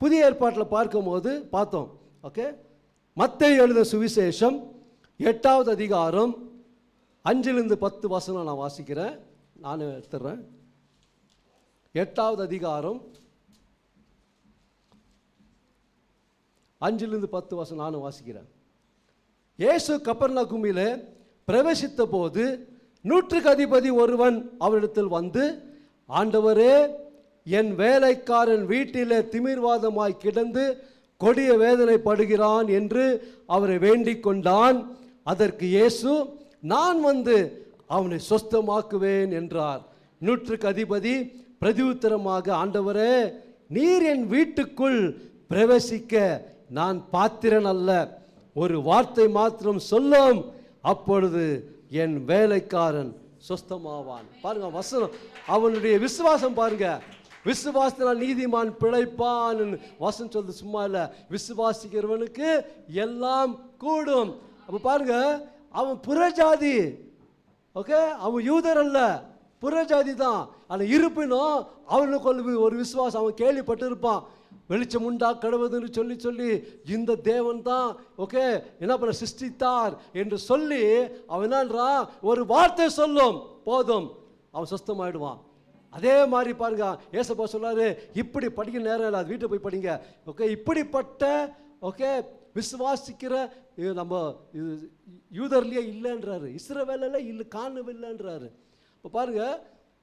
புதிய ஏற்பாட்டில் பார்க்கும்போது பார்த்தோம். ஓகே. மத்தேயு எழுதின சுவிசேஷம் 8வது அதிகாரம் 5லிருந்து 10 வசனம் நான் வாசிக்கிறேன். நான் எடுத்துறேன். 8வது அதிகாரம் 5லிருந்து 10 வசனம் நானும் வாசிக்கிறேன். இயேசு கப்பர்நகூமிலே பிரவேசித்த போது 100க்கு அதிபதி ஒருவன் அவரிடத்தில் வந்து, ஆண்டவரே, என் வேலைக்காரன் வீட்டிலே திமிர்வாதமாய் கிடந்து கொடிய வேதனைப்படுகிறான் என்று அவரை வேண்டிக் கொண்டான். அதற்கு இயேசு, நான் வந்து அவனை சொஸ்தமாக்குவேன் என்றார். 100க்கு அதிபதி பிரதியுத்தரமாக, ஆண்டவரே, நீர் என் வீட்டுக்குள் பிரவேசிக்க நான் பாத்திரன் அல்ல. ஒரு வார்த்தை மாத்திரம் சொல்லும், அப்பொழுது என் வேலைக்காரன் சொஸ்தமாவான். பாருங்க வசனம், அவனுடைய விசுவாசம் பாருங்க. விசுவாசத்தினால் நீதிமான் பிழைப்பான் வசனம் சொல்றது சும்மா இல்லை. விசுவாசிக்கிறவனுக்கு எல்லாம் கூடும். அப்ப பாருங்க, அவன் புறஜாதி. ஓகே, அவன் யூதர் அல்ல, புறஜாதி தான். ஆனால் இருப்பினும் அவனுக்கு ஒரு விசுவாசம். அவன் கேள்விப்பட்டு இருப்பான், வெளிச்சம் உண்டா கடவுதுன்னு சொல்லி சொல்லி இந்த தேவன் தான் ஓகே என்ன பண்ண சிருஷ்டித்தார் என்று சொல்லி அவன் என்னன்றான், ஒரு வார்த்தை சொல்லும் போதும் அவன் சுத்தமாயிடுவான். அதே மாதிரி பாருங்க, ஏசப்பா சொல்றாரு, இப்படி படிக்க நேரம் இல்லை, அது வீட்டை போய் படிங்க. ஓகே, இப்படிப்பட்ட ஓகே விசுவாசிக்கிற நம்ம யூதர்லேயே இல்லைன்றாரு, இஸ்ரவேலில் இல்லை காணவில்லைன்றாரு. இப்போ பாருங்க,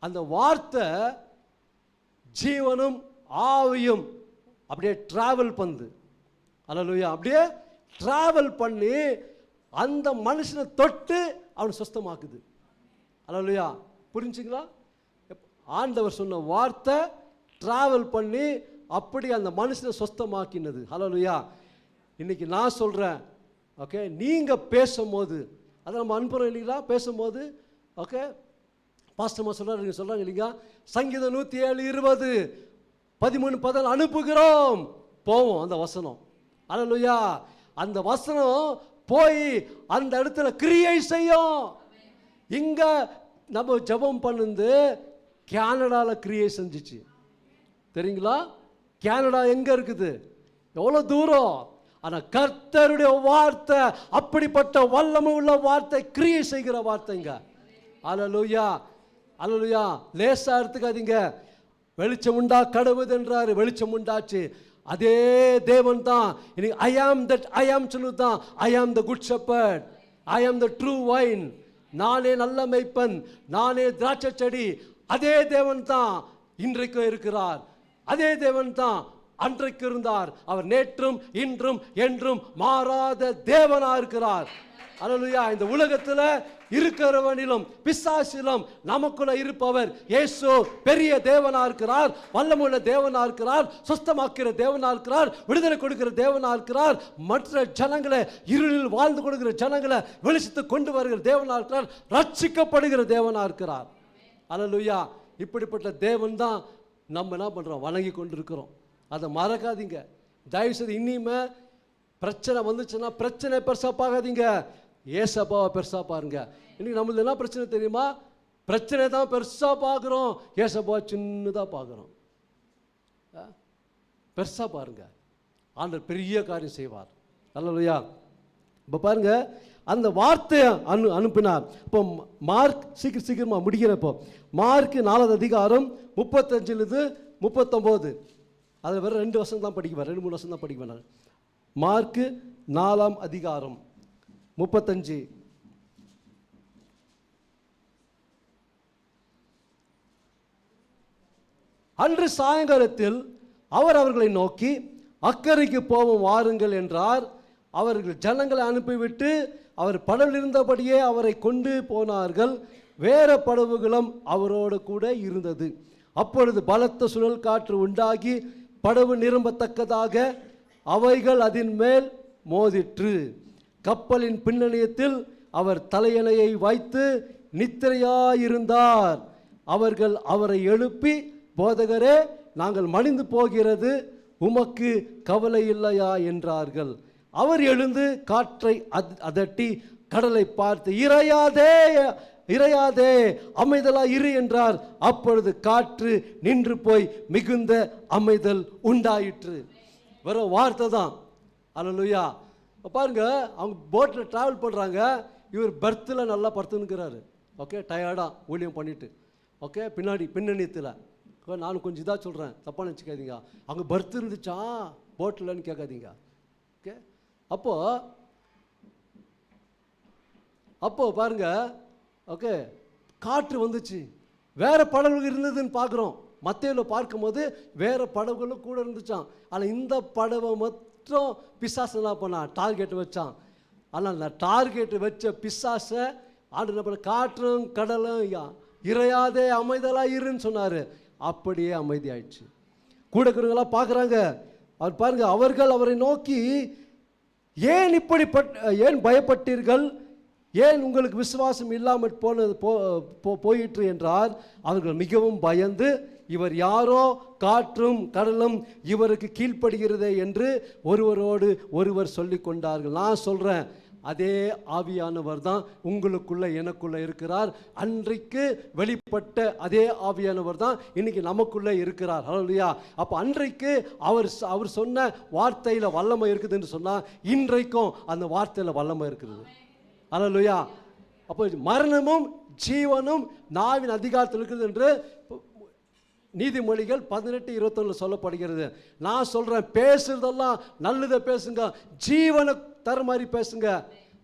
அந்த வார்த்தை ஜீவனும் ஆவியும் அப்படியே டிராவல் பண்ணுது. அல்லேலூயா. அப்படியே டிராவல் பண்ணி அந்த மனுஷனை தொட்டு அவனை சுத்தமாக்குது. அல்லேலூயா. புரிஞ்சுங்களா? ஆண்டவர் சொன்ன வார்த்தை டிராவல் பண்ணி அப்படி அந்த மனுஷனை சுத்தமாக்கினது. அல்லேலூயா. இன்னைக்கு நான் சொல்கிறேன், ஓகே, நீங்கள் பேசும்போது அதை நம்ம அனுப்புகிறோம் இல்லைங்களா? பேசும்போது ஓகே, பாஸ்டர்மா சொல்கிறார், நீங்கள் சொல்கிறாங்க இல்லைங்க, சங்கீதம் 107:20 13 அனுப்புகிறோம், போவோம் அந்த வசனம். அல்லேலூயா. அந்த வசனம் போய் அந்த இடத்துல கிரியை செய்யும். இங்க நம்ம ஜெபம் பண்ணுது கனடாவில் கிரியை செஞ்சிச்சு தெரியுங்களா? கனடா எங்க இருக்குது, எவ்வளோ தூரம். ஆனால் கர்த்தருடைய வார்த்தை அப்படிப்பட்ட வல்லமை உள்ள வார்த்தை, கிரியை செய்கிற வார்த்தைங்க. அல்லேலூயா. அல்லேலூயா. லேசா எடுத்துக்காதீங்க. வெளிச்சம் உண்டா கடவுது என்றாரு, வெளிச்சம் உண்டாச்சு. அதே தேவன் தான் இன்னைக்கு ஐ ஆம் தட் ஐ ஆம் சொல்லுதான். ஐ ஆம் த குட் ஷெப்பர்ட், ஐ ஆம் த ட்ரூ வைன். நானே நல்ல மேய்ப்பன், நானே திராட்சை செடி. அதே தேவன் தான் இன்றைக்கும் இருக்கிறார். அதே தேவன் தான் அன்றைக்கு இருந்தார். அவர் நேற்றும் இன்றும் என்றும் மாறாத தேவனா இருக்கிறார். அல்லேலூயா. இந்த உலகத்தில் இருக்கிறவனிலும் பிசாசிலும் நமக்குள்ள இருப்பவர் இயேசு பெரிய தேவனா இருக்கிறார், வல்லமுள்ள தேவனா இருக்கிறார், சுத்தமாக்கிற தேவனா இருக்கிறார், விடுதலை கொடுக்கிற தேவனா இருக்கிறார். மற்ற ஜனங்களை, இருளில் வாழ்ந்து கொடுக்கிற ஜனங்களை வெளிச்சத்து கொண்டு வருகிற தேவனா இருக்கிறார், ரட்சிக்கப்படுகிற தேவனா இருக்கிறார். அல்லேலூயா. இப்படிப்பட்ட தேவன் தான் நம்ம என்ன பண்றோம், வணங்கி கொண்டிருக்கிறோம். அதை மறக்காதீங்க தயவு செய்து. இனிமே பிரச்சனை வந்துச்சுன்னா பிரச்சனை பெருசா பார்க்காதீங்க, ஏசப்பாவை பெருசா பாருங்க. இன்னைக்கு நம்மளுக்கு என்ன பிரச்சனை தெரியுமா? பிரச்சனை தான் பெருசா பார்க்குறோம், ஏசப்பா சின்னதாக பார்க்குறோம். பெருசா பாருங்க, ஆண்டவர் பெரிய காரியம் செய்வார். அல்லேலூயா. இப்போ பாருங்க, அந்த வார்த்தையை அனுப்பினார். இப்போ மார்க் சீக்கிரமா முடிக்கிறப்போ மார்க் 4வது அதிகாரம் 35 39 அதில் வேறு 2 வருஷம் தான் படிக்குவேன், 2-3 வருஷம் தான் படிக்குவேன் நான். மார்க் 4ஆம் அதிகாரம் 35. அன்று சாயங்காலத்தில் அவர் அவர்களை நோக்கி அக்கறைக்கு போவோம் வாருங்கள் என்றார். அவர்கள் ஜனங்களை அனுப்பிவிட்டு அவர் படவில் இருந்தபடியே அவரை கொண்டு போனார்கள். வேற படவுகளும் அவரோடு கூட இருந்தது. அப்பொழுது பலத்த சுழல் காற்று உண்டாகி படவு நிரம்பத்தக்கதாக அவைகள் அதன் மேல் மோதிற்று. கப்பலின் பின்னணியத்தில் அவர் தலையணையை வைத்து நித்திரையாயிருந்தார். அவர்கள் அவரை எழுப்பி, போதகரே, நாங்கள் மடிந்து போகிறது, உமக்கு கவலை இல்லையா என்றார்கள். அவர் எழுந்து காற்றை அதட்டி கடலை பார்த்து, இறையாதே இறையாதே, அமைதலா இரு என்றார். அப்பொழுது காற்று நின்று போய் மிகுந்த அமைதல் உண்டாயிற்று. வெறும் வார்த்தை தான். அல்லேலூயா. பாருங்க, அவங்க போட்டில் ட்ராவல் பண்ணுறாங்க. இவர் பெர்த்தில் நல்லா படுத்துன்னுக்கிறாரு. ஓகே, டயர்டாக ஊழியம் பண்ணிட்டு. ஓகே, பின்னணியத்தில் நானும் கொஞ்சம் இதாக சொல்கிறேன், தப்பாக நினச்சிக்காதீங்க. அங்கே பர்த் இருந்துச்சா போட்டில்னு கேட்காதீங்க. ஓகே, அப்போ பாருங்க, ஓகே, காற்று வந்துச்சு. வேறு படகுகள் இருந்ததுன்னு பார்க்குறோம். மத்தேயுல பார்க்கும்போது வேறு படகுகளும் கூட இருந்துச்சான். ஆனால் இந்த படவை மட்டும் பிசாசு என்ன பண்ணான், டார்கெட் வச்சான். ஆனால் அந்த டார்கெட் வச்ச பிசாசை ஆண்டு என்ன பண்ண, காற்றும் கடலும் இறையாதே அமைதலாக இருன்னு சொன்னார். அப்படியே அமைதி ஆயிடுச்சு. கூட இருக்கிறவங்களாம் பார்க்குறாங்க. அவர் பாருங்க, அவர்கள் அவரை நோக்கி, ஏன் பயப்பட்டீர்கள், ஏன் உங்களுக்கு விசுவாசம் இல்லாமல் போயிற்று என்றார். அவர்கள் மிகவும் பயந்து, இவர் யாரோ, காற்றும் கடலும் இவருக்கு கீழ்ப்படுகிறதே என்று ஒருவரோடு ஒருவர் சொல்லி கொண்டார்கள். நான் சொல்கிறேன், அதே ஆவியானவர் தான் உங்களுக்குள்ள எனக்குள்ள இருக்கிறார். அன்றைக்கு வெளிப்பட்ட அதே ஆவியானவர் தான் இன்னைக்கு நமக்குள்ள இருக்கிறார். ஹல்லேலூயா. அப்போ அன்றைக்கு அவர் சொன்ன வார்த்தையில் வல்லமை இருக்குது என்று சொன்னால், இன்றைக்கும் அந்த வார்த்தையில் வல்லமை இருக்குது. ஹல்லேலூயா. அப்போ மரணமும் ஜீவனும் நாவின் அதிகாரத்தில் இருக்குது என்று நீதிமொழிகள் 18:21 சொல்லப்படுகிறது. நான் சொல்கிறேன், பேசுறதெல்லாம் நல்லதை பேசுங்க, ஜீவனை தர மாதிரி பேசுங்க.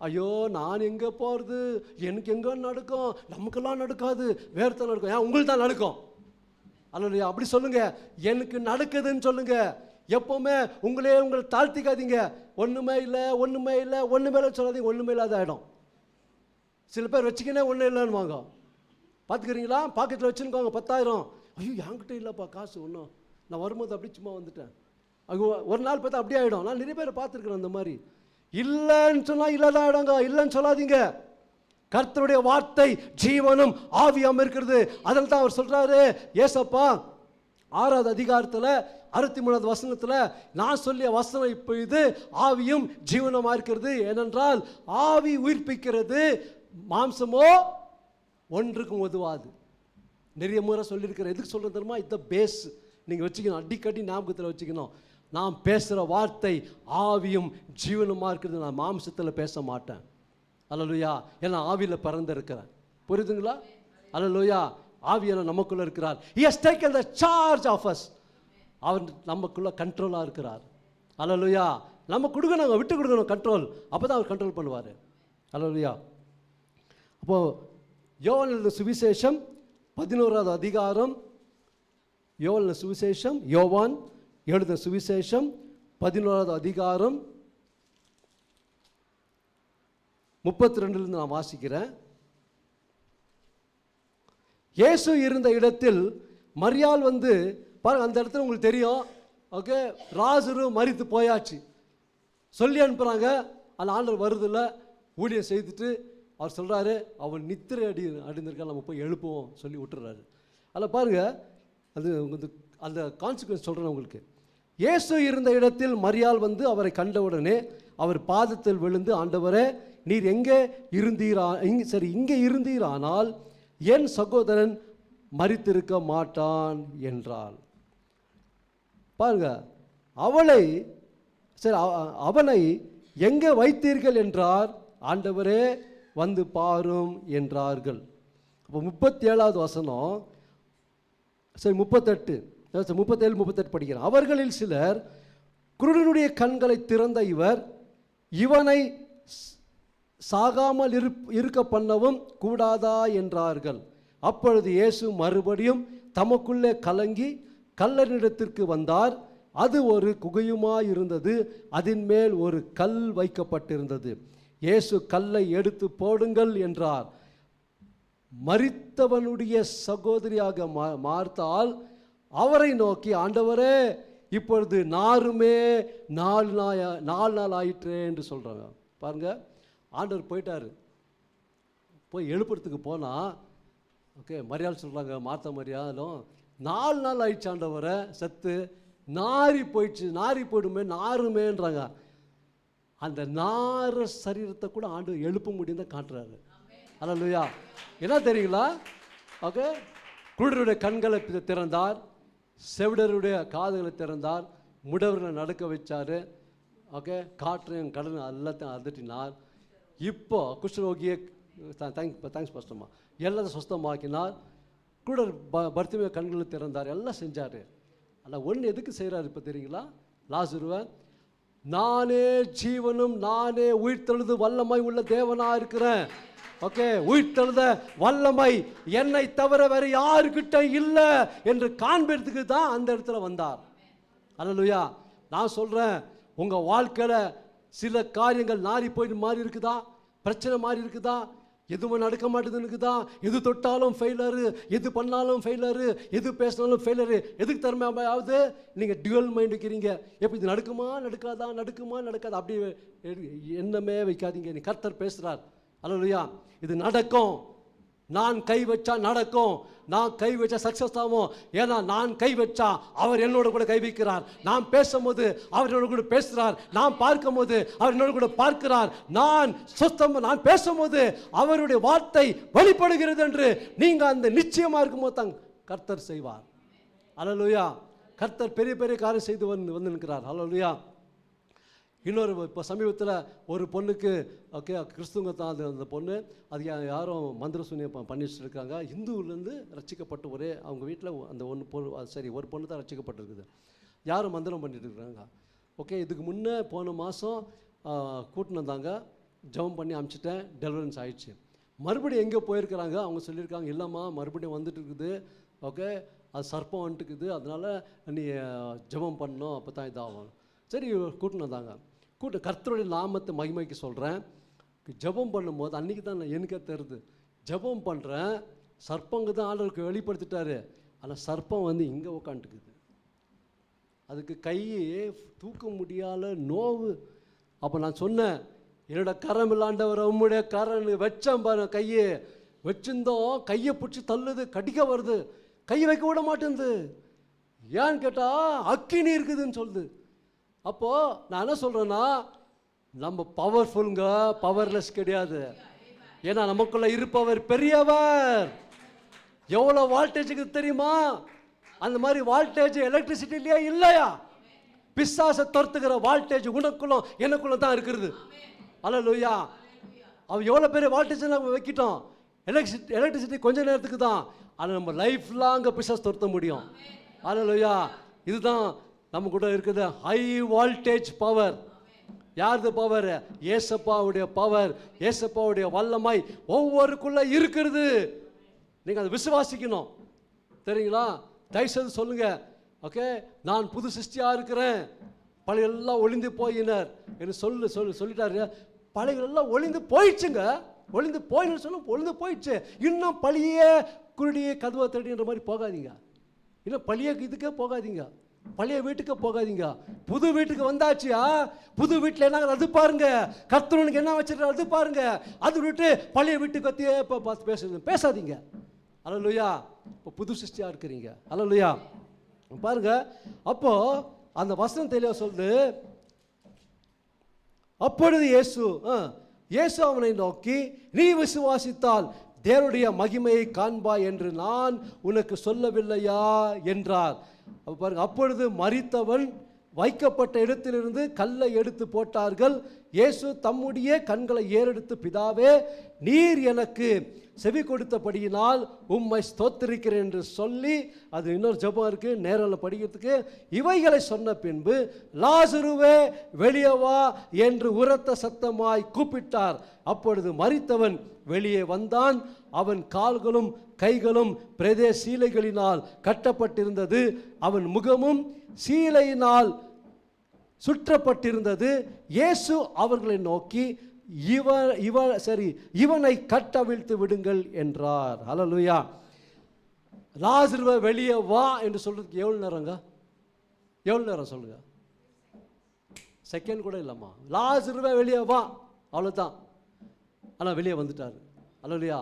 ஐயோ, நான் எங்கே போகிறது, எனக்கு எங்கே நடக்கும், நமக்கெல்லாம் நடக்காது, வேறு தான் நடக்கும். ஏன் உங்களுக்கு தான் நடக்கும். அல்ல, அப்படி சொல்லுங்க, எனக்கு நடக்குதுன்னு சொல்லுங்க. எப்போவுமே உங்களை தாழ்த்திக்காதீங்க. ஒன்றுமே இல்லை சொல்லாதீங்க, ஒன்றுமே இல்லாத ஆகிடும். சில பேர் வச்சுக்கினே ஒன்றும் இல்லைன்னு வாங்க. பார்த்துக்கிறீங்களா, பாக்கெட்டில் வச்சுருக்கோங்க 10,000. ஐயோ, என்கிட்ட இல்லைப்பா காசு ஒன்றும், நான் வரும்போது அப்படி சும்மா வந்துட்டேன். அது ஒரு நாள் பார்த்தா அப்படியே ஆகிடும். நான் நிறைய பேரை பார்த்துருக்குறேன் அந்த மாதிரி. இல்லைன்னு சொன்னால் இல்லை தான் ஆகிடுங்க. இல்லைன்னு சொல்லாதீங்க. கர்த்தருடைய வார்த்தை ஜீவனும் ஆவியாகவும் இருக்கிறது. அதில் தான் அவர் சொல்கிறாரு, ஏசப்பா 6வது அதிகாரத்தில் 63வது வசனத்தில், நான் சொல்லிய வசனம் இப்போ இது ஆவியும் ஜீவனமாக இருக்கிறது. ஏனென்றால் ஆவி உயிர்ப்பிக்கிறது, மாம்சமோ ஒன்றுக்கும் உதவாது. நிறைய முறை சொல்லியிருக்கிறேன். எதுக்கு சொல்கிறது தெரியுமா? இந்த பேஸ் நீங்கள் வச்சுக்கணும், அடிக்கடி ஞாபகத்தில் வச்சுக்கணும். நான் பேசுகிற வார்த்தை ஆவியும் ஜீவனுமாக இருக்கிறது. நான் மாம்சத்தில் பேச மாட்டேன். அல்லேலூயா. ஏன்னா ஆவியில் பிறந்திருக்கிறேன். புரியுதுங்களா? அல்லேலூயா. ஆவியான நமக்குள்ளே இருக்கிறார். He has taken the charge of us. அவர் நமக்குள்ளே கண்ட்ரோலாக இருக்கிறார். அல்லேலூயா. நம்ம கொடுக்கணும், விட்டு கொடுக்கணும் கண்ட்ரோல். அப்போ தான் அவர் கண்ட்ரோல் பண்ணுவார். அல்லேலூயா. அப்போது யோவான் எழுதின சுவிசேஷம் 11வது அதிகாரம், யோவான் எழுதின சுவிசேஷம் 11வது அதிகாரம் 32 நான் வாசிக்கிறேன். இயேசு இருந்த இடத்தில் மரியாள் வந்து பாருங்க, அந்த இடத்துல உங்களுக்கு தெரியும். ஓகே, லாசரு மரித்து போயாச்சு சொல்லி அனுப்புகிறாங்க. அந்த ஆண்டவர் வருதில்ல, ஊழியம் செய்துட்டு அவர் சொல்கிறாரு, அவன் நித்திரை அடிந்திருக்கா, நம்ம போய் எழுப்புவோம் சொல்லி விட்டுறாரு. அதில் பாருங்கள், அது அந்த கான்சிக்வன்ஸ் சொல்கிறேன் உங்களுக்கு. இயேசு இருந்த இடத்தில் மரியாள் வந்து அவரை கண்டவுடனே அவர் பாதத்தில் விழுந்து, ஆண்டவரே, நீர் எங்கே இருந்தீரா, இங்கே இருந்தீரானால் என் சகோதரன் மரித்திருக்க மாட்டான் என்றாள். பாருங்க, அவனை எங்கே வைத்தீர்கள் என்றார். ஆண்டவரே, வந்து பாரும் என்றார்கள். அப்போ 37வது வசனம், 37 படிக்கிறேன். அவர்களில் சிலர், குருடனுடைய கண்களை திறந்த இவனை சாகாமல் இருக்க பண்ணவும் கூடாதா என்றார்கள். அப்பொழுது இயேசு மறுபடியும் தமக்குள்ளே கலங்கி கல்லறிடத்திற்கு வந்தார். அது ஒரு குகையுமாயிருந்தது, அதன் மேல் ஒரு கல் வைக்கப்பட்டிருந்தது. இயேசு கல்லை எடுத்து போடுங்கள் என்றார். மரித்தவனுடைய சகோதரியாக மார்த்தாள் அவரை நோக்கி, ஆண்டவரே, இப்பொழுது நாருமே 4 நாள் ஆயிற்றே என்று சொல்கிறாங்க. பாருங்க, ஆண்டவர் போயிட்டார். போய் எழுப்புறதுக்கு போனால் ஓகே, மரியாள் சொல்கிறாங்க, மார்த்தா மரியாளும் 4 நாள் ஆயிடுச்சு ஆண்டவரை, செத்து நாரி போயிடுச்சு, நாரி போயிடுமே, நாருமேன்றாங்க. அந்த நார சரீரத்தை கூட ஆண்டவர் எழுப்ப முடியும் தான் காட்டுறாரு. அல்லேலூயா. என்ன தெரியுங்களா? ஓகே, குருடருடைய கண்களை திறந்தார், செவிடருடைய காதுகளை திறந்தார், முடவர்களை நடக்க வச்சார். ஓகே, காற்றையும் கடலும் எல்லாத்தையும் அதட்டினார். இப்போ குஷ்டரோகியை தேங்க்ஸ் பஸ்டமா எல்லாத்தையும் சுத்தமாக்கினார். குருடர் பர்த்திமே கண்களை திறந்தார், எல்லாம் செஞ்சார். ஆனால் ஒன்று எதுக்கு செய்கிறார் இப்போ தெரியுங்களா? லாசருவை, நானே ஜீவனும் நானே உயிர்த்தெழுது வல்லமை உள்ள தேவனாக இருக்கிறேன். ஓகே, உயிர்த்தெழுத வல்லமை என்னை தவிர வேறு யாருக்கிட்ட இல்லை என்று காண்பதற்கு தான் அந்த இடத்துல வந்தார். அல்லேலூயா. நான் சொல்கிறேன், உங்கள் வாழ்க்கையில் சில காரியங்கள் நாரி போயிட்டு மாறி இருக்குதா? பிரச்சனை மாறி இருக்குதா? எதுவுமே நடக்க மாட்டேதுன்னு இருக்குதா? எது தொட்டாலும் ஃபெயிலரு, எது பண்ணாலும் ஃபெயிலரு, எது பேசினாலும் ஃபெயிலரு. எதுக்கு திறமையாவது? நீங்கள் டியூவல் மைண்ட் இருக்கிறீங்க. எப்போ இது நடக்குமா நடக்காதா, நடக்குமா நடக்காதா, அப்படி எண்ணமே வைக்காதீங்க. நீ கர்த்தர் பேசுகிறார். அல்லேலூயா. இது நடக்கும். நான் கை வச்சா நடக்கும். நான் கை வச்சா சக்ஸஸ் ஆகும். ஏன்னா நான் கை வச்சா அவர் என்னோட கூட கை வைக்கிறார். நான் பேசும்போது அவர் என்னோட கூட பேசுகிறார். நான் பார்க்கும் போது அவர் என்னோட கூட பார்க்கிறார். நான் பேசும்போது அவருடைய வார்த்தை வெளிப்படுகிறது என்று நீங்கள் அந்த நிச்சயமாக இருக்கும்போது தான் கர்த்தர் செய்வார். அல்லேலூயா. கர்த்தர் பெரிய பெரிய காரியம் செய்து வந்து நிற்கிறார். அல்லேலூயா. இன்னொரு இப்போ சமீபத்தில் ஒரு பொண்ணுக்கு ஓகே, கிறிஸ்துவங்க தான் அந்த பொண்ணு, அது யாரும் மந்திர சூனியம் பண்ணி வச்சுருக்காங்க. இந்துவிலேருந்து ரசிக்கப்பட்ட ஒரே அவங்க வீட்டில் அந்த ஒரு பொண்ணு தான் ரசிக்கப்பட்டிருக்குது. யாரும் மந்திரம் பண்ணிட்டு இருக்கிறாங்க. ஓகே, இதுக்கு முன்னே போன மாதம் கூட்டின்னு வந்தாங்க, ஜெபம் பண்ணி அனுப்பிச்சிட்டேன், டெலிவரன்ஸ் ஆயிடுச்சு. மறுபடியும் எங்கே போயிருக்கிறாங்க, அவங்க சொல்லியிருக்காங்க, இல்லைம்மா மறுபடியும் வந்துட்டு இருக்குது. ஓகே, அது சர்ப்பம் வந்துட்டுக்குது, அதனால் நீ ஜெபம் பண்ணணும், அப்போ தான் இதாகும். சரி, கூட்டின்னு வந்தாங்க. கர்த்தருடைய நாமத்தை மகிமைக்கு சொல்கிறேன். ஜெபம் பண்ணும்போது அன்றைக்கி தான் எனக்கே தெரியுது, ஜெபம் பண்ணுறேன், சர்ப்பங்க தான் ஆண்டவருக்கு வெளிப்படுத்திட்டாரு. ஆனால் சர்ப்பம் வந்து இங்கே உட்காந்துக்குது. அதுக்கு கையை தூக்க முடியாத நோவு. அப்போ நான் சொன்னேன், என்னோட கரம் இல்லாண்டவர் உம்முடைய கரன் வச்சேன் பாரு, கையை வச்சிருந்தோம், கையை பிடிச்சி தள்ளுது, கடிக்க வருது, கையை வைக்க விட மாட்டேங்குது. ஏன்னு கேட்டால் அக்கினி இருக்குதுன்னு சொல்லுது. அப்போது நான் என்ன சொல்கிறேன்னா, நம்ம பவர்ஃபுல்ங்க, பவர்லெஸ் கிடையாது. ஏன்னா நமக்குள்ளே இருப்பவர் பெரியவர். எவ்வளோ வால்டேஜுக்கு தெரியுமா? அந்த மாதிரி வால்டேஜ் எலக்ட்ரிசிட்டிலேயே இல்லையா? பிசாசை துரத்துக்கிற வால்டேஜ் உனக்குள்ளும் எனக்குள்ள தான் இருக்கிறது. அல்லேலூயா. அவன் எவ்வளோ பெரிய வால்டேஜ் நம்ம வைக்கிட்டோம். எலக்ட்ரிசிட்டி கொஞ்ச நேரத்துக்கு தான், ஆனால் நம்ம லைஃப் லாங்க பிசாசை துரத்த முடியும். அல்லேலூயா. இதுதான் நம்ம கூட இருக்குது ஹை வால்டேஜ் பவர். யாருது பவர்? ஏசப்பாவுடைய பவர், ஏசப்பாவுடைய வல்லமை ஒவ்வொருக்குள்ள இருக்கிறது. நீங்கள் அதை விசுவாசிக்கணும். தெரியுங்களா? தயவுசெய்து சொல்லுங்க, ஓகே, நான் புது சிருஷ்டியாக இருக்கிறேன், பழைய எல்லாம் ஒளிந்து போயினர் என்று சொல்லிட்டாரு. பழைய எல்லாம் ஒளிந்து போயிடுச்சுங்க. ஒளிந்து போயின்னு சொல்ல ஒளிந்து போயிடுச்சு. இன்னும் பழைய குருடியே கதவை தேடின்ற மாதிரி போகாதீங்க. இன்னும் பழைய இதுக்கே போகாதீங்க, பழைய வீட்டுக்கு போகாதீங்க. புது வீட்டுக்கு வந்தாச்சியா, புது வீட்டில் என்ன அது பாருங்க, கர்த்தருக்கு என்ன வச்சிருக்காரு அது பாருங்க. அது விட்டு பழைய வீட்டுக்கு பற்றியே இப்போ பார்த்து பேசாதீங்க. அல்லேலூயா. இப்போ புது சிருஷ்டியாக இருக்கிறீங்க. அல்லேலூயா. பாருங்க, அப்போ அந்த வசனம் தெளிவாக சொல்லுது. அப்பொழுது இயேசு அவனை நோக்கி, நீ விசுவாசித்தால் தேவனுடைய மகிமையை காண்பாய் என்று நான் உனக்கு சொல்லவில்லையா என்றார். பாருங்க, அப்பொழுது மரித்தவன் வைக்கப்பட்ட இடத்திலிருந்து கல்லை எடுத்து போட்டார்கள். இயேசு தம்முடைய கண்களை ஏறெடுத்து, பிதாவே, நீர் எனக்கு செவி கொடுத்தபடியினால் உம்மை ஸ்தோத்திரிக்கிறேன் என்று சொல்லி, அது இன்னொரு ஜெபம் இருக்கு நேரில் படிக்கிறதுக்கு. இவைகளை சொன்ன பின்பு, லாசருவே வெளியே வா என்று உரத்த சத்தமாய் கூப்பிட்டார். அப்பொழுது மரித்தவன் வெளியே வந்தான். அவன் கால்களும் கைகளும் பிரேத சீலைகளினால் கட்டப்பட்டிருந்தது. அவன் முகமும் சீலையினால் சுற்றப்பட்டிருந்தது. இயேசு அவர்களை நோக்கி, இவனை கட்டவிழ்த்து விடுங்கள் என்றார். ஹல்லேலூயா. லாசருவே வெளியே வா என்று சொல்றதுக்கு எவ்வளவு நேரங்க? எவ்வளவு நேரம் சொல்லுங்க? செகண்ட் கூட இல்லம்மா. லாசருவே வெளியே வா, அவ்வளவுதான். ஆனா வெளியே வந்துட்டாரு. ஹல்லேலூயா.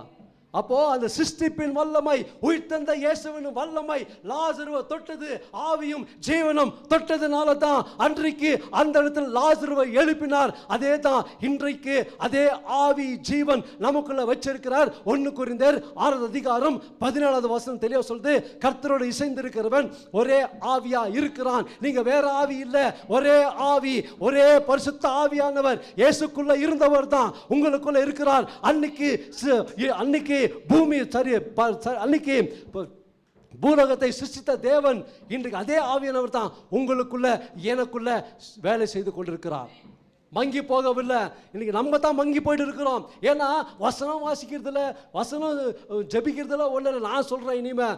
அப்போ அந்த சிருஷ்டிப்பின் வல்லமை, உயிர்த்தெழுந்த இயேசுவின் வல்லமை லாசருவை தொட்டது. ஆவியும் ஜீவனும் தொட்டதுனால தான் அன்றைக்கு அந்த இடத்தில் லாசருவை எழுப்பினார். அதே தான் இன்றைக்கு அதே ஆவி ஜீவன் நமக்குள்ள வச்சிருக்கிறார். 1 கொரிந்தியர் 6:17 தெளிவா சொல்லுது, கர்த்தரோடு இசைந்திருக்கிறவன் ஒரே ஆவியா இருக்கிறான். நீங்க வேற ஆவி இல்ல, ஒரே ஆவி, ஒரே பரிசுத்த ஆவியானவர் இயேசுக்குள்ள இருந்தவர் தான் உங்களுக்குள்ள இருக்கிறார். அன்னைக்கு பூமி அன்னைக்கு பூலோகத்தை சிருஷ்டித்த தேவன் இன்றைக்கு அதே ஆவியானவர் தான் உங்களுக்குள்ள எனக்குள்ள வேலை செய்து கொண்டிருக்கிறார். மங்கி போகவில்லை. இன்னைக்கு நம்ம தான் மங்கி போயிட்டு இருக்கிறோம். ஏன்னா வசனம் வாசிக்கிறதுல, வசனம் ஜபிக்கிறதுல ஒன்றும் இல்லை. நான் சொல்றேன், இனிமே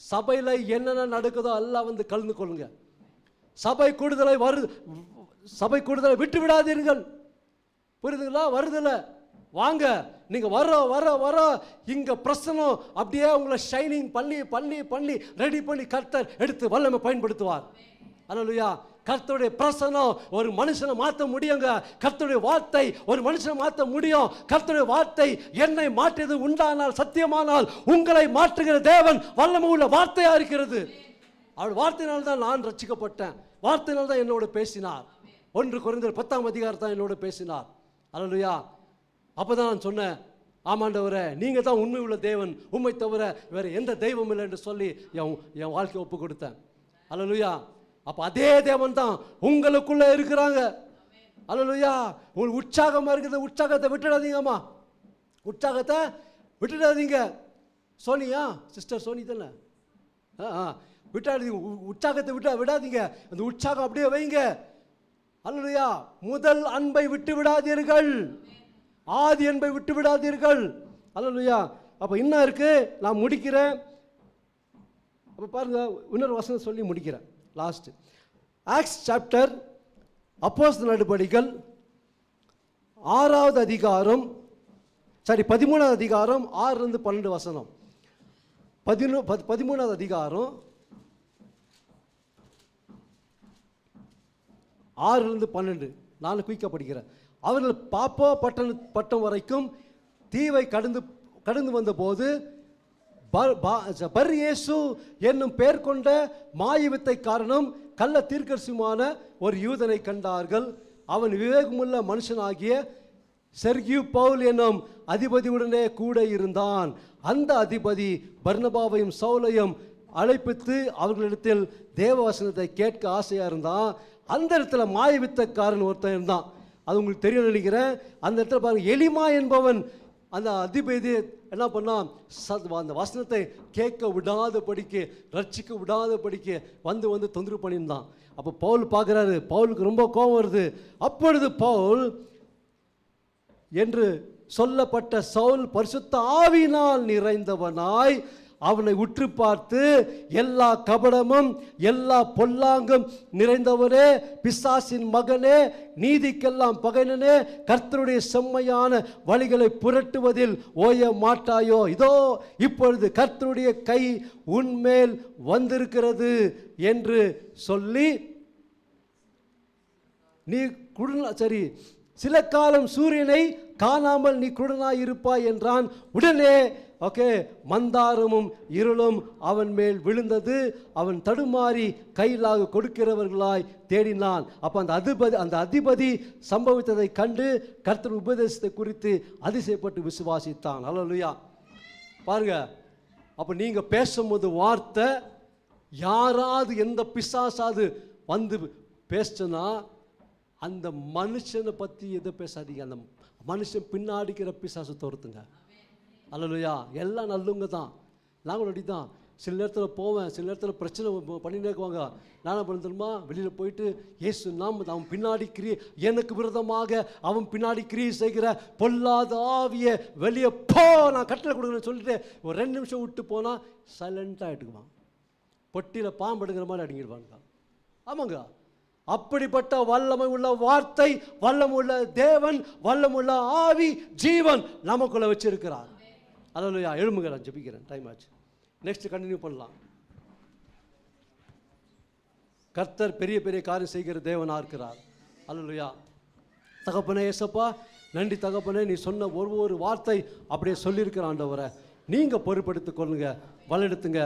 சபையில் என்னென்ன நடக்குதோ எல்லாம் வந்து கலந்து கொள்ளுங்க. சபை கூடுதலை விட்டு விடாதீர்கள். புரியுதுங்களா? வருதில்ல, வாங்க. நீங்க வர இங்க பிரசனம் அப்படியே உங்களை ஷைனிங் பண்ணி ரெடி பண்ணி கர்த்தர் எடுத்து வல்லமை பயன்படுத்துவார். அல்லேலூயா. கர்த்தருடைய பிரசனம் ஒரு மனுஷனை மாற்ற முடியுங்க. கர்த்தருடைய வார்த்தை ஒரு மனுஷனை மாற்ற முடியும். கர்த்தருடைய வார்த்தை என்னை மாற்றியது உண்டானால், சத்தியமானால் உங்களை மாற்றுகிற தேவன் வல்லமை உள்ள வார்த்தையா இருக்கிறது. அவள் வார்த்தையினால் தான் நான் ரட்சிக்கப்பட்டேன். வார்த்தையினால் தான் என்னோட பேசினார். 1 கொரிந்தியர் 10 தான் என்னோட பேசினார். அல்லேலூயா. அப்போதான் நான் சொன்னேன், ஆமாண்டவரே, நீங்கள் தான் உண்மை உள்ள தேவன், உண்மை தவிர வேறு எந்த தெய்வம் இல்லை என்று சொல்லி என் வாழ்க்கையை ஒப்பு கொடுத்தேன். அல்லேலூயா. அப்போ அதே தேவன் தான் உங்களுக்குள்ளே இருக்கிறாங்க. அல்லேலூயா. உங்களுக்கு உற்சாகமாக இருக்குது, உற்சாகத்தை விட்டுடாதீங்கம்மா. உற்சாகத்தை விட்டுடாதீங்க. சோனியா, சிஸ்டர் சோனி தானே? விட்டாதீங்க. உற்சாகத்தை விடாதீங்க. அந்த உற்சாகம் அப்படியே வைங்க. அல்லேலூயா. முதல் அன்பை விட்டு விடாதீர்கள். ஆதி அன்பை விட்டு விடாதீர்கள். அல்லேலூயா. அப்போ என்ன இருக்கு? நான் முடிக்கிறேன். அப்போ பாருங்க, இன்னொரு வசனம் சொல்லி முடிக்கிறேன். லாஸ்ட் ஆக்ட்ஸ் சாப்டர், அப்போஸ்தலர் நடபடிகள் 6வது அதிகாரம், 13வது அதிகாரம் 6-12 வசனம். 13வது அதிகாரம் 6-12 நான் குயிக்காக படிக்கிறேன். அவர்கள் பாப்போ பட்டம் வரைக்கும் தீவை கடந்து வந்தபோது பர் இயேசு என்னும் பெயர் கொண்ட மாயவித்தை காரணம் கள்ள தீர்க்கதரிசியுமான ஒரு யூதனை கண்டார்கள். அவன் விவேகமுள்ள மனுஷனாகிய செர்கியு பவுல் என்னும் அதிபதியுடனே கூட இருந்தான். அந்த அதிபதி பர்னபாவையும் சவுலையும் அழைப்பித்து அவர்களிடத்தில் தேவ வசனத்தை கேட்க ஆசையா இருந்தான். அந்த இடத்துல மாயவித்தக்காரன் ஒருத்தன் இருந்தான். அது உங்களுக்கு தெரியும் நினைக்கிறேன். அந்த இடத்துல பாருங்க, எலிமா என்பவன் அந்த அதிபதி என்ன பண்ணான்? அந்த வசனத்தை கேட்க விடாதபடிக்கு, ரட்சிக்க விடாதபடிக்கு வந்து தொந்தரவு பண்ணியிருந்தான். அப்போ பவுல் பார்க்குறாரு. பவுலுக்கு ரொம்ப கோபம் வருது. அப்பொழுது பவுல் என்று சொல்லப்பட்ட சவுல் பரிசுத்த ஆவியினால் நிறைந்தவனாய் அவனை உற்று பார்த்து, எல்லா கபடமும் எல்லா பொல்லாங்கும் நிறைந்தவனே, பிசாசின் மகனே, நீதிக்கெல்லாம் பகைனனே, கர்த்தருடைய செம்மையான வழிகளை புரட்டுவதில் ஓய மாட்டாயோ? இதோ இப்பொழுது கர்த்தருடைய கை உன்மேல் வந்திருக்கிறது என்று சொல்லி, நீ சரி சில காலம் சூரியனை காணாமல் நீ குருடனாய் இருப்பாய் என்றான். உடனே மந்தாரமும் இருளும் அவன் மேல் விழுந்தது. அவன் தடுமாறி கையிலாக கொடுக்கிறவர்களாய் தேடினான். அப்போ அந்த அதிபதி சம்பவித்ததை கண்டு கர்த்தர் உபதேசத்தை குறித்து அதிசயப்பட்டு விசுவாசித்தான். அல்லேலூயா. பாருங்க, அப்போ நீங்கள் பேசும்போது வார்த்தை யாராவது எந்த பிசாசாது வந்து பேசினா அந்த மனுஷனை பற்றி எதை பேசாதீங்க. அந்த மனுஷன் பின்னாடிக்கிற பிசாசு துரத்துங்க. அல்லேலூயா. எல்லாம் நல்லவங்க தான், நாங்களும் அப்படி தான். சில நேரத்தில் போவேன், சில நேரத்தில் பிரச்சனை பண்ணினே இருக்குவாங்க. நான் பண்ண தெரியுமா, வெளியில் போயிட்டு இயேசு அவன் பின்னாடி எனக்கு விரோதமாக அவன் பின்னாடி கிரியை செய்கிற பொல்லாத ஆவியை வெளியே போ, நான் கட்டளை கொடுக்குறேன்னு சொல்லிட்டு ஒரு 2 நிமிஷம் விட்டு போனால் சைலண்ட்டாக எடுக்குவான். பொட்டியில் பாம்பு எடுக்கிற மாதிரி அடங்கிடுவாங்க. ஆமாங்க, அப்படிப்பட்ட வல்லமை உள்ள வார்த்தை, வல்லமை உள்ள தேவன், வல்லமை உள்ள ஆவி, ஜீவன் நமக்குள்ள வச்சிருக்கிறார். அல்லேலூயா. எழுமுங்க, நான் ஜெபிக்கிறேன், டைம் ஆச்சு. நெக்ஸ்ட் கண்டினியூ பண்ணலாம். கர்த்தர் பெரிய பெரிய காரியம் செய்கிற தேவனாக இருக்கிறார். அல்லேலூயா. தகப்பனே ஏசப்பா, நன்றி தகப்பனே, நீ சொன்ன ஒரு வார்த்தை அப்படியே சொல்லியிருக்கிற ஆண்டவரை நீங்கள் பொறுப்படுத்திக் கொள்ளுங்க, வல்லெடுத்துங்க.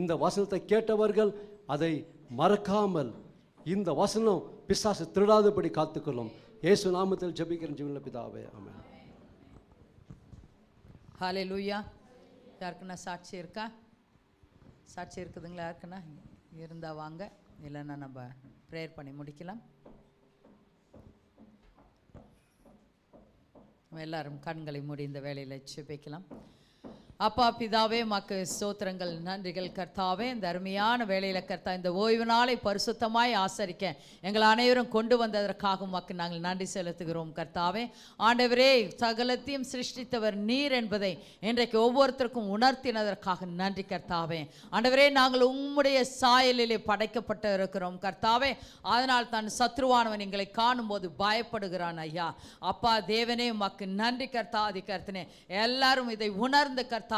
இந்த வசனத்தை கேட்டவர்கள் அதை மறக்காமல் இந்த வசனம் பிசாசு திருடாதபடி காத்துக்கொள்ளும். இயேசு நாமத்தில் ஜெபிக்கிறேன் ஜீவனுள்ள பிதாவே, ஆமென். ஹல்லேலூயா. யாருக்குன்னா சாட்சி இருக்கா? சாட்சி இருக்குதுங்களா? யாருக்குன்னா இருந்தால் வாங்க, இல்லைன்னா நம்ம ப்ரேயர் பண்ணி முடிக்கலாம். எல்லாரும் கண்களை மூடி இந்த வேலையில் ஜெபிக்கலாம். அப்பா பிதாவே, மக்கு ஸ்தோத்திரங்கள், நன்றிகள் கர்த்தாவே. இந்த அருமையான வேளையில் கர்த்தா, இந்த ஓய்வு நாளை பரிசுத்தமாய் ஆசரிக்க எங்கள் அனைவரும் கொண்டு வந்ததற்காக மக்கு நாங்கள் நன்றி செலுத்துகிறோம் கர்த்தாவே. ஆண்டவரே, சகலத்தையும் சிருஷ்டித்தவர் நீர் என்பதை இன்றைக்கு ஒவ்வொருத்தருக்கும் உணர்த்தினதற்காக நன்றி கர்த்தாவே. ஆண்டவரே, நாங்கள் உம்முடைய சாயலிலே படைக்கப்பட்டு இருக்கிறோம் கர்த்தாவே. அதனால் தான் சத்ருவானவன் எங்களை காணும்போது பயப்படுகிறான் ஐயா. அப்பா தேவனே, மக்கு நன்றி கர்த்தாதி கர்த்தனே. எல்லாரும் இதை உணர்ந்து கர்த்தாவே,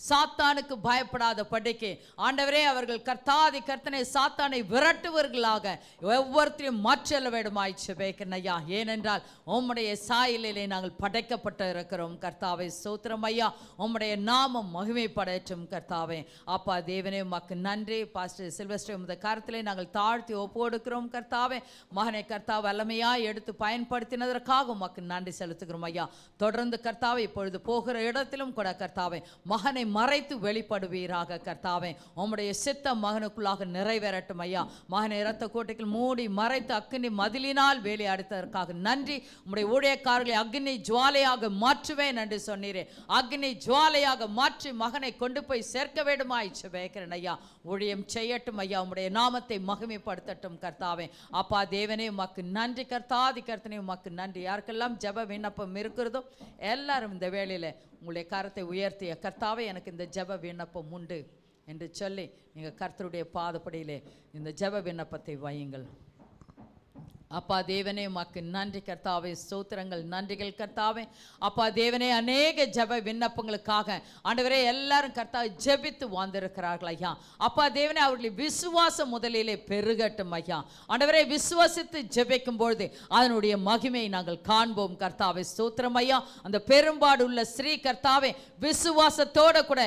சாத்தானுக்கு பயப்படாத படிக்கு ஆண்டவரே, அவர்கள் கர்த்தாதி கர்த்தனை சாத்தானை விரட்டுவர்களாக ஒவ்வொருத்தரையும் மாற்றல வேண்டுமாய் ஜெபிக்கிறேன் ஐயா. ஏனென்றால் உம்முடைய சாயலிலே நாங்கள் படைக்கப்பட்டு இருக்கிறோம் கர்த்தாவே. ஸ்தோத்திரம் ஐயா. உம்முடைய நாமம் மகிமைப்படட்டும் கர்த்தாவே. அப்பா தேவனே, உமக்கு நன்றி. பாஸ்டர் சில்வஸ்டர் உமது கரத்திலே நாங்கள் தாழ்த்தி ஒப்பு கொடுக்கிறோம் கர்த்தாவே. மகனை கர்த்தாவை வல்லமையாய் எடுத்து பயன்படுத்தினதற்காக உமக்கு நன்றி செலுத்துகிறோம் ஐயா. தொடர்ந்து கர்த்தாவை இப்பொழுது போகிற இடத்திலும் கூட கர்த்தாவே மகனை மறைத்து வெளிப்படுவீராக கர்த்தாவே. உம்முடைய சித்தம் மகனுக்குள்ளாக நிறைவேறட்டும் ஐயா. மகனை இரத்த கோட்டைகள் மூடி மறைத்து அக்கினி மதிலினால் வேலி அடித்ததற்காக நன்றி. உம்முடைய ஊழியக்காரர்களை அக்னி ஜுவாலையாக மாற்றுவேன் என்று சொன்னீரே. அக்னி ஜுவாலையாக மாற்றி மகனை கொண்டு போய் சேர்க்க வேண்டுமாய் ஜெபிக்கிறேன் ஐயா. ஊழியம் செய்யட்டும் ஐயா. உம்முடைய நாமத்தை மகிமைப்படுத்தட்டும் கர்த்தாவே. அப்பா தேவனே, உமக்கு நன்றி கர்த்தாதி கர்த்தனே, உமக்கு நன்றி. யாருக்கெல்லாம் ஜெப விண்ணப்பம் இருக்கிறதோ எல்லாரும் இந்த வேளையில் உங்களுடைய கரத்தை உயர்த்திய கர்த்தாவே, எனக்கு இந்த ஜெப விண்ணப்பம் உண்டு என்று சொல்லி நீங்கள் கர்த்தருடைய பாதப்படியிலே இந்த ஜெப விண்ணப்பத்தை வையுங்கள். அப்பா தேவனே, உமக்கு நன்றி கர்த்தாவே. ஸ்தோத்திரங்கள், நன்றிகள் கர்த்தாவே. அப்பா தேவனே, அநேக ஜெப விண்ணப்பங்களுக்காக ஆண்டவரே எல்லாரும் கர்த்தாவை ஜெபித்து வந்திருக்கிறார்கள் ஐயா. அப்பா தேவனே, அவர்களை விசுவாசம் முதலிலே பெருகட்டும் ஐயா. ஆண்டவரே, விசுவாசித்து ஜெபிக்கும் பொழுது அதனுடைய மகிமையை நாங்கள் காண்போம் கர்த்தாவே. ஸ்தோத்திரம் ஐயா. அந்த பெரும்பாடு உள்ள ஸ்ரீ கர்த்தாவே விசுவாசத்தோட கூட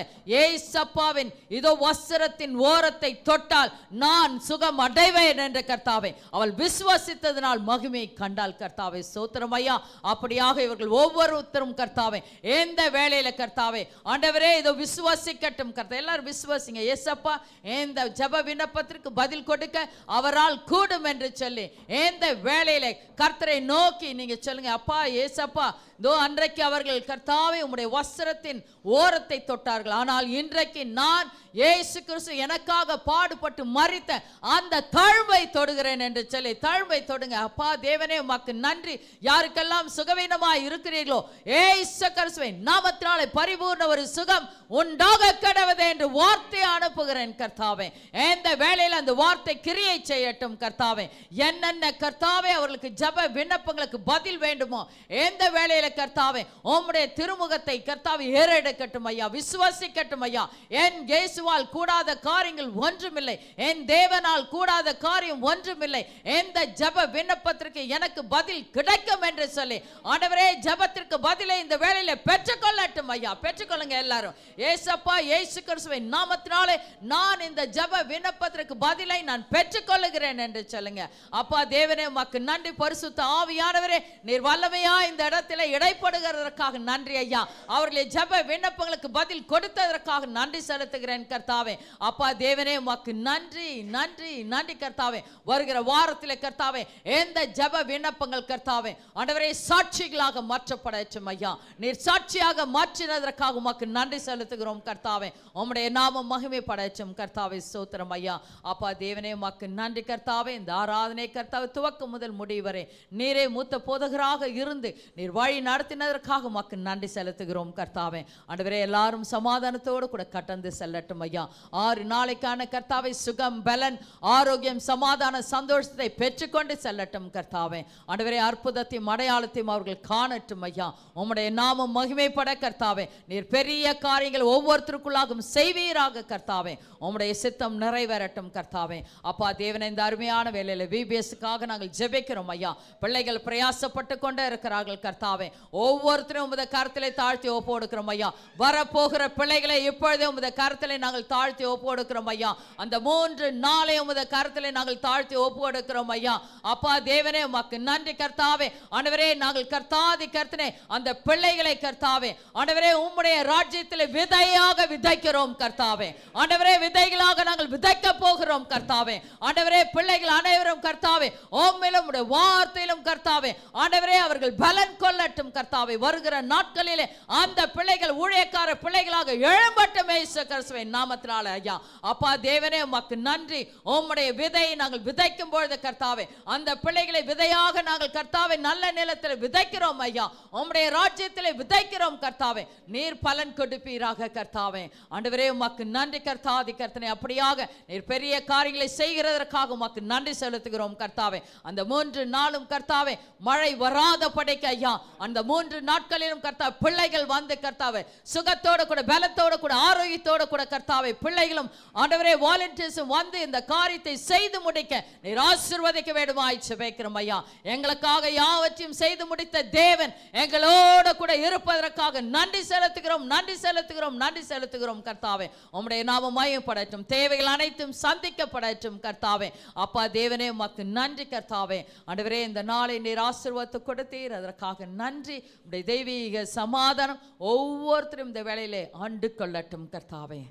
ஏசப்பாவின் இதோ வஸ்திரத்தின் ஓரத்தை தொட்டால் நான் சுகம் அடைவேன் என்ற கர்த்தாவே அவள் விசுவாசித்த மகிமை கண்டால் கர்த்தாவே. ஸ்தோத்திரம் ஐயா. அப்படியாக இவர்கள் ஒவ்வொருத்தரும் கர்த்தாவே எந்த வேளையில கர்த்தாவே ஆண்டவரே இதோ விசுவாசிக்கட்டும் கர்த்தா. எல்லாரும் விசுவாசிங்க. ஏசப்பா இந்த ஜெப விண்ணப்பத்திற்கு பதில் கொடுக்க அவரால் கூடும் என்று சொல்லி எந்த வேளையில கர்த்தரை நோக்கி நீங்க சொல்லுங்க. அப்பா ஏசப்பா, இதோ அன்றைக்கு அவர்கள் கர்த்தாவே உம்முடைய வஸ்திரத்தின் ஓரத்தை தொட்டார்கள். ஆனால் இன்றைக்கு நான் இயேசு கிறிஸ்து எனக்காக பாடுபட்டு மரித்த அந்த தாழ்வை தொடுகிறேன் என்று சொல்லி தாழ்வை தொடுங்க. அப்பா தேவனே, உமக்கு நன்றி. யாருக்கெல்லாம் சுகவீனமாய் இருக்கிறீர்களோ இயேசு கிறிஸ்துவின் நாமத்தினாலே பரிபூர்ண ஒரு சுகம் உண்டாக கடவுதே என்று வார்த்தை அனுப்புகிறேன் கர்த்தாவே. எந்த வேளையில் அந்த வார்த்தை கிரியை செய்யட்டும் கர்த்தாவே. என்னென்ன கர்த்தாவே அவர்களுக்கு ஜெப விண்ணப்பங்களுக்கு பதில் வேண்டுமோ எந்த வேளையில கர்த்தாவே உம்முடைய திருமுகத்தை கர்த்தாவே ஏறெடுக்கட்டும் ஐயா. விசுவாசிக்கட்டும் ஐயா. என் இயேசுவால் கூடாத காரியங்கள் ஒன்றுமில்லை. என் தேவனால் கூடாத காரியம் ஒன்றுமில்லை. எந்த ஜெப விண்ணப்பத்திற்கு எனக்கு பதில் கிடைக்கும் என்று சொல்லி ஆண்டவரே ஜெபத்திற்கு பதிலை இந்த வேளையில பெற்றுக்கொள்ளட்டும் ஐயா. பெற்றுக்கொள்ளுங்க எல்லாரும். ஏசப்பா இயேசு கிறிஸ்துவின் நாமத்தினாலே நான் இந்த ஜெப விண்ணப்பத்திற்கு பதிலை நான் பெற்றுக்கொள்ளுகிறேன் என்று சொல்லுங்க. அப்பா தேவனே, உமக்கு நன்றி. பரிசுத்த ஆவியானவரே, நீர் வல்லமையா இந்த இடத்திலே இடைப்படுகிறதற்காக நன்றி ஐயா. அவர்களுடைய ஜெப விண்ணப்பங்களுக்கு பதில் கொடுத்ததற்காக நன்றி செலுத்துகிறேன் கர்த்தாவே. அப்பா தேவனே உமக்கு நன்றி நன்றி நன்றி கர்த்தாவே. வருகிற வாரத்திலே கர்த்தாவே எந்த ஜெப விண்ணப்பங்கள் கர்த்தாவே ஆண்டவரே சாட்சிகளாக மாற்றப்படட்டும் ஐயா. நீர் சாட்சியாக மாற்றினதற்காக உமக்கு நன்றி செலுத்துகிறோம் கர்த்தாவே. உம்முடைய நாமம் மகிமைப்படட்டும் கர்த்தாவே. ஸ்தோத்திரம் ஐயா. அப்பா தேவனே உமக்கு நன்றி கர்த்தாவே. இந்த ஆராதனை கர்த்தாவே துவக்கம் முதல் முடிவு வரை நீரே மூத்த போதகராக இருந்து நீர் வழி நடத்தினதற்காக உமக்கு நன்றி செலுத்துகிறோம் கர்த்தாவே. ஆண்டவரே எல்லாரும் சமாதானத்தோடு கூட கடந்து செல்லட்டும் ஐயா. 6 நாளைக்கான கர்த்தாவை சுகம் பலன் ஆரோக்கியம் சமாதான சந்தோஷத்தை பெற்றுக்கொண்டு செல்லட்டும் கர்த்தாவே. ஆண்டவரே அற்புதத்தையும் அடையாளத்தையும் அவர்கள் காணட்டும் ஐயா. உம்முடைய நாமம் மகிமைப்பட கர்த்தாவே நீர் பெரிய காரியங்கள் ஒவ்வொருத்தருக்குள்ளாகவும் செய்வீராக கர்த்தாவே. உம்முடைய சித்தம் நிறைவேறட்டும் கர்த்தாவே. அப்பா தேவனே இந்த அருமையான வேளையில VBSக்காக நாங்கள் ஜெபிக்கிறோம் ஐயா. பிள்ளைகள் பிரயாசப்பட்டு கொண்டே இருக்கிறார்கள் கர்த்தாவே. ஒவ்வொருத்தரும் உமது கரத்திலே தாழ்த்தி ஒப்பு கொடுக்கிறோம் ஐயா. வரப்போகிற பிள்ளைகளை இப்பொழுதே உமது கரத்திலே நாங்கள் தாழ்த்தி ஒப்பு கொடுக்கிறோம் ஐயா. அந்த 3 நாளை உமது கரத்திலே நாங்கள் தாழ்த்தி ஒப்பு கொடுக்கிறோம் ஐயா. அப்பா தேவனே உமக்கு நன்றி கர்த்தாவே. ஆண்டவரே நாங்கள் கர்த்தாதி கர்த்தனே அந்த பிள்ளைகளை கர்த்தாவே ஆண்டவரே உம்முடைய ராஜ்யத்திலே விதையாக விதைக்கிறோம் கர்த்தாவே. ஆண்டவரே விதைகளாக நாங்கள் விதைக்க போகிறோம் கர்த்தாவே. ஆண்டவரே பிள்ளைகள் அனைவரும் கர்த்தாவே உம்மிலும் உம்முடைய வார்த்தையிலும் கர்த்தாவே ஆண்டவரே அவர்கள் பலன் கொள்ளட்டும் கர்த்தாவே. வருகிற நாட்களிலே அந்த பிள்ளைகள் ஊழியக்கார பிள்ளைகளாக எழும்பட்டும் இயேசு கிறிஸ்துவின் நாமத்தினால ஐயா. அப்பா தேவனே உமக்கு நன்றி. உம்முடைய விதையை நாங்கள் விதைக்கும் பொழுது கர்த்தாவே அந்த பிள்ளைகளை விதையாக நாங்கள் கர்த்தாவே நல்ல நிலத்தில் விதைக்கிறோம் ஐயா. உம்முடைய ராஜ்யத்திலே விதைக்கிறோம் கர்த்தாவே. நீர் பலன் கொடுப்பீராக கர்த்தாவே. ஆண்டவரே உமக்கு நன்றி கர்த்தாதி கர்த்தனை. அப்படியாக நீர் பெரிய காரியங்களை செய்கிறதற்காக உமக்கு நன்றி செலுத்துகிறோம் கர்த்தாவே. அந்த 3 நாளும் கர்த்தாவே மழை வராத படைக்க ஐயா அந்த 3 நாட்களிலும் கர்த்தாவே பிள்ளைகள் வந்து கர்த்தாவே சுகத்தோடு கூட பலத்தோடு கூட ஆரோக்கியத்தோடு கூட கர்த்தாவே பிள்ளைகளும் ஆண்டவரே வாலண்டியர்ஸும் வந்து இந்த காரியத்தை செய்து முடிக்க நீர் ஆசீர்வதிக்க வேண்டுமாய் ஜெபிக்கிறோம் ஐயா. எங்களுக்காக யாவற்றையும் செய்து முடித்த தேவன் எங்களோடு கூட இருப்பதற்காக நன்றி செலுத்துகிறோம் நன்றி செலுத்துகிறோம் நன்றி செலுத்துகிறோம் கர்த்தாவே. உம்முடைய நாமம் மகிமைப்படட்டும். தேவைகள் அனைத்தும் சந்திக்கப்படட்டும் கர்த்தாவே. அப்பா தேவனே உமக்கு நன்றி கர்த்தாவே. ஆண்டவரே இந்த நாளை நீர் ஆசீர்வாதத்தை கொடுத்தீர் அதற்காக நன்றி. உம்முடைய தெய்வீக சமாதானம் ஒவ்வொருத்தரும் இந்த வேளையிலே ஆண்டு கொள்ளட்டும் கர்த்தாவே.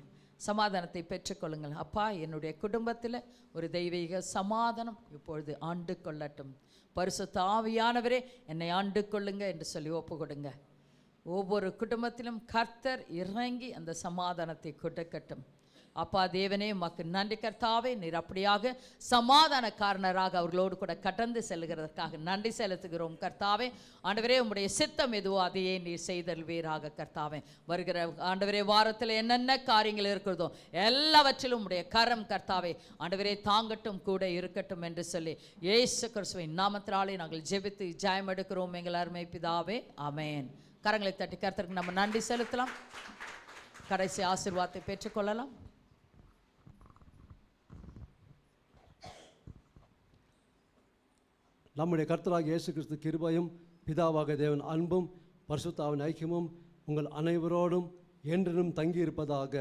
சமாதானத்தை பெற்றுக்கொள்ளுங்கள் அப்பா. என்னுடைய குடும்பத்தில் ஒரு தெய்வீக சமாதானம் இப்பொழுது ஆண்டு கொள்ளட்டும். பரிசுத்த ஆவியானவரே என்னை ஆண்டு கொள்ளுங்க என்று சொல்லி ஒப்பு கொடுங்க. ஒவ்வொரு குடும்பத்திலும் கர்த்தர் இறங்கி அந்த சமாதானத்தை கொடுக்கட்டும். அப்பா தேவனே உமக்கு நன்றி கர்த்தாவே. நீர் அப்படியாக சமாதான காரணராக அவர்களோடு கூட கடந்து செல்கிறதற்காக நன்றி செலுத்துகிறோம் கர்த்தாவே. ஆண்டவரே உம்முடைய சித்தம் எதுவோ அதையே நீர் செய்தல்வீராக கர்த்தாவே. வருகிற ஆண்டவரே வாரத்தில் என்னென்ன காரியங்கள் இருக்கிறதோ எல்லாவற்றிலும் உம்முடைய கரம் கர்த்தாவே ஆண்டவரே தாங்கட்டும் கூட இருக்கட்டும் என்று சொல்லி இயேசு கிறிஸ்துவின் நாமத்தினாலே நாங்கள் ஜெபித்து ஜெயம் எடுக்கிறோம் எங்கள் அருமை பிதாவே. ஆமென். கரங்களை தட்டி கர்த்தருக்கு நம்ம நன்றி செலுத்தலாம். கடைசி ஆசீர்வாதத்தை பெற்றுக்கொள்ளலாம். நம்முடைய கர்த்தராகிய இயேசு கிறிஸ்து கிருபையும் பிதாவாக தேவன் அன்பும் பரிசுத்தாவின் ஐக்கியமும் உங்கள் அனைவரோடும் என்றும் தங்கி இருப்பதாக.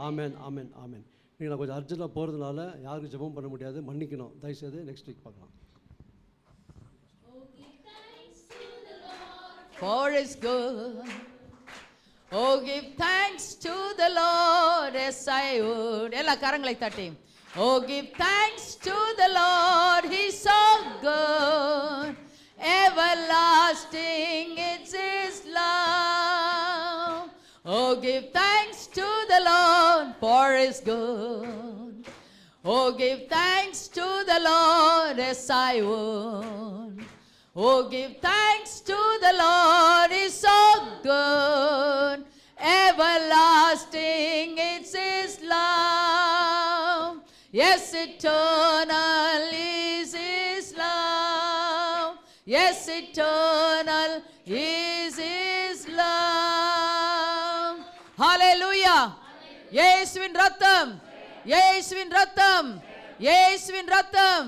ஆமென் ஆமென் ஆமென். நீங்கள் நான் கொஞ்சம் அர்ஜென்ட்டாக போகிறதுனால யாருக்கும் ஜெபம் பண்ண முடியாது, மன்னிக்கணும். தயவுசெய்து நெக்ஸ்ட் வீக் பார்க்கலாம். For is good. Oh, give thanks to the Lord. Yes, I would. எல்லா கரங்களை தட்டி. Oh, give thanks to the Lord. He's so good. Everlasting it's His love. Oh, give thanks to the Lord, for His good. Oh, give thanks to the Lord. Yes, I would. Oh, give thanks to the Lord, He's so good. Everlasting it's His love. Yes, eternal is His love. Yes, eternal is His love. Hallelujah. இயேசுவின் ரத்தம், இயேசுவின் ரத்தம், இயேசுவின் ரத்தம்.